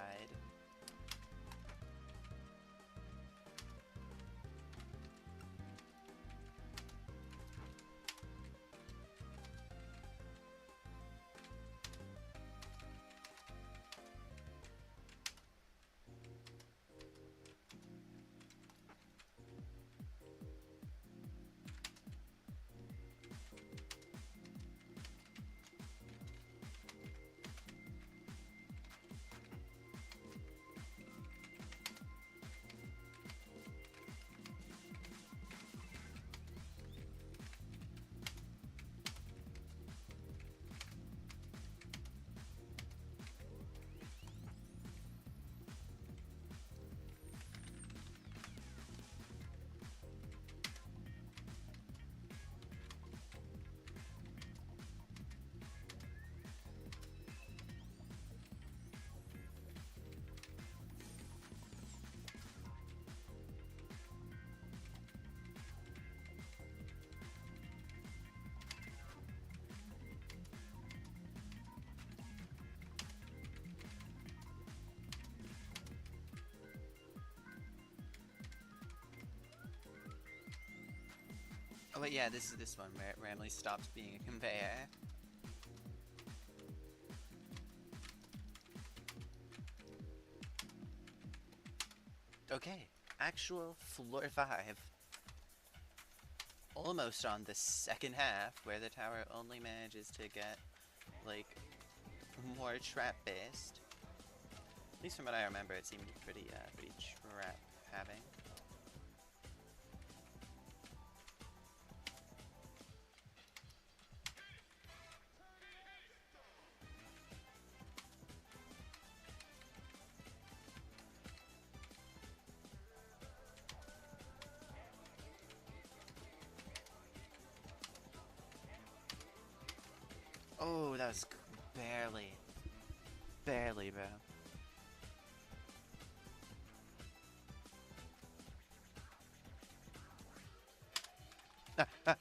Oh wait, yeah, this is this one where it randomly stops being a conveyor. Okay, actual floor 5. Almost on the second half, where the tower only manages to get, like, more trap-based. At least from what I remember, it seemed pretty trap-having. Oh, that was barely. Barely, bro.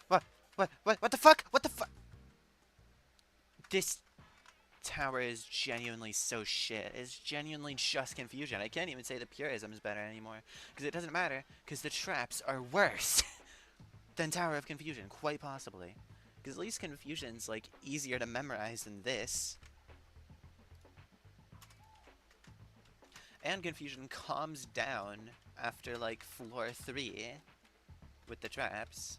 What? What the fuck? What the fuck? This tower is genuinely so shit. It's genuinely just confusion. I can't even say the purism is better anymore. Because it doesn't matter, because the traps are worse than Tower of Confusion, quite possibly. Because at least confusion's, like, easier to memorize than this. And confusion calms down after, like, floor 3 with the traps.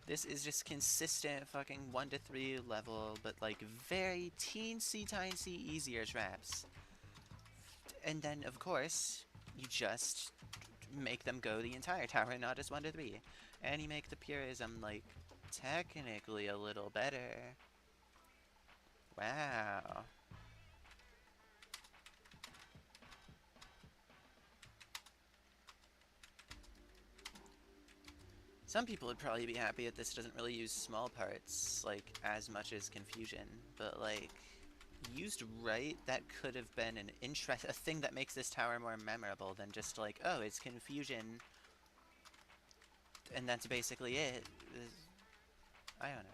This is just consistent fucking 1 to 3 level, but like very teensy-tiny easier traps. And then, of course, you just make them go the entire tower, not just 1 to 3. And you make the purism, like, technically a little better. Wow. Some people would probably be happy that this doesn't really use small parts, like, as much as confusion, but, like, used right, that could have been a thing that makes this tower more memorable than just, like, oh, it's confusion, and that's basically it. I don't know.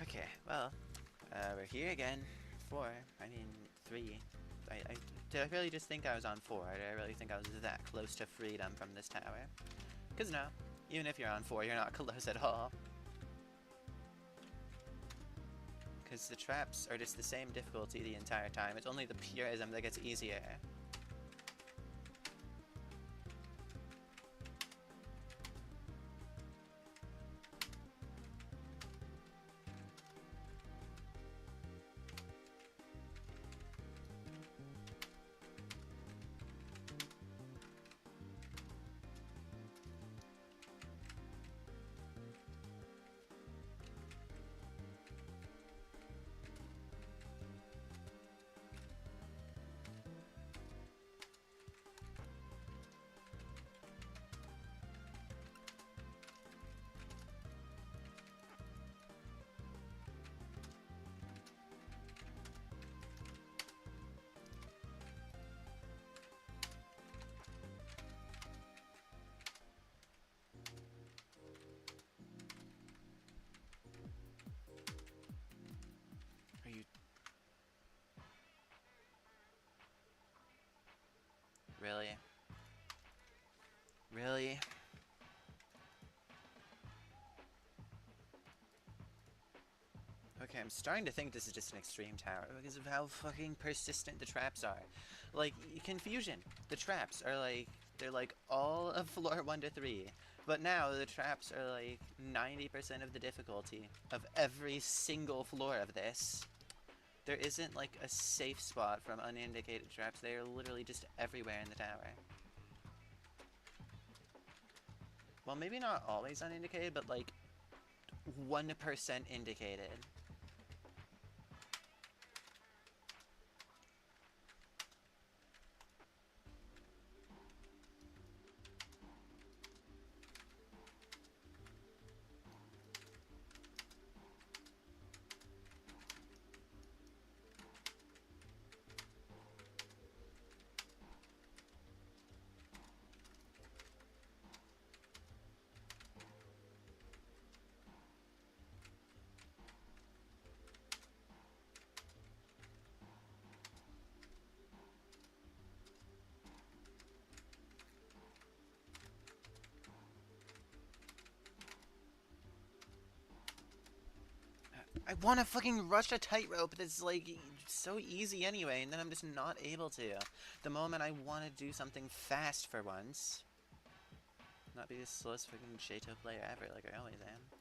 Okay, well, we're here again. 4. I mean, 3. Did I really just think I was on 4? Did I really think I was that close to freedom from this tower? Because no, even if you're on 4, you're not close at all. Because the traps are just the same difficulty the entire time. It's only the purism that gets easier. Are you... Really? Really? Okay, I'm starting to think this is just an extreme tower because of how fucking persistent the traps are. Like, confusion. The traps are like, they're like all of floor 1 to 3. But now the traps are like 90% of the difficulty of every single floor of this. There isn't like a safe spot from unindicated traps. They are literally just everywhere in the tower. Well, maybe not always unindicated, but like 1% indicated. I want to fucking rush a tightrope that's like so easy anyway, and then I'm just not able to. The moment I want to do something fast for once. Not be the slowest fucking jtoh player ever, like I always am.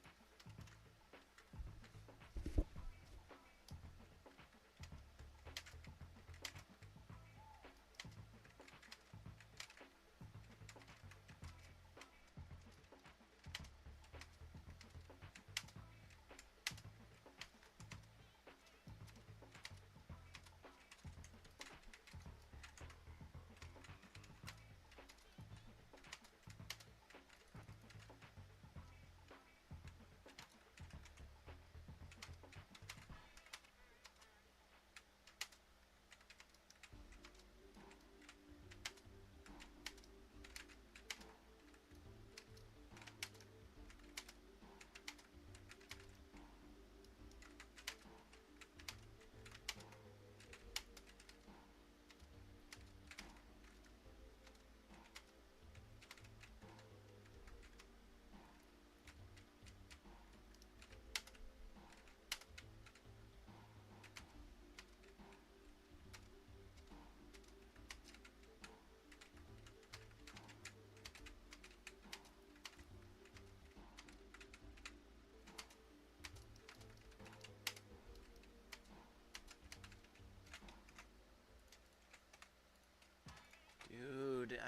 Dude,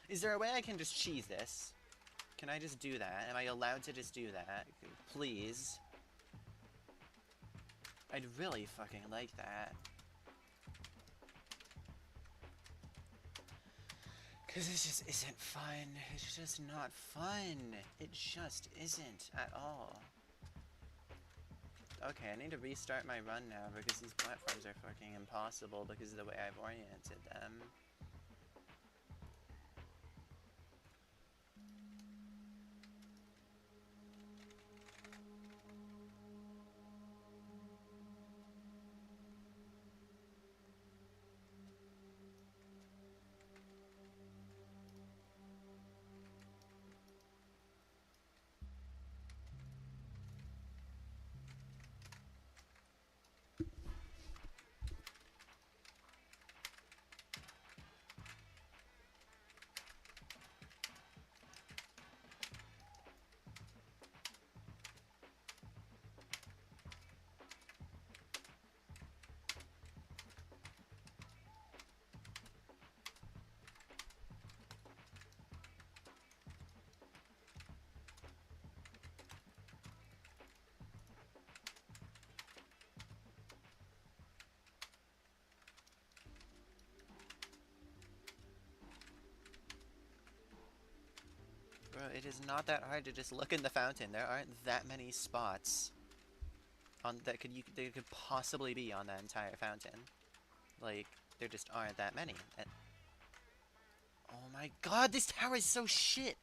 is there a way I can just cheese this? Can I just do that? Am I allowed to just do that? Please. I'd really fucking like that. Because this just isn't fun. It's just not fun. It just isn't at all. Okay, I need to restart my run now because these platforms are fucking impossible because of the way I've oriented them. it is not that hard to just look in the fountain. There aren't that many spots on that could possibly be on that entire fountain. Like, there just aren't that many. Oh my god, this tower is so shit!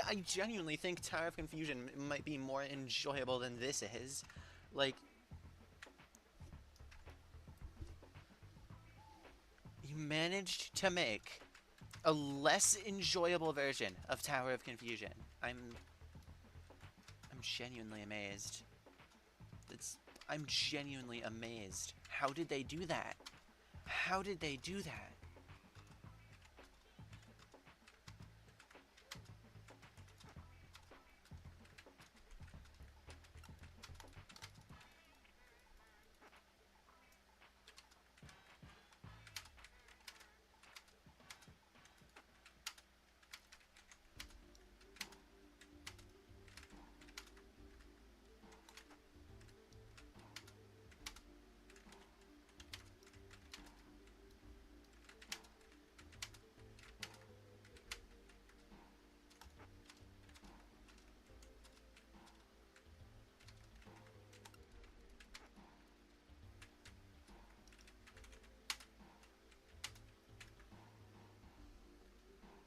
I genuinely think Tower of Confusion might be more enjoyable than this is. Like, you managed to make a less enjoyable version of Tower of Confusion. I'm genuinely amazed. I'm genuinely amazed. How did they do that? How did they do that?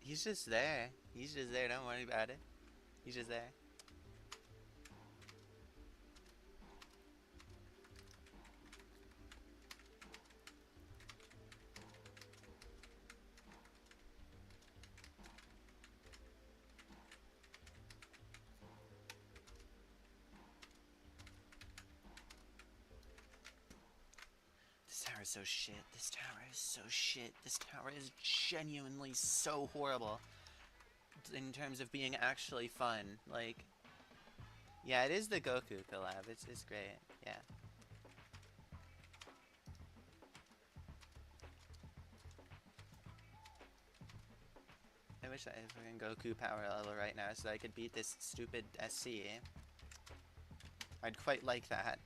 He's just there. He's just there. Don't worry about it. He's just there. This tower is so shit. This tower is so shit. This tower is genuinely so horrible in terms of being actually fun. Like, yeah, it is the Goku collab. It's great. Yeah. I wish I had fucking Goku power level right now so I could beat this stupid SC. I'd quite like that.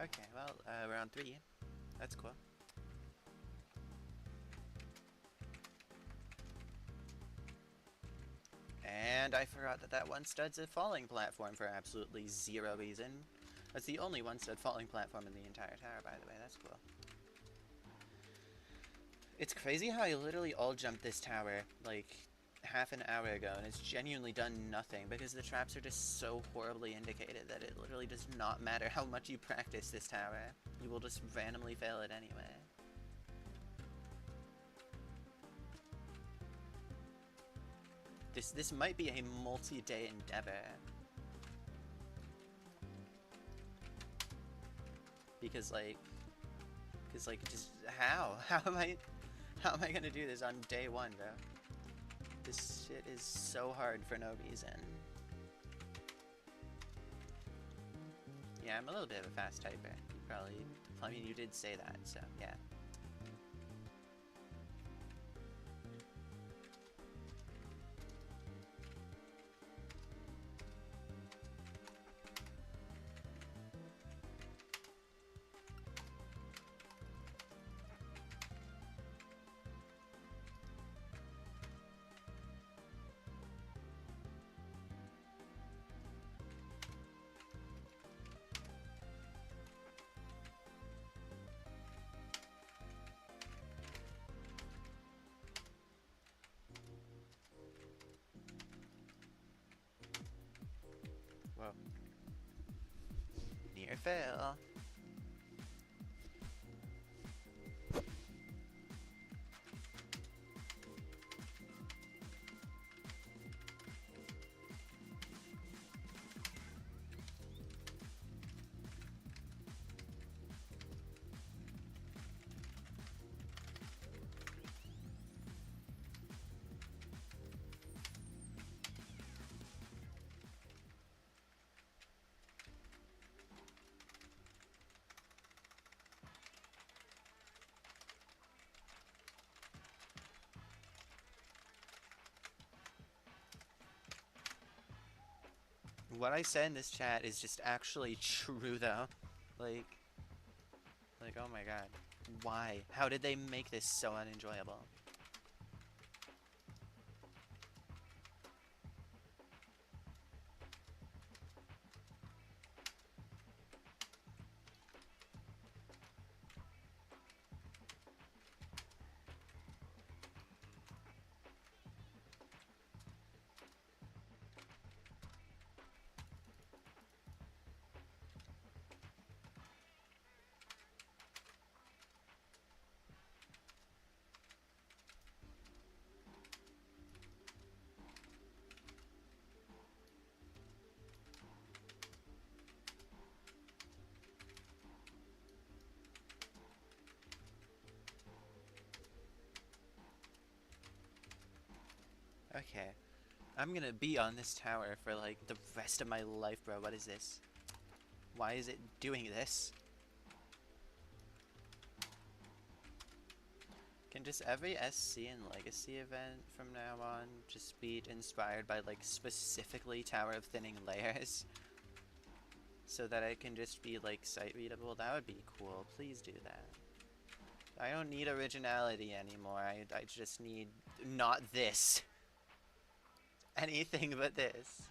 Okay, well, we're on 3. That's cool. And I forgot that one stud's a falling platform for absolutely zero reason. That's the only one stud falling platform in the entire tower, by the way. That's cool. It's crazy how I literally all jumped this tower, like, half an hour ago, and it's genuinely done nothing, because the traps are just so horribly indicated that it literally does not matter how much you practice this tower. You will just randomly fail it anyway. This might be a multi-day endeavor. Because just how am I gonna do this on day 1, bro? This shit is so hard for no reason. Yeah, I'm a little bit of a fast typer. You probably, I mean, you did say that, so yeah. fail. What I said in this chat is just actually true, though. Like, oh my god. Why? How did they make this so unenjoyable? Okay. I'm gonna be on this tower for, like, the rest of my life, bro. What is this? Why is it doing this? Can just every SC and Legacy event from now on just be inspired by, like, specifically Tower of Thinning layers? So that I can just be, like, sight readable? That would be cool. Please do that. I don't need originality anymore. I just need not this. Anything but this.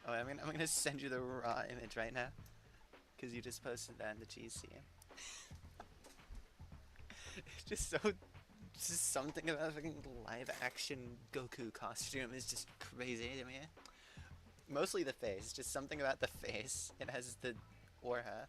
Oh, I'm gonna send you the raw image right now, because you just posted that in the GC. It's just so, just something about fucking live action Goku costume is just crazy to me. Mostly the face, just something about the face. It has the aura.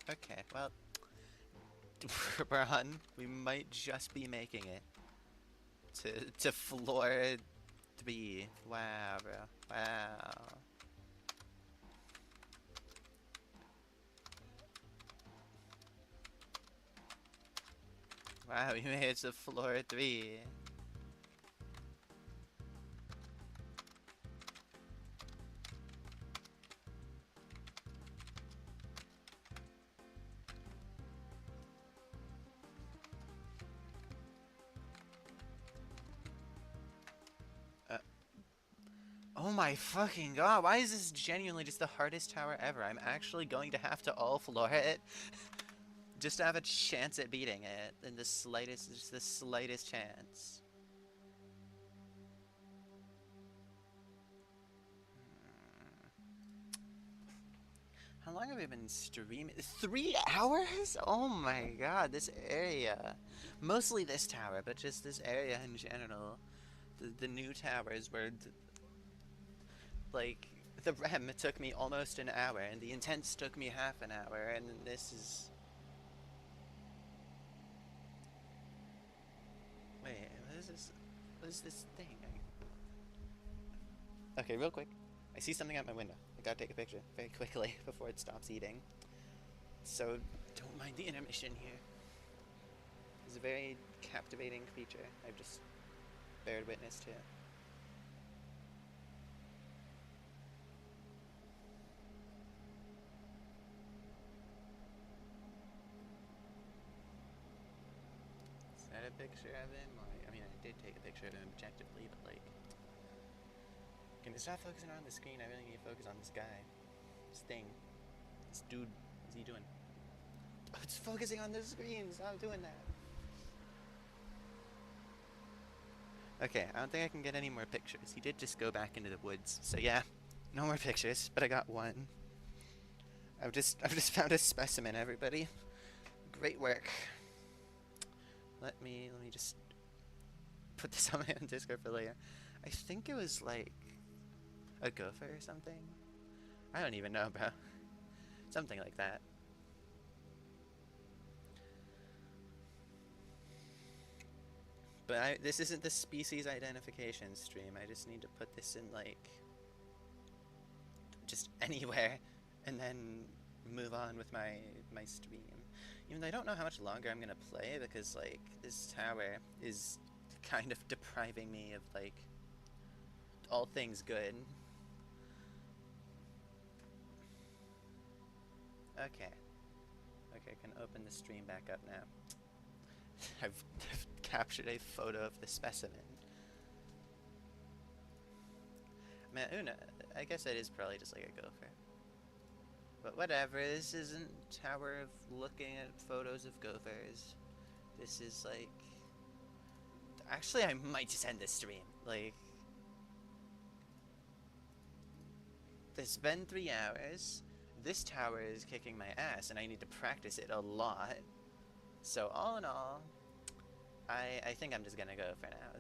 Okay, well, Braun, we might just be making it to floor 3. Wow, bro. Wow. Wow, we made it to floor 3. Oh my fucking god, why is this genuinely just the hardest tower ever? I'm actually going to have to all floor it just to have a chance at beating it in the slightest, just the slightest chance. How long have we been streaming? 3 hours? Oh my god, this area. Mostly this tower, but just this area in general. the new towers where, like, the REM took me almost an hour, and the intense took me half an hour, and this is... Wait, what is this? What is this thing? Okay, real quick. I see something out my window. I gotta take a picture very quickly before it stops eating. So, don't mind the intermission here. It's a very captivating creature I've just bared witness to. Is that a picture of him? I mean, I did take a picture of him objectively, but like... Can I stop focusing on the screen? I really need to focus on this guy. This thing. This dude. What's he doing? Oh, it's focusing on the screen! Stop doing that! Okay, I don't think I can get any more pictures. He did just go back into the woods, so yeah, no more pictures, but I got one. I've just found a specimen, everybody. Great work. Let me just put this on my own Discord for later. I think it was like a gopher or something. I don't even know, bro. Something like that. But this isn't the species identification stream. I just need to put this in, like, just anywhere, and then move on with my stream. Even though I don't know how much longer I'm gonna play, because, like, this tower is kind of depriving me of, like, all things good. Okay. Okay, I can open the stream back up now. I've captured a photo of the specimen. Man, Una, I guess it is probably just like a gopher. But whatever, this isn't Tower of looking at photos of gophers. This is like... Actually, I might just end this stream. Like... It's been 3 hours. This tower is kicking my ass, and I need to practice it a lot. So all in all, I think I'm just gonna go for now.